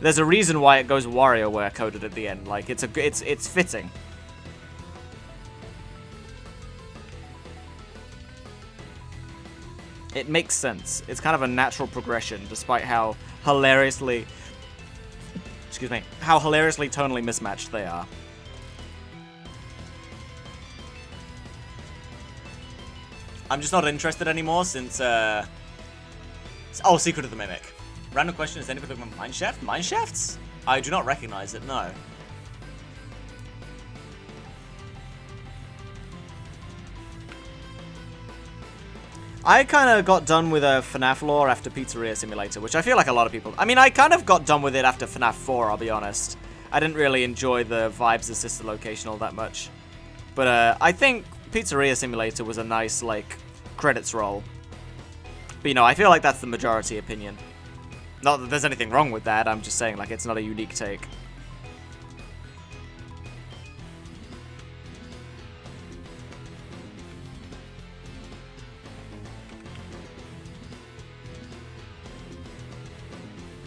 There's a reason why it goes WarioWare coded at the end. Like, it's fitting. It makes sense. It's kind of a natural progression, despite how hilariously... Excuse me. How hilariously tonally mismatched they are. I'm just not interested anymore since, Oh, Secret of the Mimic. Random question, is anybody looking at Mineshaft? Mineshafts? I do not recognize it, no. I kind of got done with FNAF lore after Pizzeria Simulator, which I feel like a lot of people... I mean, I kind of got done with it after FNAF 4, I'll be honest. I didn't really enjoy the vibes of Sister Location all that much. But I think Pizzeria Simulator was a nice, like, credits roll. But, you know, I feel like that's the majority opinion. Not that there's anything wrong with that, I'm just saying, like, it's not a unique take.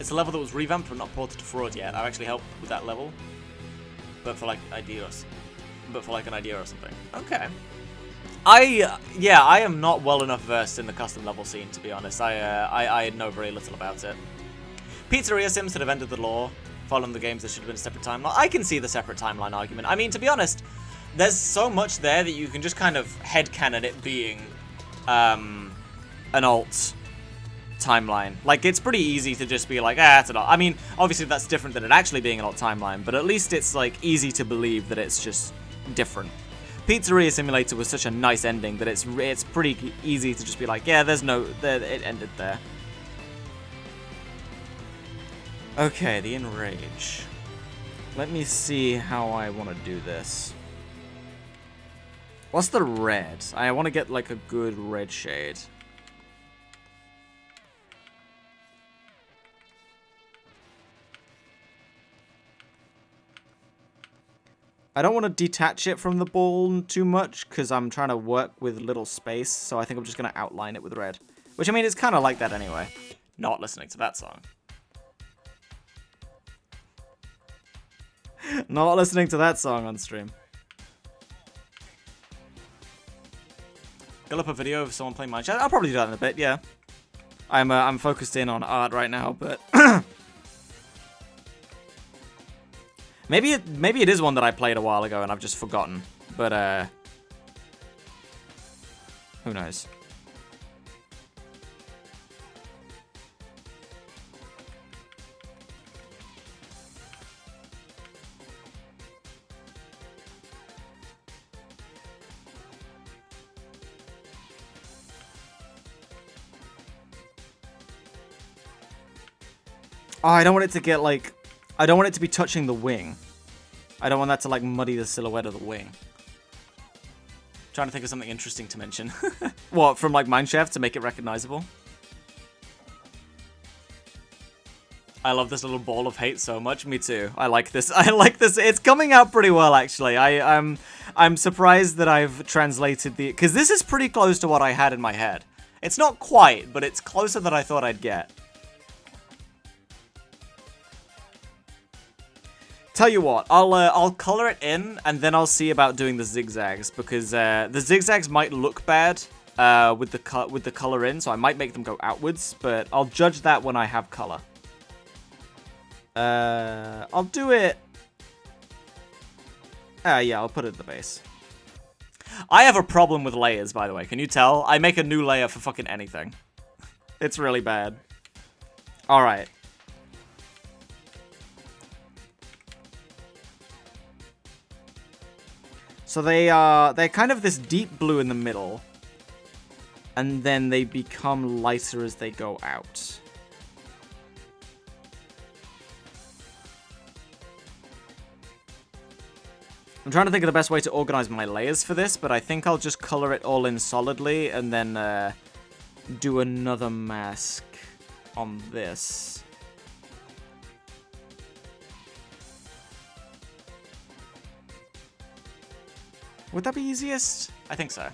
It's a level that was revamped but not ported to Fraud yet. I've actually helped with that level, but for like ideas, but for like an idea or something. Okay. I am not well enough versed in the custom level scene, to be honest. I know very little about it. Pizzeria Sims should have ended the lore. Following the games, there should have been a separate timeline. I can see the separate timeline argument. I mean, to be honest, there's so much there that you can just kind of headcanon it being an alt timeline. Like, it's pretty easy to just be like, it's an alt. I mean, obviously that's different than it actually being an alt timeline, but at least it's, like, easy to believe that it's just different. Pizzeria Simulator was such a nice ending that it's pretty easy to just be like, yeah, it ended there. Okay, the Enrage. Let me see how I want to do this. What's the red? I want to get, like, a good red shade. I don't want to detach it from the ball too much, because I'm trying to work with little space, so I think I'm just going to outline it with red. Which, I mean, it's kind of like that anyway. Not listening to that song. Not listening to that song on stream. Pull up a video of someone playing Minecraft. I'll probably do that in a bit, yeah. I'm focused in on art right now, but maybe it is one that I played a while ago and I've just forgotten. But who knows? Oh, I don't want it to get, like... I don't want it to be touching the wing. I don't want that to, like, muddy the silhouette of the wing. Trying to think of something interesting to mention. What, from, like, Mineshaft to make it recognizable? I love this little ball of hate so much. Me too. I like this. I like this. It's coming out pretty well, actually. I'm surprised that I've translated the... Because this is pretty close to what I had in my head. It's not quite, but it's closer than I thought I'd get. Tell you what, I'll color it in, and then I'll see about doing the zigzags, because the zigzags might look bad with the color in, so I might make them go outwards, but I'll judge that when I have color. I'll do it... yeah, I'll put it at the base. I have a problem with layers, by the way. Can you tell? I make a new layer for fucking anything. It's really bad. Alright. So they're kind of this deep blue in the middle, and then they become lighter as they go out. I'm trying to think of the best way to organize my layers for this, but I think I'll just color it all in solidly and then do another mask on this. Would that be easiest? I think so.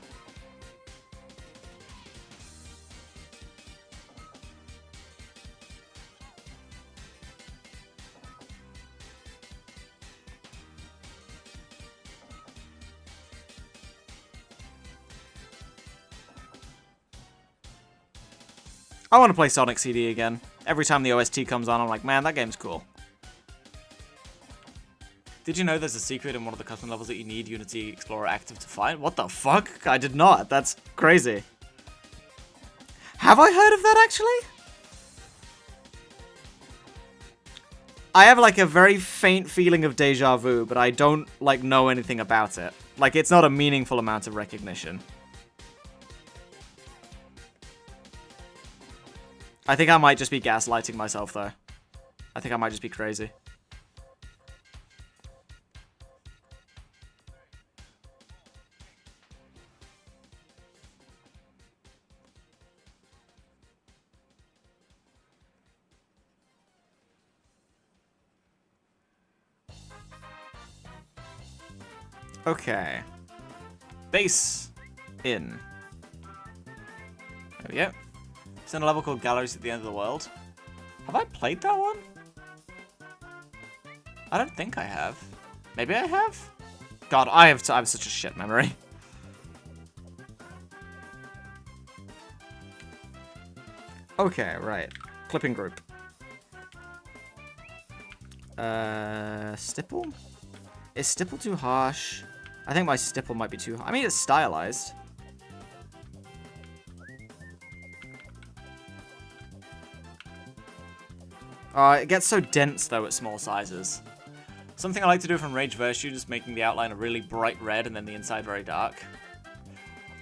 I want to play Sonic CD again. Every time the OST comes on, I'm like, man, that game's cool. Did you know there's a secret in one of the custom levels that you need Unity Explorer active to find? What the fuck? I did not. That's crazy. Have I heard of that, actually? I have, like, a very faint feeling of deja vu, but I don't, like, know anything about it. Like, it's not a meaningful amount of recognition. I think I might just be gaslighting myself, though. I think I might just be crazy. Okay. Base in. There we go. It's in a level called Galleries at the End of the World. Have I played that one? I don't think I have. Maybe I have? God, I have such a shit memory. Okay, right. Clipping group. Stipple? Is stipple too harsh? I think my stipple might be too harsh. I mean, it's stylized. It gets so dense, though, at small sizes. Something I like to do from Rage Virtue is making the outline a really bright red and then the inside very dark.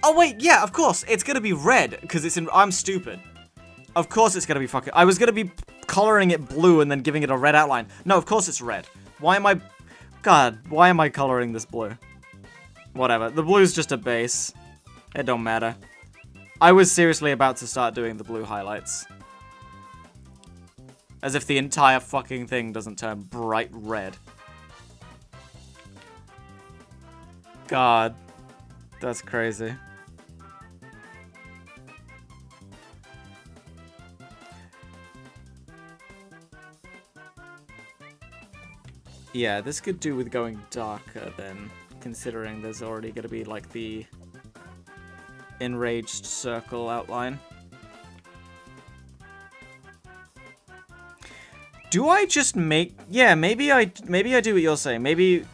Oh, wait, yeah, of course. It's going to be red, because it's in... I'm stupid. Of course it's going to be fucking... I was going to be coloring it blue and then giving it a red outline. No, of course it's red. Why am I... God, why am I coloring this blue? Whatever. The blue's just a base. It don't matter. I was seriously about to start doing the blue highlights. As if the entire fucking thing doesn't turn bright red. God. That's crazy. Yeah, this could do with going darker then, considering there's already going to be like the enraged circle outline. Do I just make... Yeah, maybe I do what you're saying. Maybe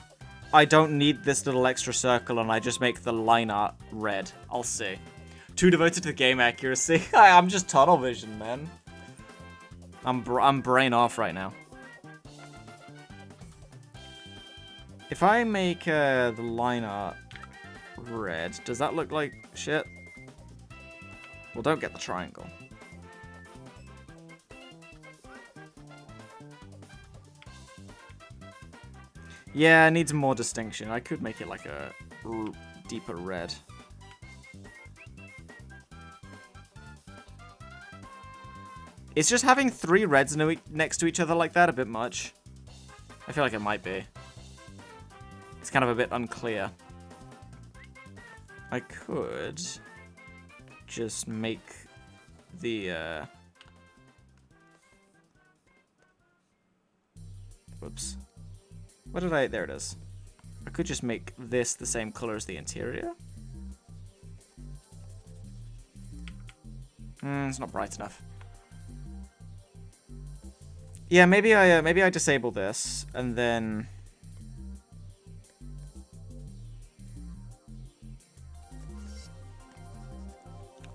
I don't need this little extra circle and I just make the line art red. I'll see. Too devoted to game accuracy. I'm just tunnel vision, man. I'm brain off right now. If I make the line art red, does that look like shit? Well, don't get the triangle. Yeah, it needs more distinction. I could make it like a deeper red. Is just having 3 reds next to each other like that a bit much? I feel like it might be. It's kind of a bit unclear. I could just make the, whoops. What did I... There it is. I could just make this the same color as the interior. It's not bright enough. Yeah, maybe I disable this, and then...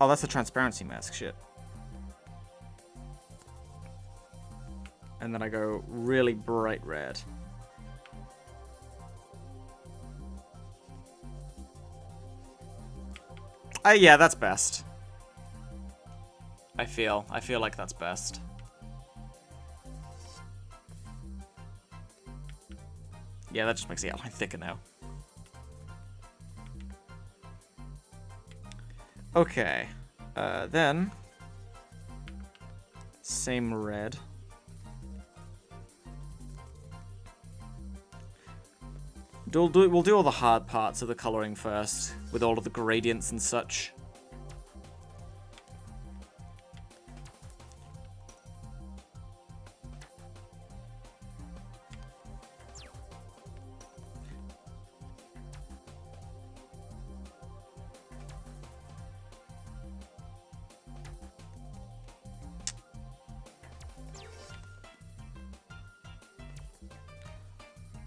Oh, that's a transparency mask, shit. And then I go really bright red. Yeah, that's best. I feel like that's best. Yeah, that just makes the outline thicker now. Okay, then same red. We'll do all the hard parts of the coloring first, with all of the gradients and such.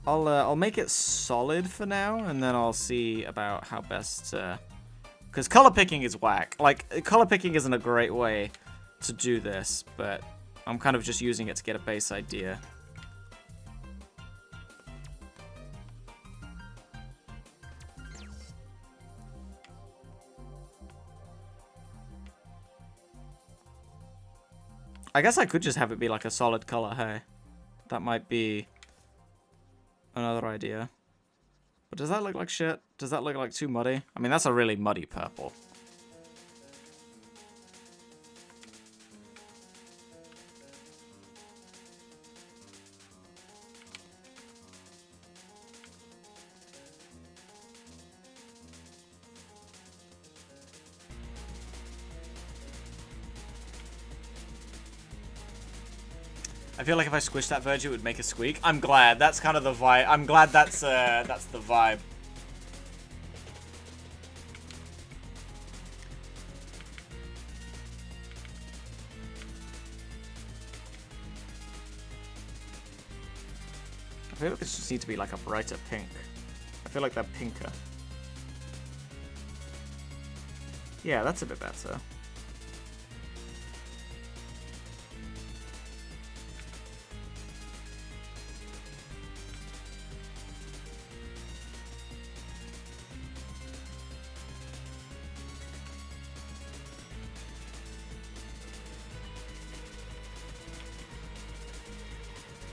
I'll make it solid for now, and then I'll see about how best because color picking is whack. Like, color picking isn't a great way to do this, but I'm kind of just using it to get a base idea. I guess I could just have it be like a solid color, hey? That might be another idea. But does that look like shit? Does that look like too muddy? I mean, that's a really muddy purple. I feel like if I squished that Virgil, it would make a squeak. I'm glad. That's kind of the vibe. I'm glad that's the vibe. I feel like this just needs to be like a brighter pink. I feel like they're pinker. Yeah, that's a bit better.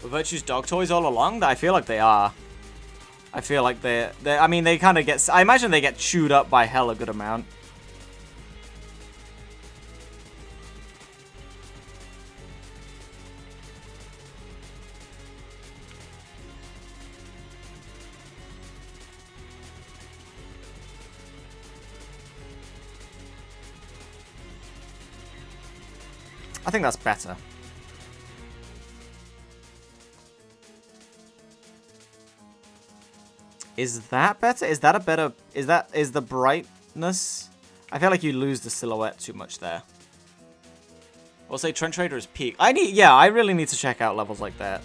Were Virtue's dog toys all along? I feel like they are. I feel like they're I mean, they kind of get... I imagine they get chewed up by hell a good amount. I think that's better. Is that better? Is that a better... Is the brightness... I feel like you lose the silhouette too much there. We'll say Trench Raider is peak. I really need to check out levels like that.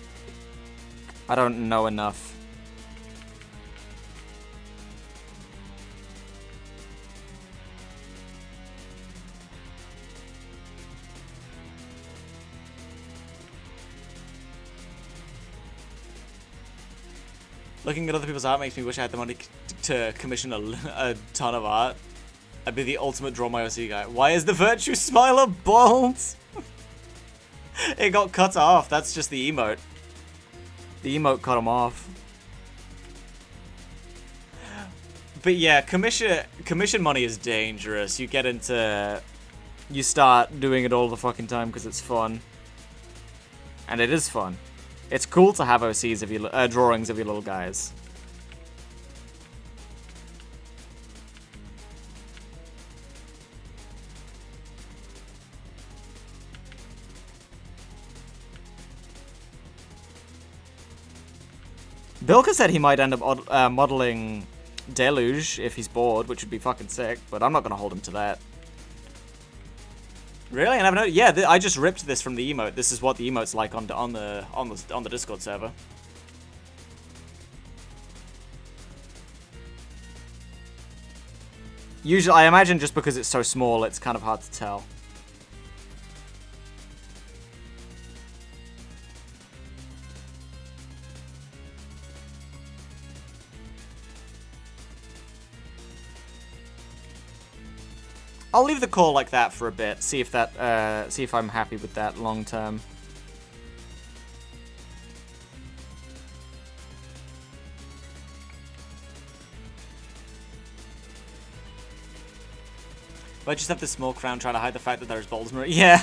I don't know enough. Looking at other people's art makes me wish I had the money to commission a ton of art. I'd be the ultimate draw my OC guy. Why is the Virtue Smiler bald? It got cut off. That's just the emote. The emote cut him off. But yeah, commission money is dangerous. You get into... You start doing it all the fucking time because it's fun. And it is fun. It's cool to have OCs of your drawings of your little guys. Bilka said he might end up modeling Deluge if he's bored, which would be fucking sick, but I'm not gonna hold him to that. Really? I never know. Yeah, I just ripped this from the emote. This is what the emote's like on the Discord server. Usually, I imagine just because it's so small, it's kind of hard to tell. I'll leave the call like that for a bit. See if I'm happy with that long term. But I just have this small crown trying to hide the fact that there is balls. Yeah.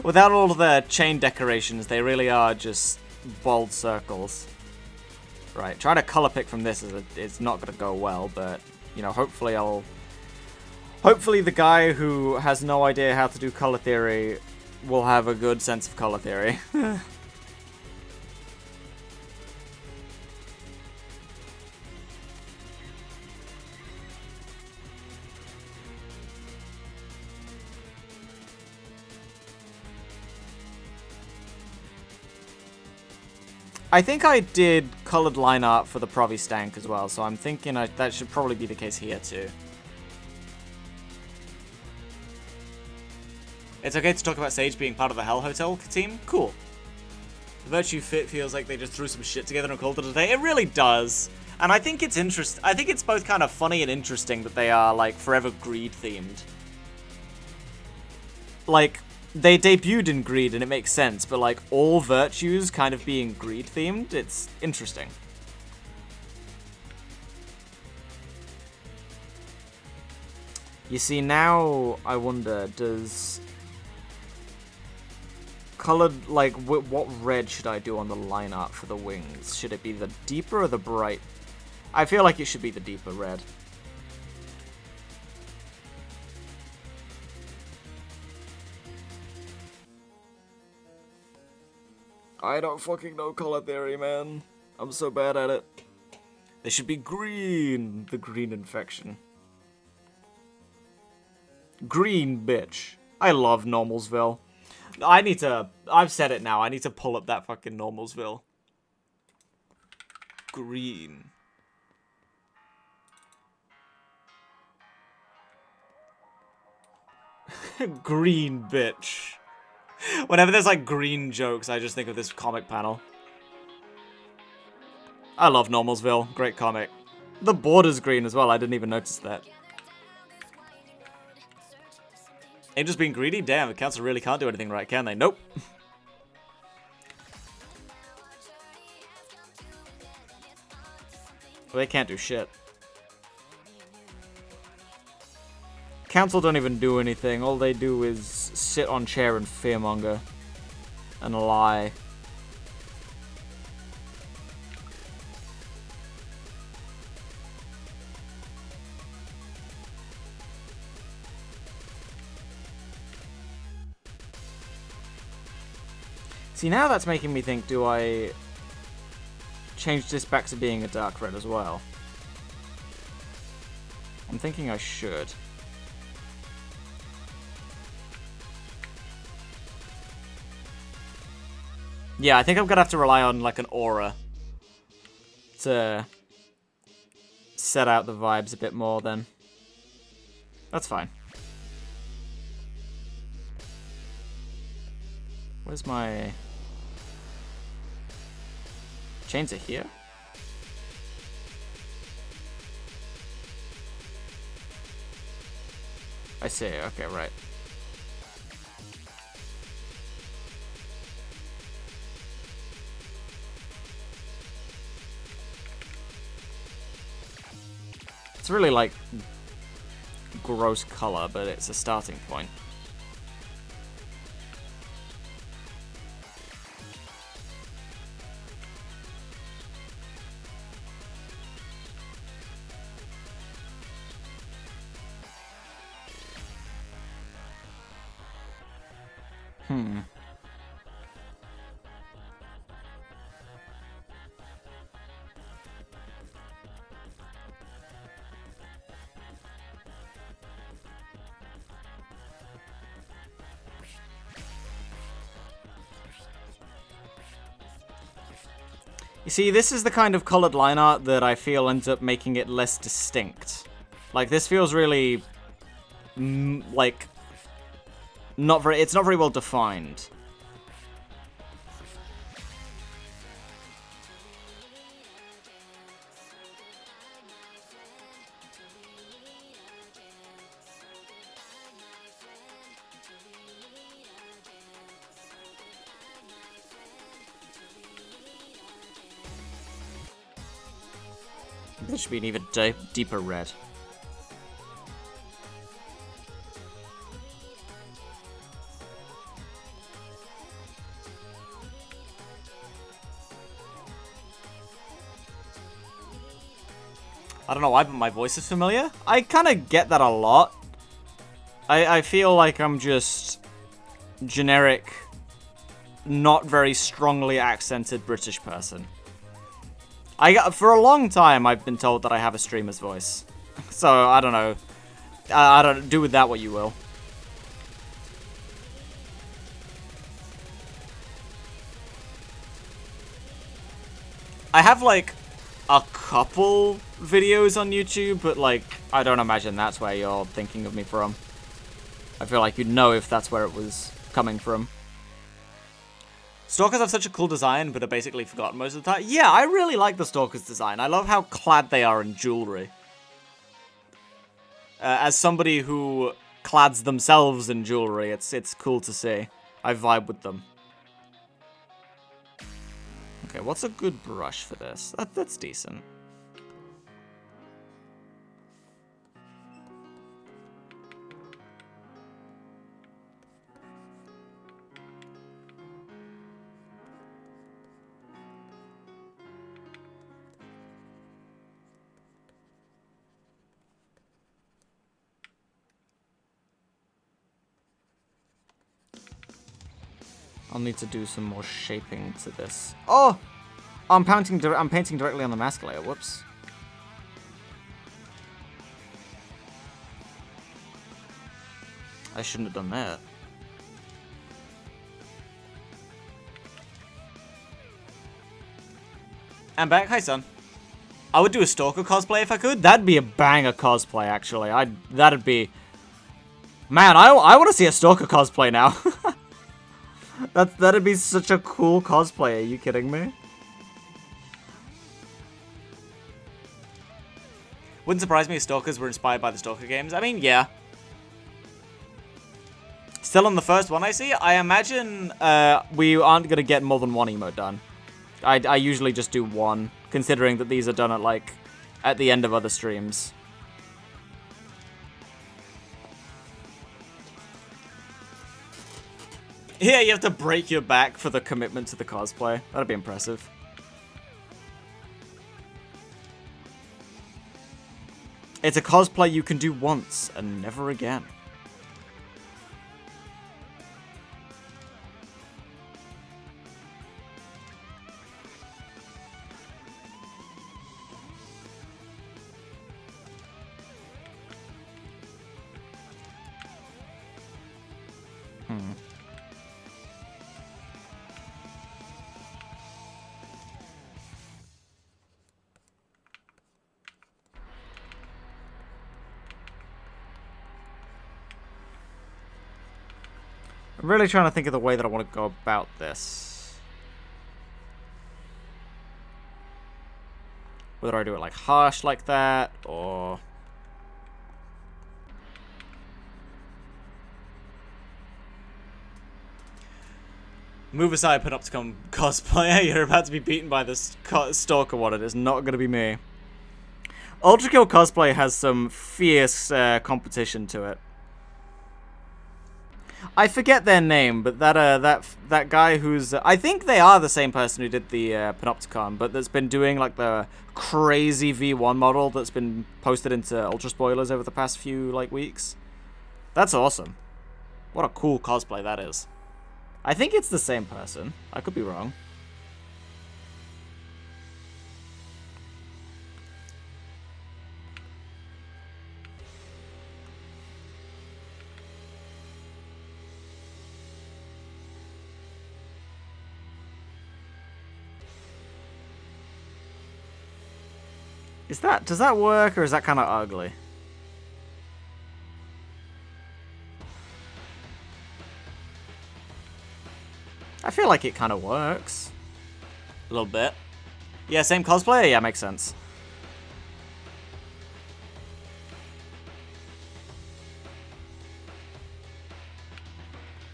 Without all of the chain decorations, they really are just bald circles. Right. Trying to color pick from this is not going to go well, but you know, hopefully Hopefully the guy who has no idea how to do color theory will have a good sense of color theory. I think I did colored line art for the Provi Stank as well, so I'm thinking that should probably be the case here too. It's okay to talk about Sage being part of the Hell Hotel team? Cool. The Virtue Fit feels like they just threw some shit together and called it a day. It really does. And I think it's interesting. I think it's both kind of funny and interesting that they are, like, forever greed themed. Like, they debuted in greed and it makes sense, but, like, all virtues kind of being greed themed, it's interesting. You see, now I wonder, does... Colored, like, what red should I do on the line art for the wings? Should it be the deeper or the bright? I feel like it should be the deeper red. I don't fucking know color theory, man. I'm so bad at it. They should be green. The green infection. Green, bitch. I love Normalsville. I've said it now, I need to pull up that fucking Normalsville. Green. Green, bitch. Whenever there's, like, green jokes, I just think of this comic panel. I love Normalsville. Great comic. The border's green as well, I didn't even notice that. Angels being greedy? Damn, the council really can't do anything right, can they? Nope. Well, they can't do shit. Council don't even do anything. All they do is sit on chair and fearmonger. And lie. See, now that's making me think, do I change this back to being a dark red as well? I'm thinking I should. Yeah, I think I'm gonna have to rely on like an aura to set out the vibes a bit more then. That's fine. Where's my... chains are here? I see, okay, right. It's really like gross color, but it's a starting point. You see, this is the kind of colored line art that I feel ends up making it less distinct. Like, this feels really, like, it's not very well defined. This should be an even deeper red. I don't know why, but my voice is familiar. I kind of get that a lot. I feel like I'm just generic, not very strongly accented British person. For a long time, I've been told that I have a streamer's voice. So, I don't know. I don't do with that what you will. I have, like, a couple videos on YouTube, but, like, I don't imagine that's where you're thinking of me from. I feel like you'd know if that's where it was coming from. Stalkers have such a cool design, but are basically forgotten most of the time. Yeah, I really like the Stalkers design. I love how clad they are in jewelry. As somebody who clads themselves in jewelry, it's cool to see. I vibe with them. Okay, what's a good brush for this? That's decent. I'll need to do some more shaping to this. Oh! I'm painting directly on the mask layer. Whoops. I shouldn't have done that. I'm back. Hi, son. I would do a Stalker cosplay if I could. That'd be a banger cosplay, actually. That'd be... Man, I want to see a Stalker cosplay now. That'd be such a cool cosplay. Are you kidding me? Wouldn't surprise me if Stalkers were inspired by the Stalker games. I mean, yeah. Still on the first one I see, I imagine we aren't going to get more than one emote done. I usually just do one, considering that these are done at, like, at the end of other streams. Yeah, you have to break your back for the commitment to the cosplay. That'd be impressive. It's a cosplay you can do once and never again. I'm really trying to think of the way that I want to go about this. Whether I do it like harsh like that, or... Move aside, put up to come cosplayer. You're about to be beaten by this stalker one. It is not going to be me. Ultrakill cosplay has some fierce competition to it. I forget their name, but that guy who's... I think they are the same person who did the Panopticon, but that's been doing like the crazy V1 model that's been posted into Ultra Spoilers over the past few like weeks. That's awesome. What a cool cosplay that is. I think it's the same person. I could be wrong. Does that work, or is that kind of ugly? I feel like it kind of works. A little bit. Yeah, same cosplayer? Yeah, makes sense.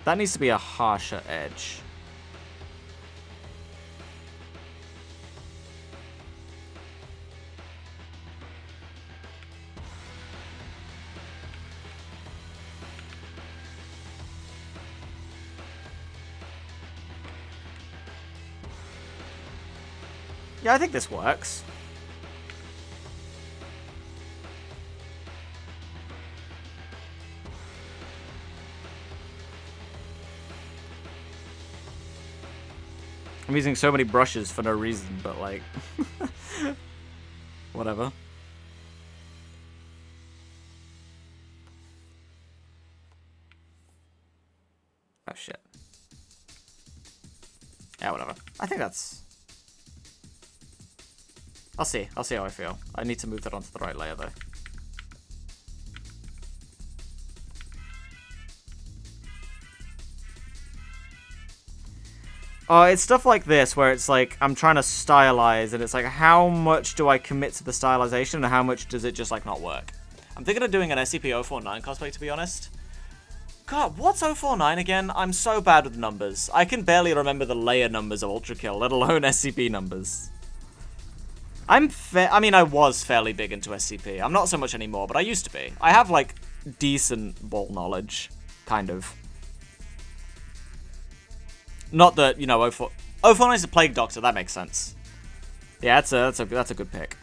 That needs to be a harsher edge. Yeah, I think this works. I'm using so many brushes for no reason, but like... whatever. Oh shit. Yeah, whatever. I think that's... I'll see how I feel. I need to move that onto the right layer, though. It's stuff like this, where it's like, I'm trying to stylize, and it's like, how much do I commit to the stylization, and how much does it just, like, not work? I'm thinking of doing an SCP-049 cosplay, to be honest. God, what's 049 again? I'm so bad with numbers. I can barely remember the layer numbers of Ultrakill, let alone SCP numbers. I mean, I was fairly big into SCP. I'm not so much anymore, but I used to be. I have, like, decent ball knowledge, kind of. Not that, you know, 049 is a Plague Doctor, that makes sense. Yeah, that's a good pick.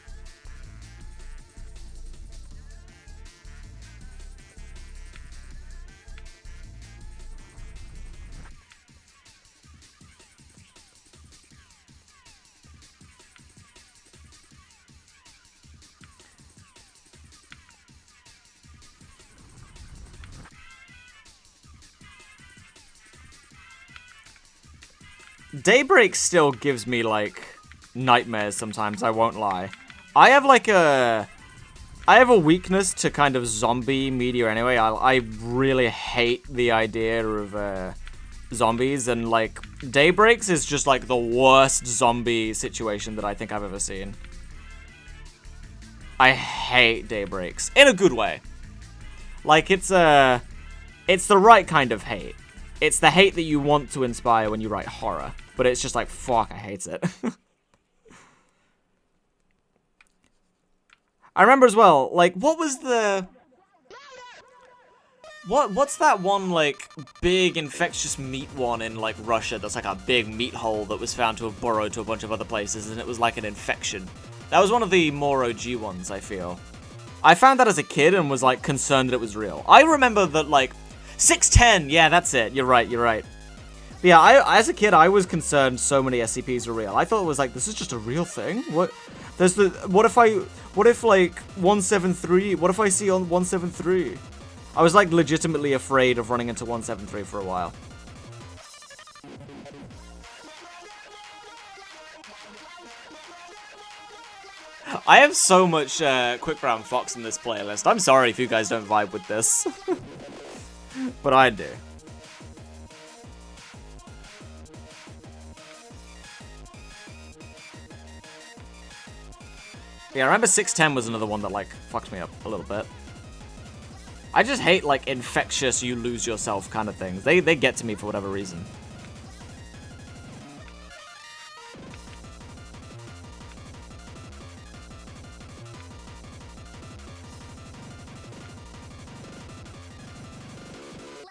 Daybreak still gives me, like, nightmares sometimes, I won't lie. I have a weakness to kind of zombie media anyway. I really hate the idea of zombies, and, like, Daybreaks is just, like, the worst zombie situation that I think I've ever seen. I hate Daybreaks. In a good way. Like, it's the right kind of hate. It's the hate that you want to inspire when you write horror. But it's just like, fuck, I hate it. I remember as well, like, what was the... What's that one, like, big infectious meat one in, like, Russia that's like a big meat hole that was found to have burrowed to a bunch of other places, and it was like an infection? That was one of the more OG ones, I feel. I found that as a kid and was, like, concerned that it was real. I remember that, like, 610, yeah, that's it, you're right. But yeah, as a kid, I was concerned so many SCPs were real. I thought it was like, this is just a real thing? What if like 173, what if I see on 173? I was like legitimately afraid of running into 173 for a while. I have so much Quick Brown Fox in this playlist. I'm sorry if you guys don't vibe with this. But I do. Yeah, I remember 610 was another one that, like, fucked me up a little bit. I just hate, like, infectious, you lose yourself kind of things. They get to me for whatever reason.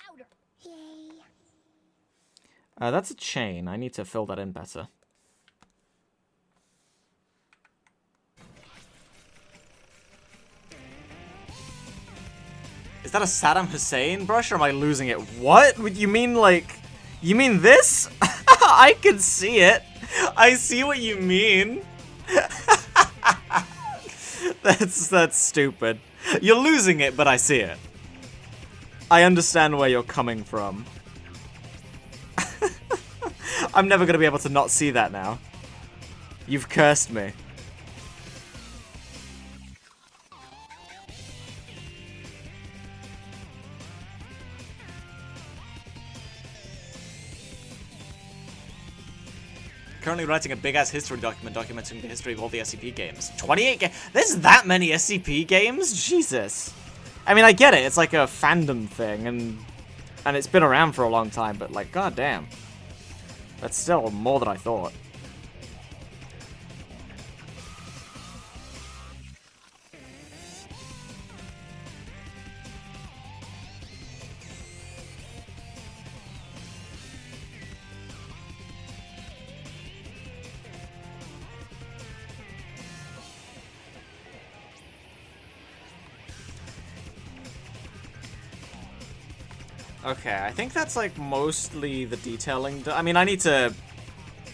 Louder. Yay. That's a chain. I need to fill that in better. Is that a Saddam Hussein brush, or am I losing it? What? You mean, like... You mean this? I can see it. I see what you mean. That's stupid. You're losing it, but I see it. I understand where you're coming from. I'm never gonna be able to not see that now. You've cursed me. Currently writing a big-ass history document documenting the history of all the SCP games. 28 games? There's that many SCP games? Jesus. I mean, I get it. It's like a fandom thing, and it's been around for a long time, but, like, goddamn. That's still more than I thought. Okay, I think that's like mostly the detailing. I mean, I need to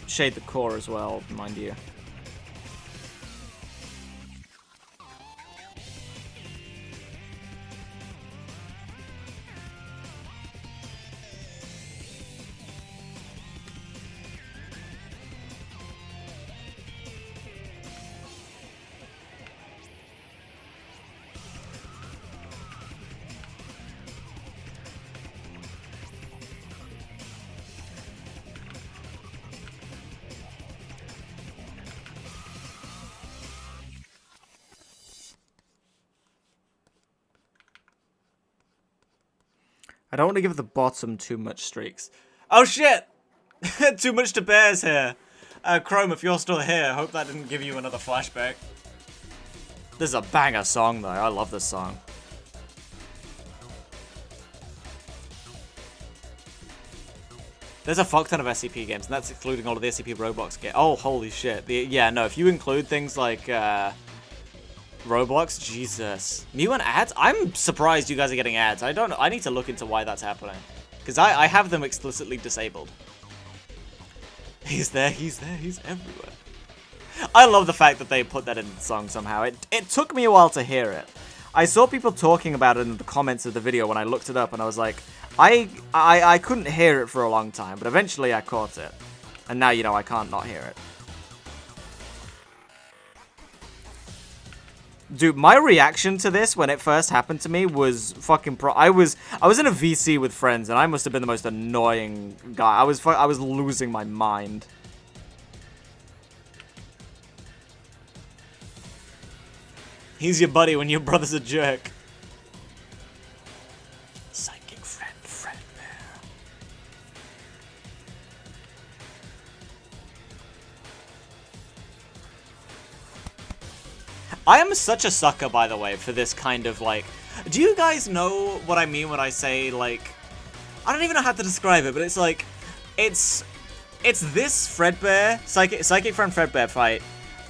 shade the core as well, mind you. I don't want to give the bottom too much streaks. Oh shit! Too much to bears here. Chrome, if you're still here, hope that didn't give you another flashback. This is a banger song though, I love this song. There's a fuck ton of SCP games, and that's including all of the SCP Roblox games. Oh, holy shit. Yeah, no, if you include things like, Roblox, Jesus. New and ads? I'm surprised you guys are getting ads. I need to look into why that's happening. Because I have them explicitly disabled. He's there, he's everywhere. I love the fact that they put that in the song somehow. It took me a while to hear it. I saw people talking about it in the comments of the video when I looked it up, and I was like, I couldn't hear it for a long time, but eventually I caught it. And now, you know, I can't not hear it. Dude, my reaction to this when it first happened to me was fucking I was in a VC with friends, and I must have been the most annoying guy. I was losing my mind. He's your buddy when your brother's a jerk. Psychic friend, Fredbear. I am such a sucker, by the way, for this kind of, like... Do you guys know what I mean when I say, like... I don't even know how to describe it, but it's like... It's this Fredbear, Psychic Friend Fredbear fight,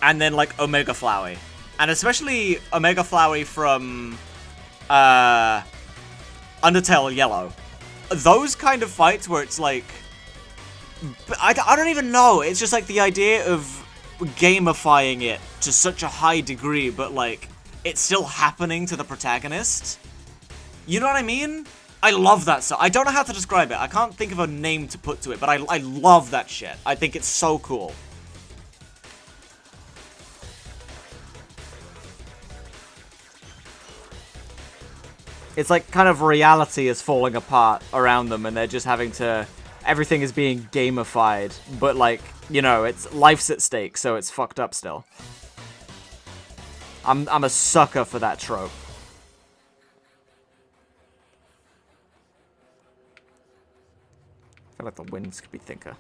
and then, like, Omega Flowey. And especially Omega Flowey from... Undertale Yellow. Those kind of fights where it's, like... I don't even know. It's just, like, the idea of gamifying it to such a high degree, but like it's still happening to the protagonist. You know what I mean? I love that stuff. I don't know how to describe it. I can't think of a name to put to it, but I love that shit. I think it's so cool. It's like kind of reality is falling apart around them and they're just having to... Everything is being gamified, but like, you know, it's life's at stake, so it's fucked up still. I'm a sucker for that trope. I feel like the winds could be thicker.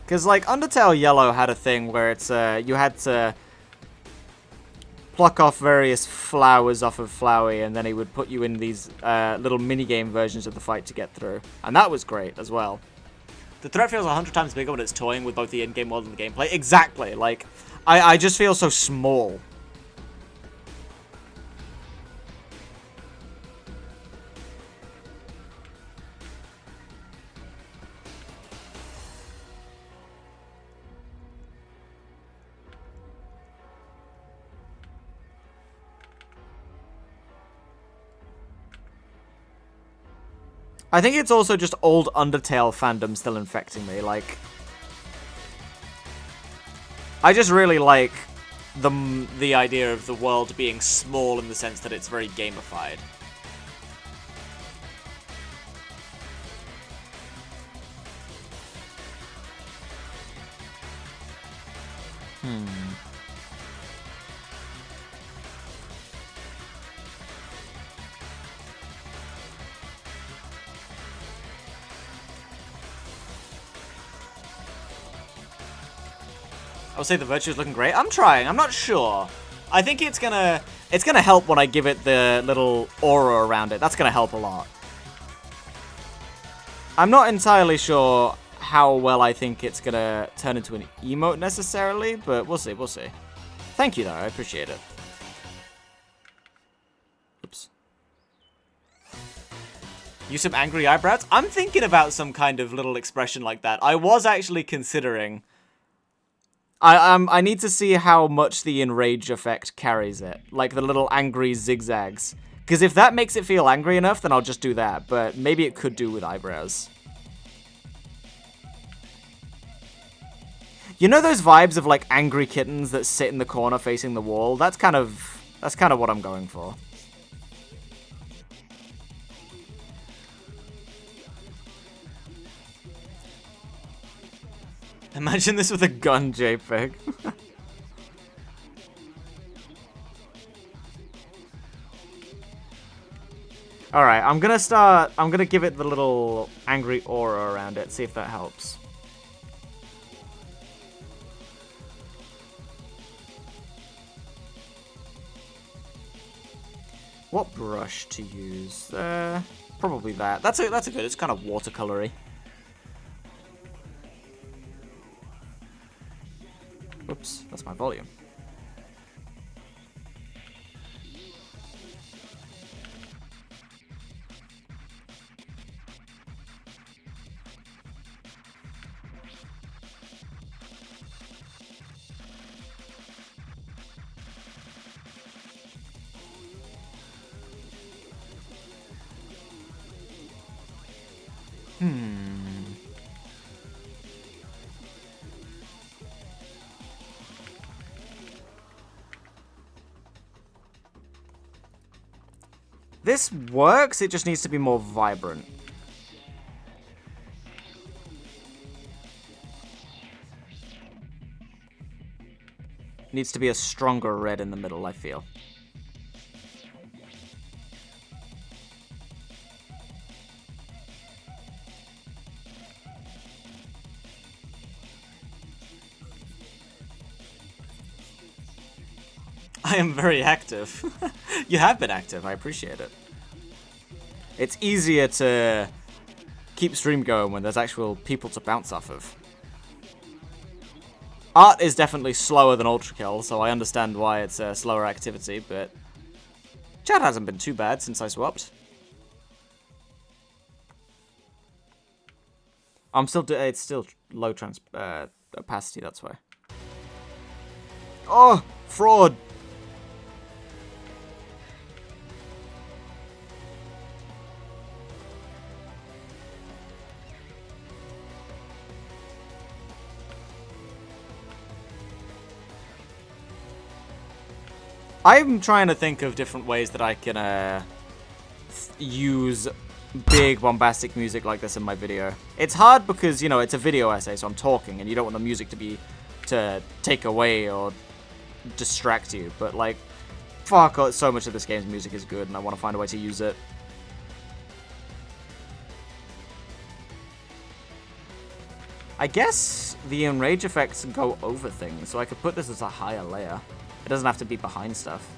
Because, like, Undertale Yellow had a thing where it's, you had to pluck off various flowers off of Flowey, and then he would put you in these little minigame versions of the fight to get through. And that was great as well. The threat feels 100 times bigger when it's toying with both the in-game world and the gameplay. Exactly. Like, I just feel so small. I think it's also just old Undertale fandom still infecting me, like... I just really like the idea of the world being small in the sense that it's very gamified. I would say the virtue is looking great. I'm trying. I'm not sure. I think it's gonna help when I give it the little aura around it. That's gonna help a lot. I'm not entirely sure how well I think it's gonna turn into an emote necessarily, but we'll see. We'll see. Thank you though. I appreciate it. Oops. Use some angry eyebrows. I'm thinking about some kind of little expression like that. I was actually considering. I need to see how much the enrage effect carries it. Like the little angry zigzags. Because if that makes it feel angry enough, then I'll just do that. But maybe it could do with eyebrows. You know those vibes of like angry kittens that sit in the corner facing the wall? That's kind of what I'm going for. Imagine this with a gun JPEG. Alright, I'm gonna give it the little angry aura around it, see if that helps. What brush to use? Probably that. That's a good, it's kind of watercolory. Oops, that's my volume. This works, it just needs to be more vibrant. Needs to be a stronger red in the middle, I feel. I am very active. You have been active, I appreciate it. It's easier to keep stream going when there's actual people to bounce off of. Art is definitely slower than Ultra Kill, so I understand why it's a slower activity, but chat hasn't been too bad since I swapped. It's still low opacity, that's why. Oh, fraud! I'm trying to think of different ways that I can use big bombastic music like this in my video. It's hard because, you know, it's a video essay, so I'm talking, and you don't want the music to take away or distract you. But, like, fuck, so much of this game's music is good, and I want to find a way to use it. I guess the enrage effects go over things, so I could put this as a higher layer. It doesn't have to be behind stuff.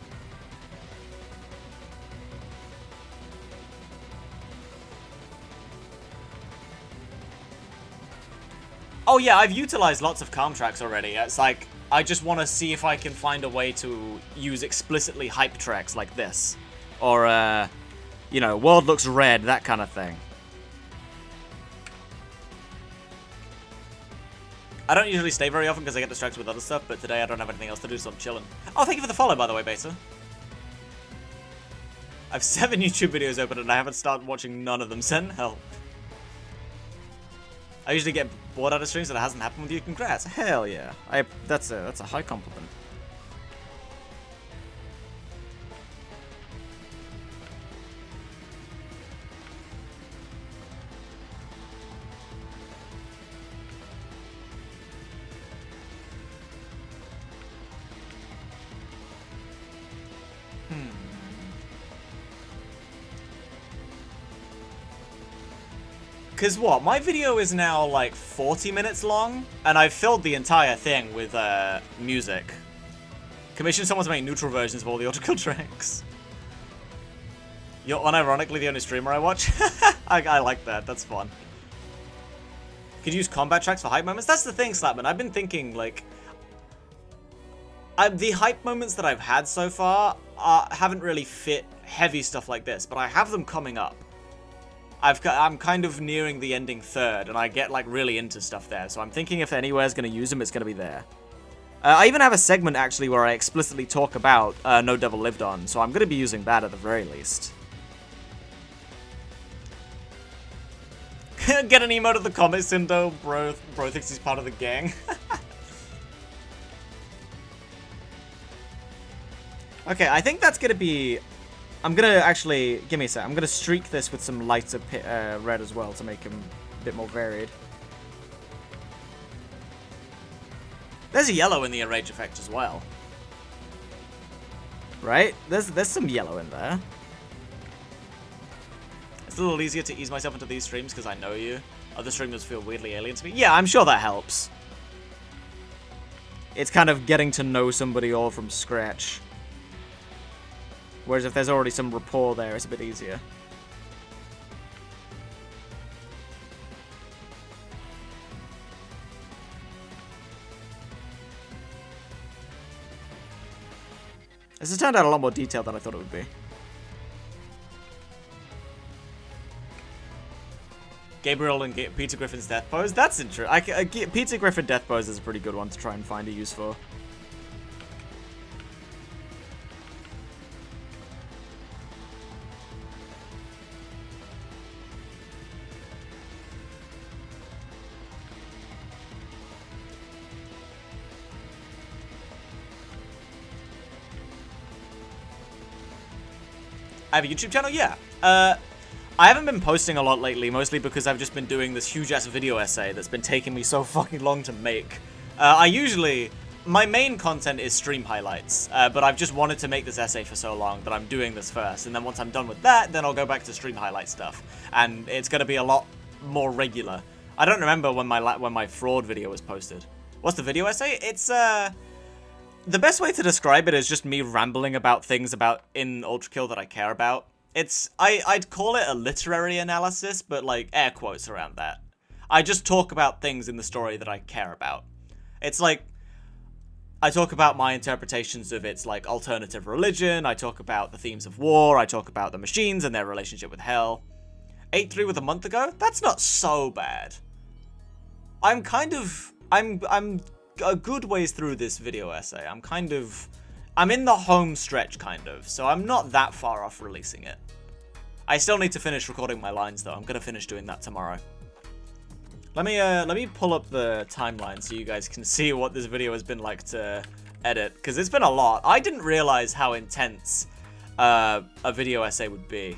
Oh yeah, I've utilized lots of calm tracks already. It's like, I just want to see if I can find a way to use explicitly hype tracks like this. Or, you know, world looks red, that kind of thing. I don't usually stay very often because I get distracted with other stuff, but today I don't have anything else to do, so I'm chilling. Oh, thank you for the follow, by the way, Beta. I've 7 YouTube videos open and I haven't started watching none of them. Send help. I usually get bored out of streams, and it hasn't happened with you. Congrats. Hell yeah. That's a high compliment. Because what? My video is now like 40 minutes long, and I've filled the entire thing with music. Commission someone to make neutral versions of all the autokill tracks. You're unironically the only streamer I watch. I like that. That's fun. Could use combat tracks for hype moments. That's the thing, Slapman. I've been thinking, like, the hype moments that I've had so far haven't really fit heavy stuff like this, but I have them coming up. I'm kind of nearing the ending third, and I get, like, really into stuff there. So I'm thinking if anywhere's going to use them, it's going to be there. I even have a segment, actually, where I explicitly talk about No Devil Lived On. So I'm going to be using that at the very least. Get an emote of the comic, Sindo. Bro thinks he's part of the gang. Okay, I think that's going to be... I'm going to actually... Give me a sec. I'm going to streak this with some lighter red as well to make him a bit more varied. There's a yellow in the enrage effect as well. Right? There's some yellow in there. It's a little easier to ease myself into these streams because I know you. Other streamers feel weirdly alien to me. Yeah, I'm sure that helps. It's kind of getting to know somebody all from scratch. Whereas if there's already some rapport there, it's a bit easier. This has turned out a lot more detailed than I thought it would be. Gabriel and Peter Griffin's death pose? That's interesting. Peter Griffin death pose is a pretty good one to try and find a use for. I have a YouTube channel? Yeah. I haven't been posting a lot lately, mostly because I've just been doing this huge-ass video essay that's been taking me so fucking long to make. My main content is stream highlights, but I've just wanted to make this essay for so long that I'm doing this first, and then once I'm done with that, then I'll go back to stream highlight stuff, and it's gonna be a lot more regular. I don't remember when my fraud video was posted. What's the video essay? It's, the best way to describe it is just me rambling about things in Ultrakill that I care about. I'd call it a literary analysis, but like air quotes around that. I just talk about things in the story that I care about. It's like, I talk about my interpretations of its like alternative religion, I talk about the themes of war, I talk about the machines and their relationship with hell. 8-3 with a month ago? That's not so bad. I'm a good ways through this video essay. I'm in the home stretch, kind of, so I'm not that far off releasing it. I still need to finish recording my lines, though. I'm gonna finish doing that tomorrow. Let me pull up the timeline so you guys can see what this video has been like to edit, because it's been a lot. I didn't realize how intense a video essay would be.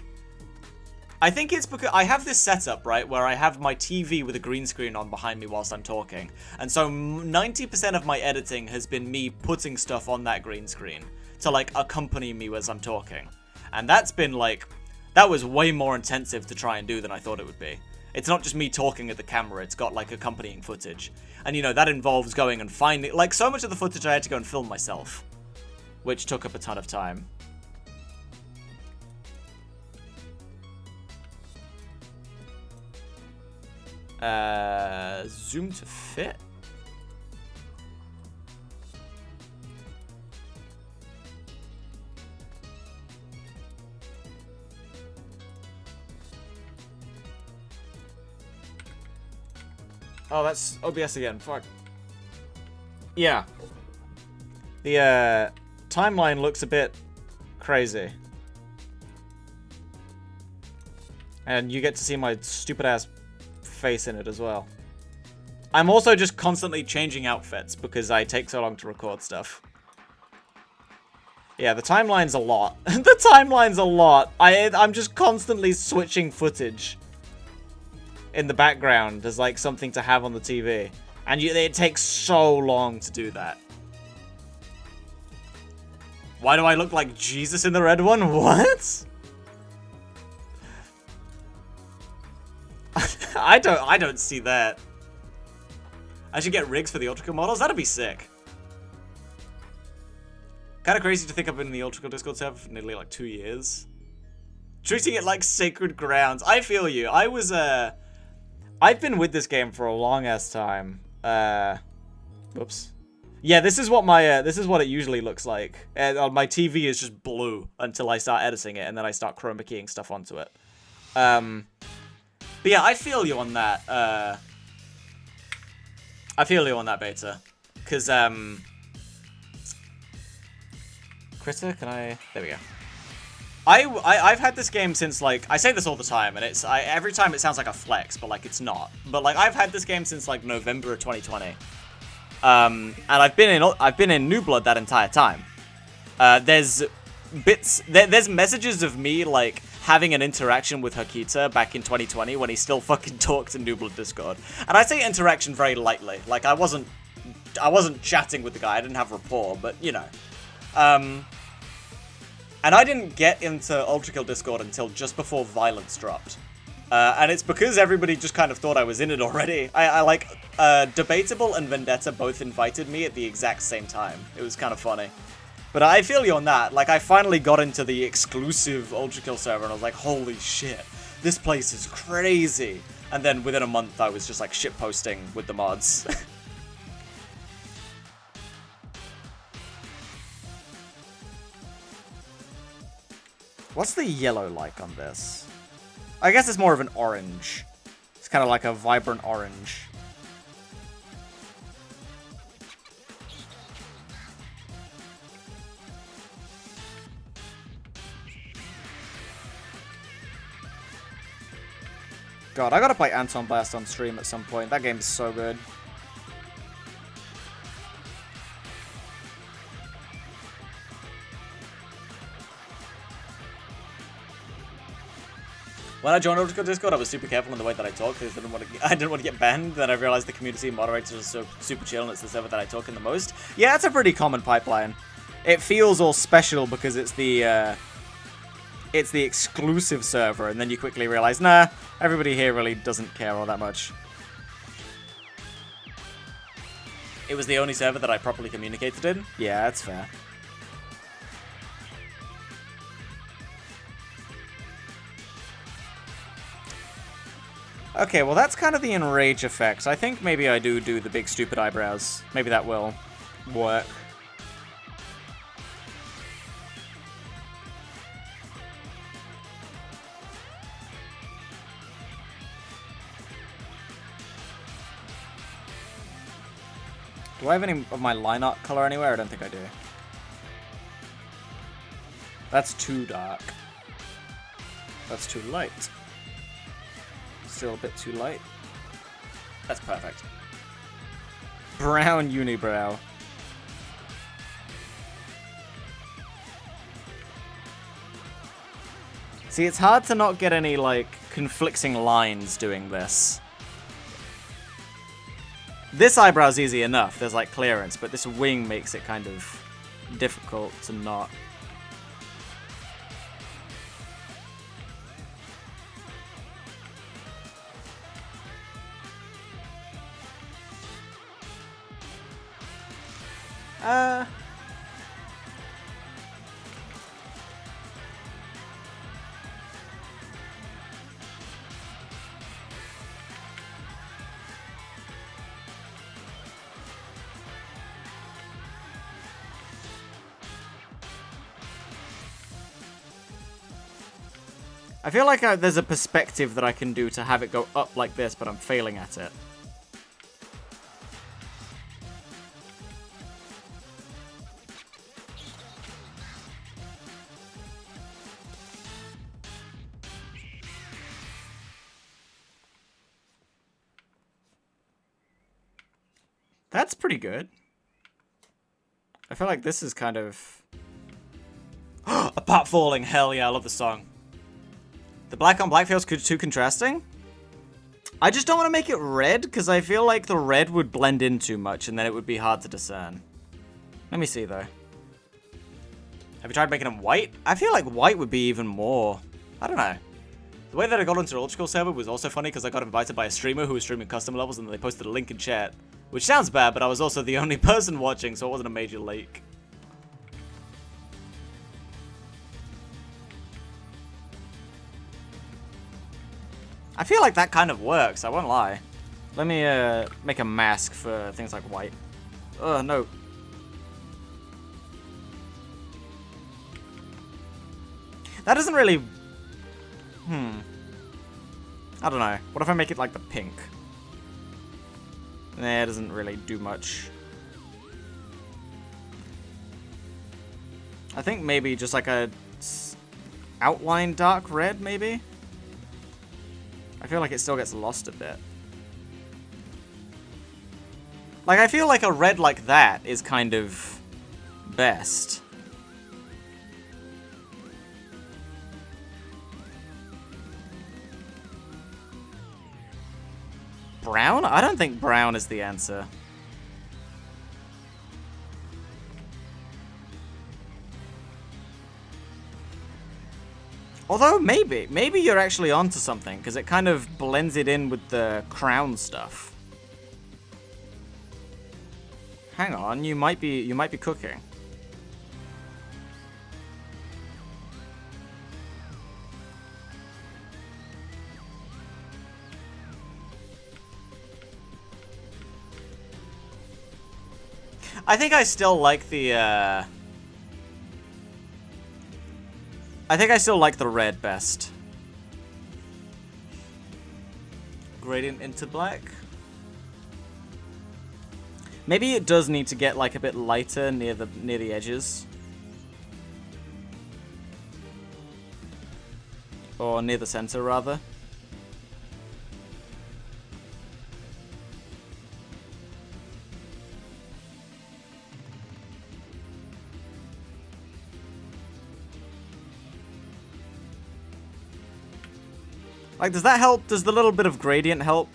I think it's because I have this setup, right, where I have my TV with a green screen on behind me whilst I'm talking. And so 90% of my editing has been me putting stuff on that green screen to, like, accompany me as I'm talking. And that's been, like, that was way more intensive to try and do than I thought it would be. It's not just me talking at the camera, it's got, like, accompanying footage. And, you know, that involves going and finding, like, so much of the footage I had to go and film myself, which took up a ton of time. Zoom to fit. Oh, that's OBS again. Fuck. Yeah. The timeline looks a bit crazy. And you get to see my stupid ass face in it as well. I'm also just constantly changing outfits because I take so long to record stuff. Yeah, the timeline's a lot. The timeline's a lot. I'm just constantly switching footage in the background as like something to have on the TV. And it takes so long to do that. Why do I look like Jesus in the red one? What? I don't see that. I should get rigs for the Ultrakill models. That'd be sick. Kind of crazy to think I've been in the Ultrakill Discord server for nearly like 2 years. Treating it like sacred grounds. I feel you. I've been with this game for a long ass time. Whoops. Yeah, this is what it usually looks like. My TV is just blue until I start editing it, and then I start chroma keying stuff onto it. But yeah, I feel you on that. I feel you on that, Beta. Because, Critter, can I... There we go. I've had this game since, like... I say this all the time, and every time it sounds like a flex, but, like, it's not. But, like, I've had this game since, like, November of 2020. And I've been in New Blood that entire time. There's messages of me, like, having an interaction with Hakita back in 2020 when he still fucking talked in New Blood Discord. And I say interaction very lightly. Like, I wasn't chatting with the guy, I didn't have rapport, but, you know. And I didn't get into Ultrakill Discord until just before Violence dropped. And it's because everybody just kind of thought I was in it already. Debatable and Vendetta both invited me at the exact same time. It was kind of funny. But I feel you on that. Like, I finally got into the exclusive Ultrakill server, and I was like, holy shit, this place is crazy. And then within a month, I was just, like, shitposting with the mods. What's the yellow like on this? I guess it's more of an orange. It's kind of like a vibrant orange. God, I gotta play Anton Blast on stream at some point. That game is so good. When I joined Ultrakill Discord, I was super careful in the way that I talk because I didn't want to get banned. Then I realized the community moderators are so super chill, and it's the server that I talk in the most. Yeah, it's a pretty common pipeline. It feels all special because it's the exclusive server, and then you quickly realize, nah, everybody here really doesn't care all that much. It was the only server that I properly communicated in? Yeah, that's fair. Okay, well that's kind of the enrage effect. I think maybe I do the big stupid eyebrows. Maybe that will work. Do I have any of my line art color anywhere? I don't think I do. That's too dark. That's too light. Still a bit too light. That's perfect. Brown unibrow. See, it's hard to not get any, like, conflicting lines doing this. This eyebrow's easy enough, there's, like, clearance, but this wing makes it kind of difficult to not. I feel like there's a perspective that I can do to have it go up like this, but I'm failing at it. That's pretty good. I feel like this is kind of... Apart falling, hell yeah, I love the song. The black on black feels too contrasting. I just don't want to make it red, because I feel like the red would blend in too much, and then it would be hard to discern. Let me see, though. Have you tried making them white? I feel like white would be even more... I don't know. The way that I got into the electrical server was also funny, because I got invited by a streamer who was streaming custom levels, and they posted a link in chat. Which sounds bad, but I was also the only person watching, so it wasn't a major leak. I feel like that kind of works, I won't lie. Let me make a mask for things like white. Ugh, no. That doesn't really... I don't know. What if I make it like the pink? Nah, it doesn't really do much. I think maybe just like a outline dark red, maybe? I feel like it still gets lost a bit. Like, I feel like a red like that is kind of best. Brown? I don't think brown is the answer. Although, maybe you're actually onto something, because it kind of blends it in with the crown stuff. Hang on, you might be cooking. I think I still like the, I think I still like the red best. Gradient into black. Maybe it does need to get like a bit lighter near the edges. Or near the center rather. Like, does that help? Does the little bit of gradient help?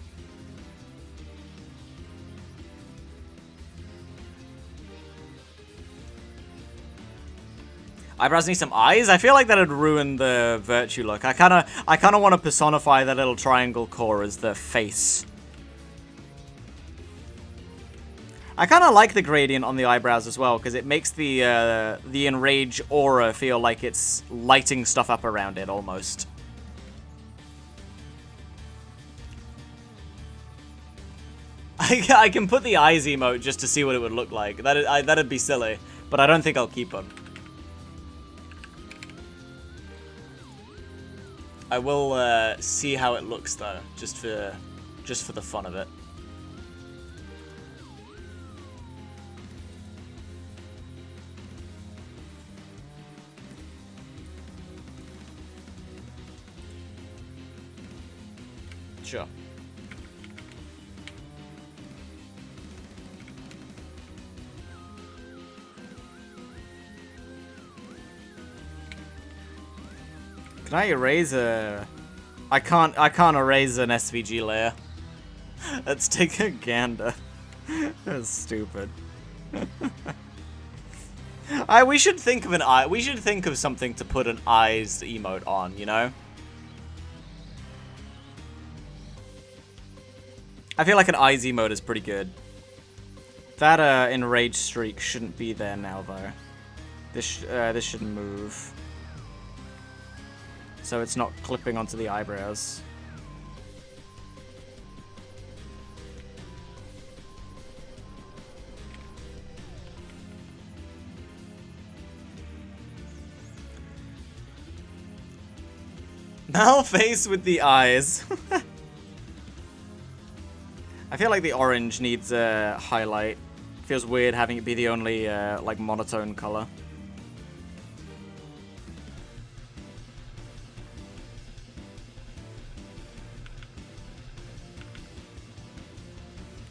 Eyebrows need some eyes? I feel like that'd ruin the virtue look. I kinda want to personify that little triangle core as the face. I kinda like the gradient on the eyebrows as well, because it makes the enrage aura feel like it's lighting stuff up around it, almost. I can put the eyes emote just to see what it would look like. That'd be silly, but I don't think I'll keep them. I will see how it looks though, just for the fun of it. Sure. Can I erase a... I can't erase an SVG layer. Let's take a gander. That's stupid. We should think of an eye. We should think of something to put an eyes emote on, you know? I feel like an eyes emote is pretty good. That enraged streak shouldn't be there now though. This should move. So it's not clipping onto the eyebrows. Malface with the eyes. I feel like the orange needs a highlight. Feels weird having it be the only like monotone color.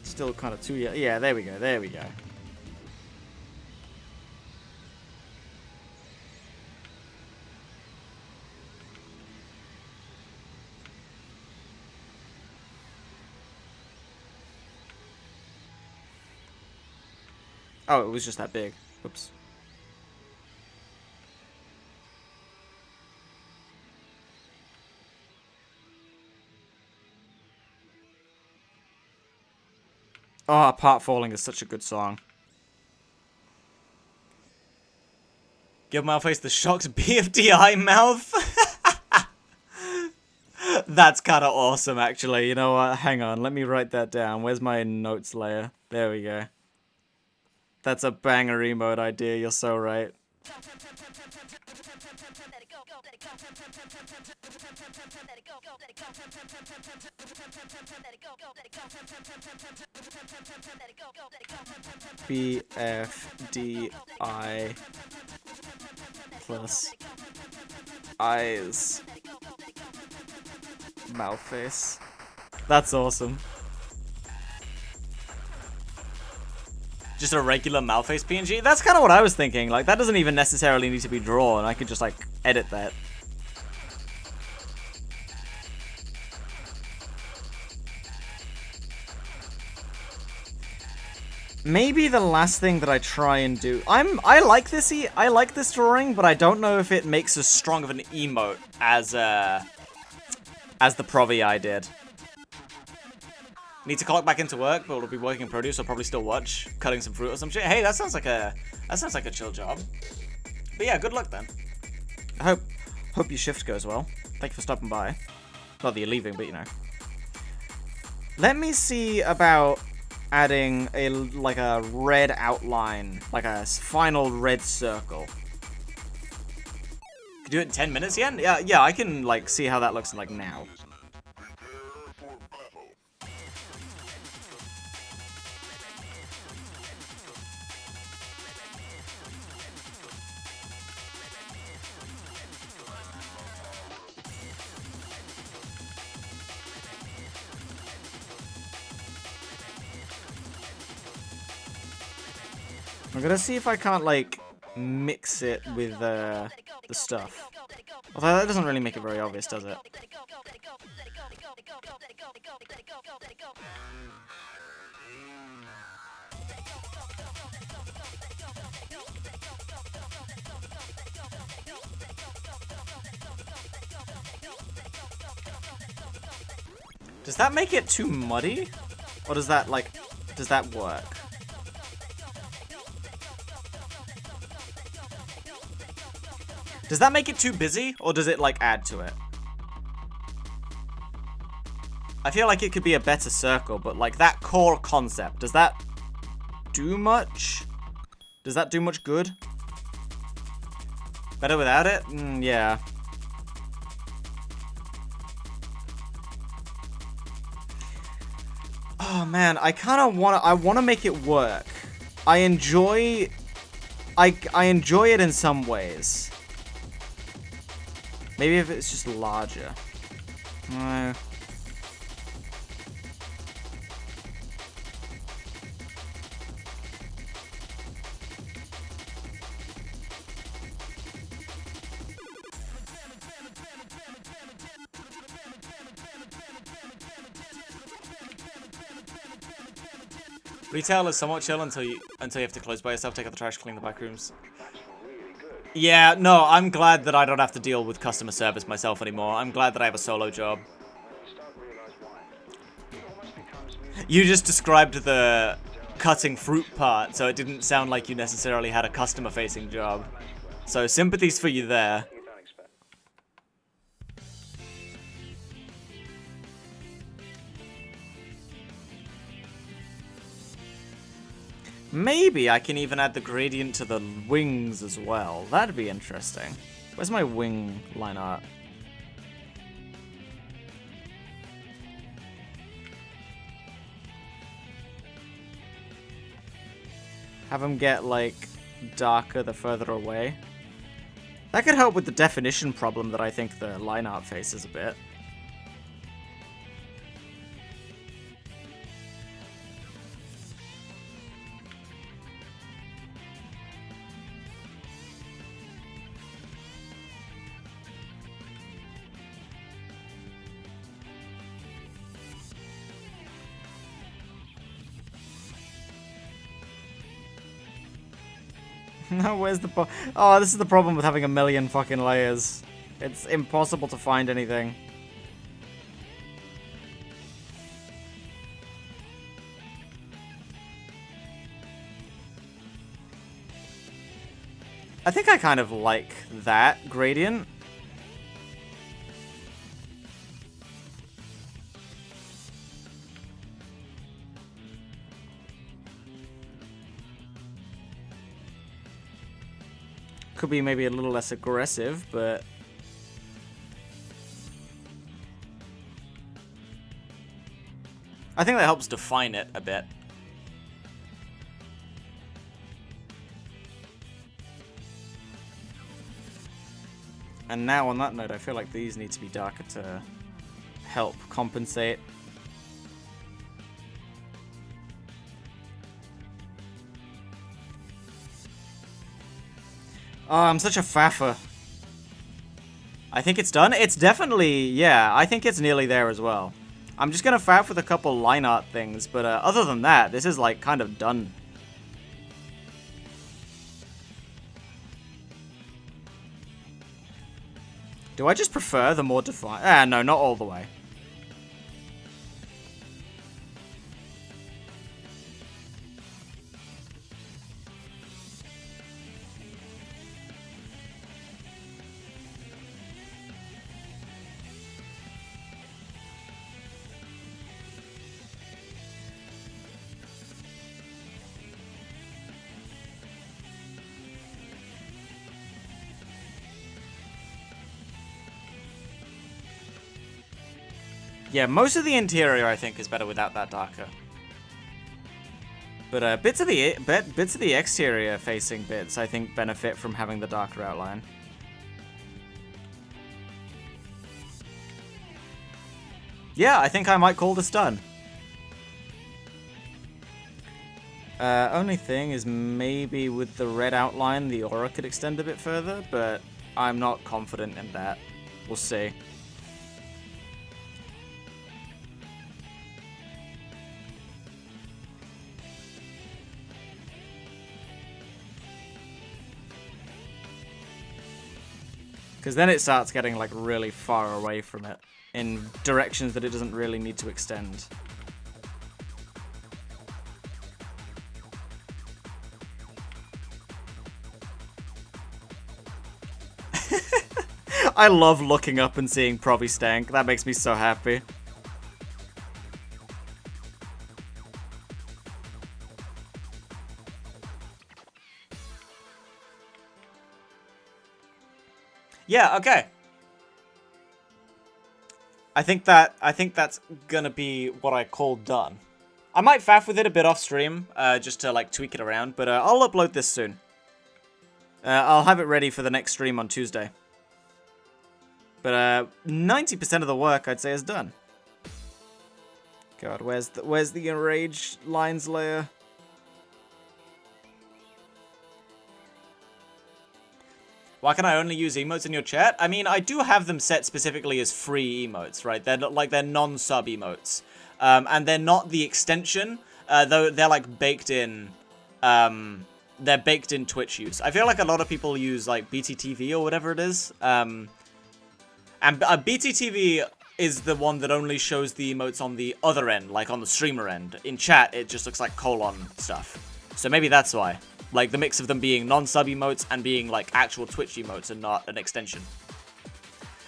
Still kind of too, yeah, there we go, there we go. Oh, it was just that big. Oops. Oh, Apart Falling is such a good song. Give Malface the shocked BFDI mouth. That's kind of awesome, actually. You know what? Hang on. Let me write that down. Where's my notes layer? There we go. That's a banger emote idea. You're so right. BFDI plus eyes Malface. That's awesome. Just a regular Malface PNG? That's kind of what I was thinking. Like, that doesn't even necessarily need to be drawn. I could just, like, edit that. Maybe the last thing that I try and do... I like this drawing, but I don't know if it makes as strong of an emote as the Provi I did. Need to clock back into work, but we'll be working in produce. I'll probably still watch cutting some fruit or some shit. Hey, that sounds like a chill job. But yeah, good luck then. I hope your shift goes well. Thank you for stopping by. Not that you're leaving, but you know. Let me see about adding a red outline, like a final red circle. Could do it in 10 minutes again? Yeah, I can like see how that looks like now. I'm gonna see if I can't, like, mix it with, the stuff. Although that doesn't really make it very obvious, does it? Does that make it too muddy? Or does that, like, does that work? Does that make it too busy, or does it, like, add to it? I feel like it could be a better circle, but, like, that core concept, does that do much? Does that do much good? Better without it? Yeah. Oh, man, I kind of want to make it work. I enjoy it in some ways. Maybe if it's just larger. Retail is somewhat chill until you have to close by yourself, take out the trash, clean the back rooms. Yeah, no, I'm glad that I don't have to deal with customer service myself anymore. I'm glad that I have a solo job. You just described the cutting fruit part, so it didn't sound like you necessarily had a customer-facing job. So sympathies for you there. Maybe I can even add the gradient to the wings as well. That'd be interesting. Where's my wing line art? Have them get, like, darker the further away. That could help with the definition problem that I think the line art faces a bit. Where's the oh, this is the problem with having a million fucking layers. It's impossible to find anything. I think I kind of like that gradient. Could be maybe a little less aggressive, but... I think that helps define it a bit. And now on that note, I feel like these need to be darker to help compensate. Oh, I'm such a faffer. I think it's done. It's definitely, yeah, I think it's nearly there as well. I'm just gonna faff with a couple line art things, but other than that, this is like kind of done. Do I just prefer the more defined? Ah, no, not all the way. Yeah, most of the interior I think is better without that darker. But bits of the exterior facing bits I think benefit from having the darker outline. Yeah, I think I might call this done. Only thing is maybe with the red outline the aura could extend a bit further, but I'm not confident in that. We'll see. Because then it starts getting like really far away from it in directions that it doesn't really need to extend. I love looking up and seeing Provi Stank. That makes me so happy. Yeah, okay. I think that's gonna be what I call done. I might faff with it a bit off stream, just to like tweak it around, but I'll upload this soon. I'll have it ready for the next stream on Tuesday. But 90% of the work I'd say is done. God, where's the enraged lines layer? Why can I only use emotes in your chat? I mean, I do have them set specifically as free emotes, right? They're non-sub emotes. And they're not the extension though they're like baked in. They're baked in Twitch use. I feel like a lot of people use like BTTV or whatever it is. And BTTV is the one that only shows the emotes on the other end, like on the streamer end. In chat, it just looks like colon stuff. So maybe that's why. Like the mix of them being non-sub emotes and being like actual Twitch emotes and not an extension.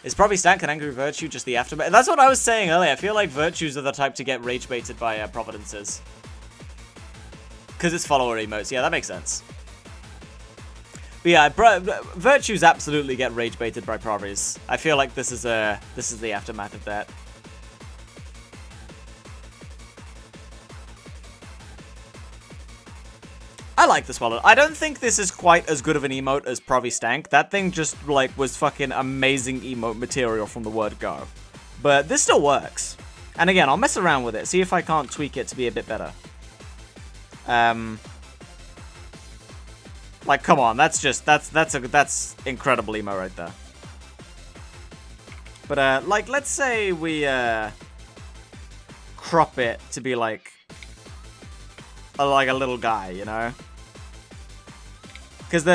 Is probably Stank and Angry Virtue just the aftermath? That's what I was saying earlier. I feel like Virtues are the type to get rage baited by Providences. Because it's follower emotes. Yeah, that makes sense. But yeah, Virtues absolutely get rage baited by Provis. I feel like this is the aftermath of that. I like this one. I don't think this is quite as good of an emote as Provi Stank. That thing just, like, was fucking amazing emote material from the word go. But this still works. And again, I'll mess around with it, see if I can't tweak it to be a bit better. Like, come on, that's incredible emo right there. But, like, let's say we, crop it to be, like a little guy, you know? Because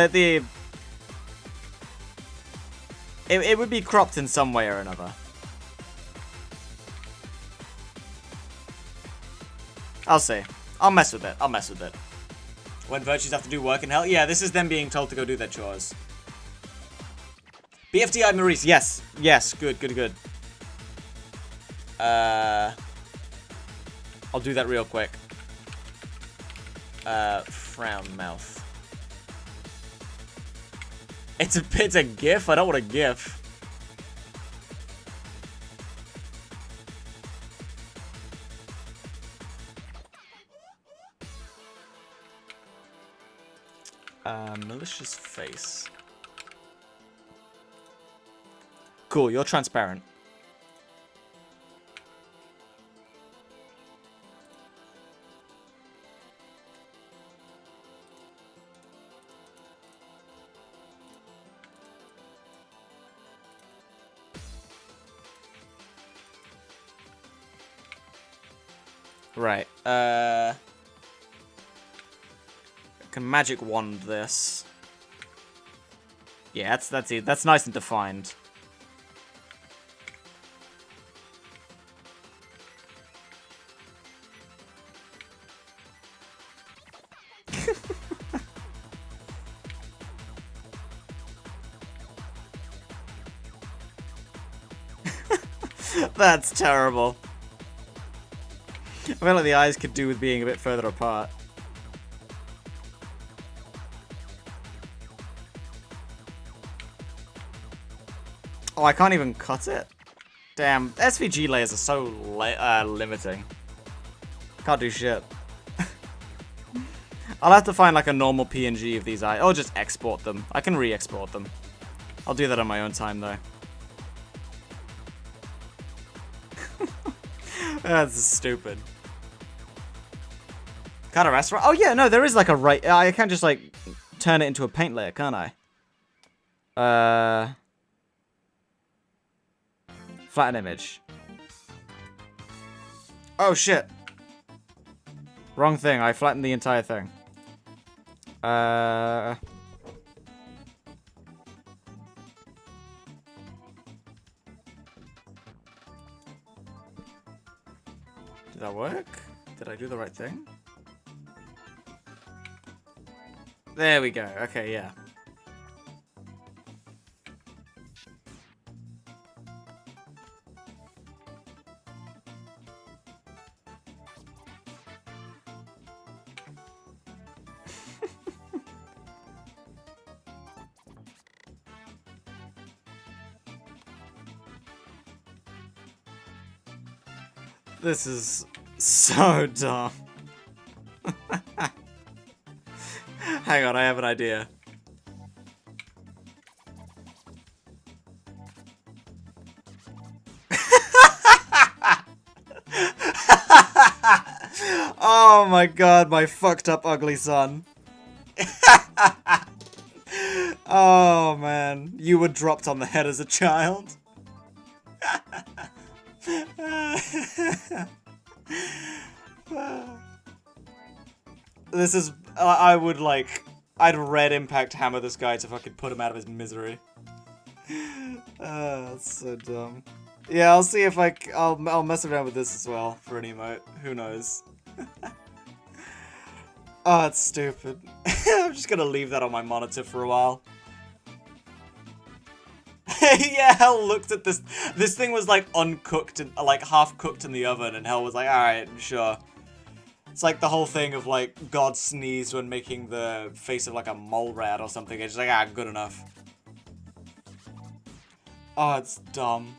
it would be cropped in some way or another. I'll see. I'll mess with it. When Virtues have to do work in hell? Yeah, this is them being told to go do their chores. BFDI Maurice, yes. Yes, good. I'll do that real quick. Frown mouth. It's a GIF? I don't want a GIF. Malicious face. Cool, you're transparent. Right, can magic wand this. Yeah, that's it. That's nice and defined. That's terrible. I feel like the eyes could do with being a bit further apart. Oh, I can't even cut it? Damn, SVG layers are so limiting. Can't do shit. I'll have to find like a normal PNG of these eyes, or just export them. I can re-export them. I'll do that on my own time though. That's stupid. Can't erase? Oh yeah, no, there is like a right. I can just like turn it into a paint layer, can't I? Flatten image. Oh shit. Wrong thing. I flattened the entire thing. Did that work? Did I do the right thing? There we go. Okay, yeah. This is so dumb. Hang on, I have an idea. Oh my god, my fucked up ugly son. Oh man, you were dropped on the head as a child. This is... I would, like... I'd red impact hammer this guy to fucking put him out of his misery. That's so dumb. Yeah, I'll see if I'll mess around with this as well for an emote. Who knows? Oh, it's stupid. I'm just gonna leave that on my monitor for a while. Yeah, Hell looked at this. This thing was like uncooked and like half cooked in the oven, and Hell was like, "Alright, sure." It's like the whole thing of like God sneezed when making the face of like a mole rat or something. It's just like, good enough. Oh, it's dumb.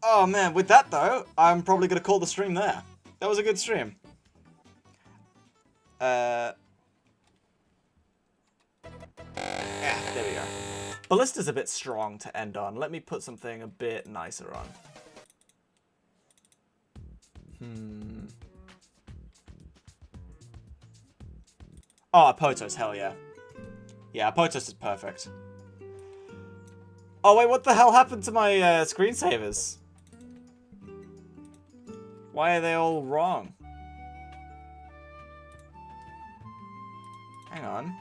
Oh man, with that though, I'm probably gonna call the stream there. That was a good stream. Yeah, there we go. Ballista's a bit strong to end on. Let me put something a bit nicer on. Oh, Apotos, hell yeah. Yeah, Apotos is perfect. Oh wait, what the hell happened to my screensavers? Why are they all wrong? Hang on.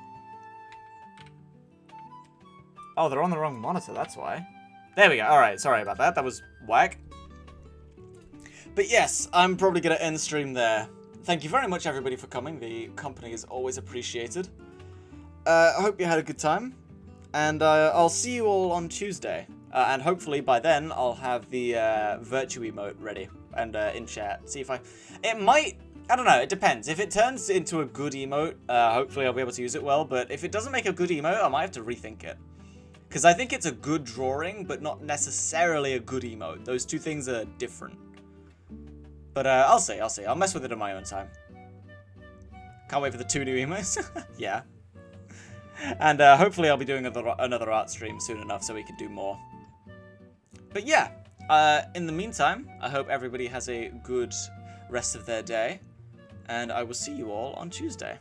Oh, they're on the wrong monitor, that's why. There we go. Alright, sorry about that. That was whack. But yes, I'm probably going to end stream there. Thank you very much, everybody, for coming. The company is always appreciated. I hope you had a good time. And I'll see you all on Tuesday. And hopefully by then, I'll have the Virtue emote ready and in chat. See if it might... I don't know, it depends. If it turns into a good emote, hopefully I'll be able to use it well. But if it doesn't make a good emote, I might have to rethink it. Because I think it's a good drawing, but not necessarily a good emote. Those two things are different. But I'll see. I'll mess with it on my own time. Can't wait for the 2 new emotes. Yeah. And hopefully I'll be doing another art stream soon enough so we can do more. But yeah, in the meantime, I hope everybody has a good rest of their day. And I will see you all on Tuesday.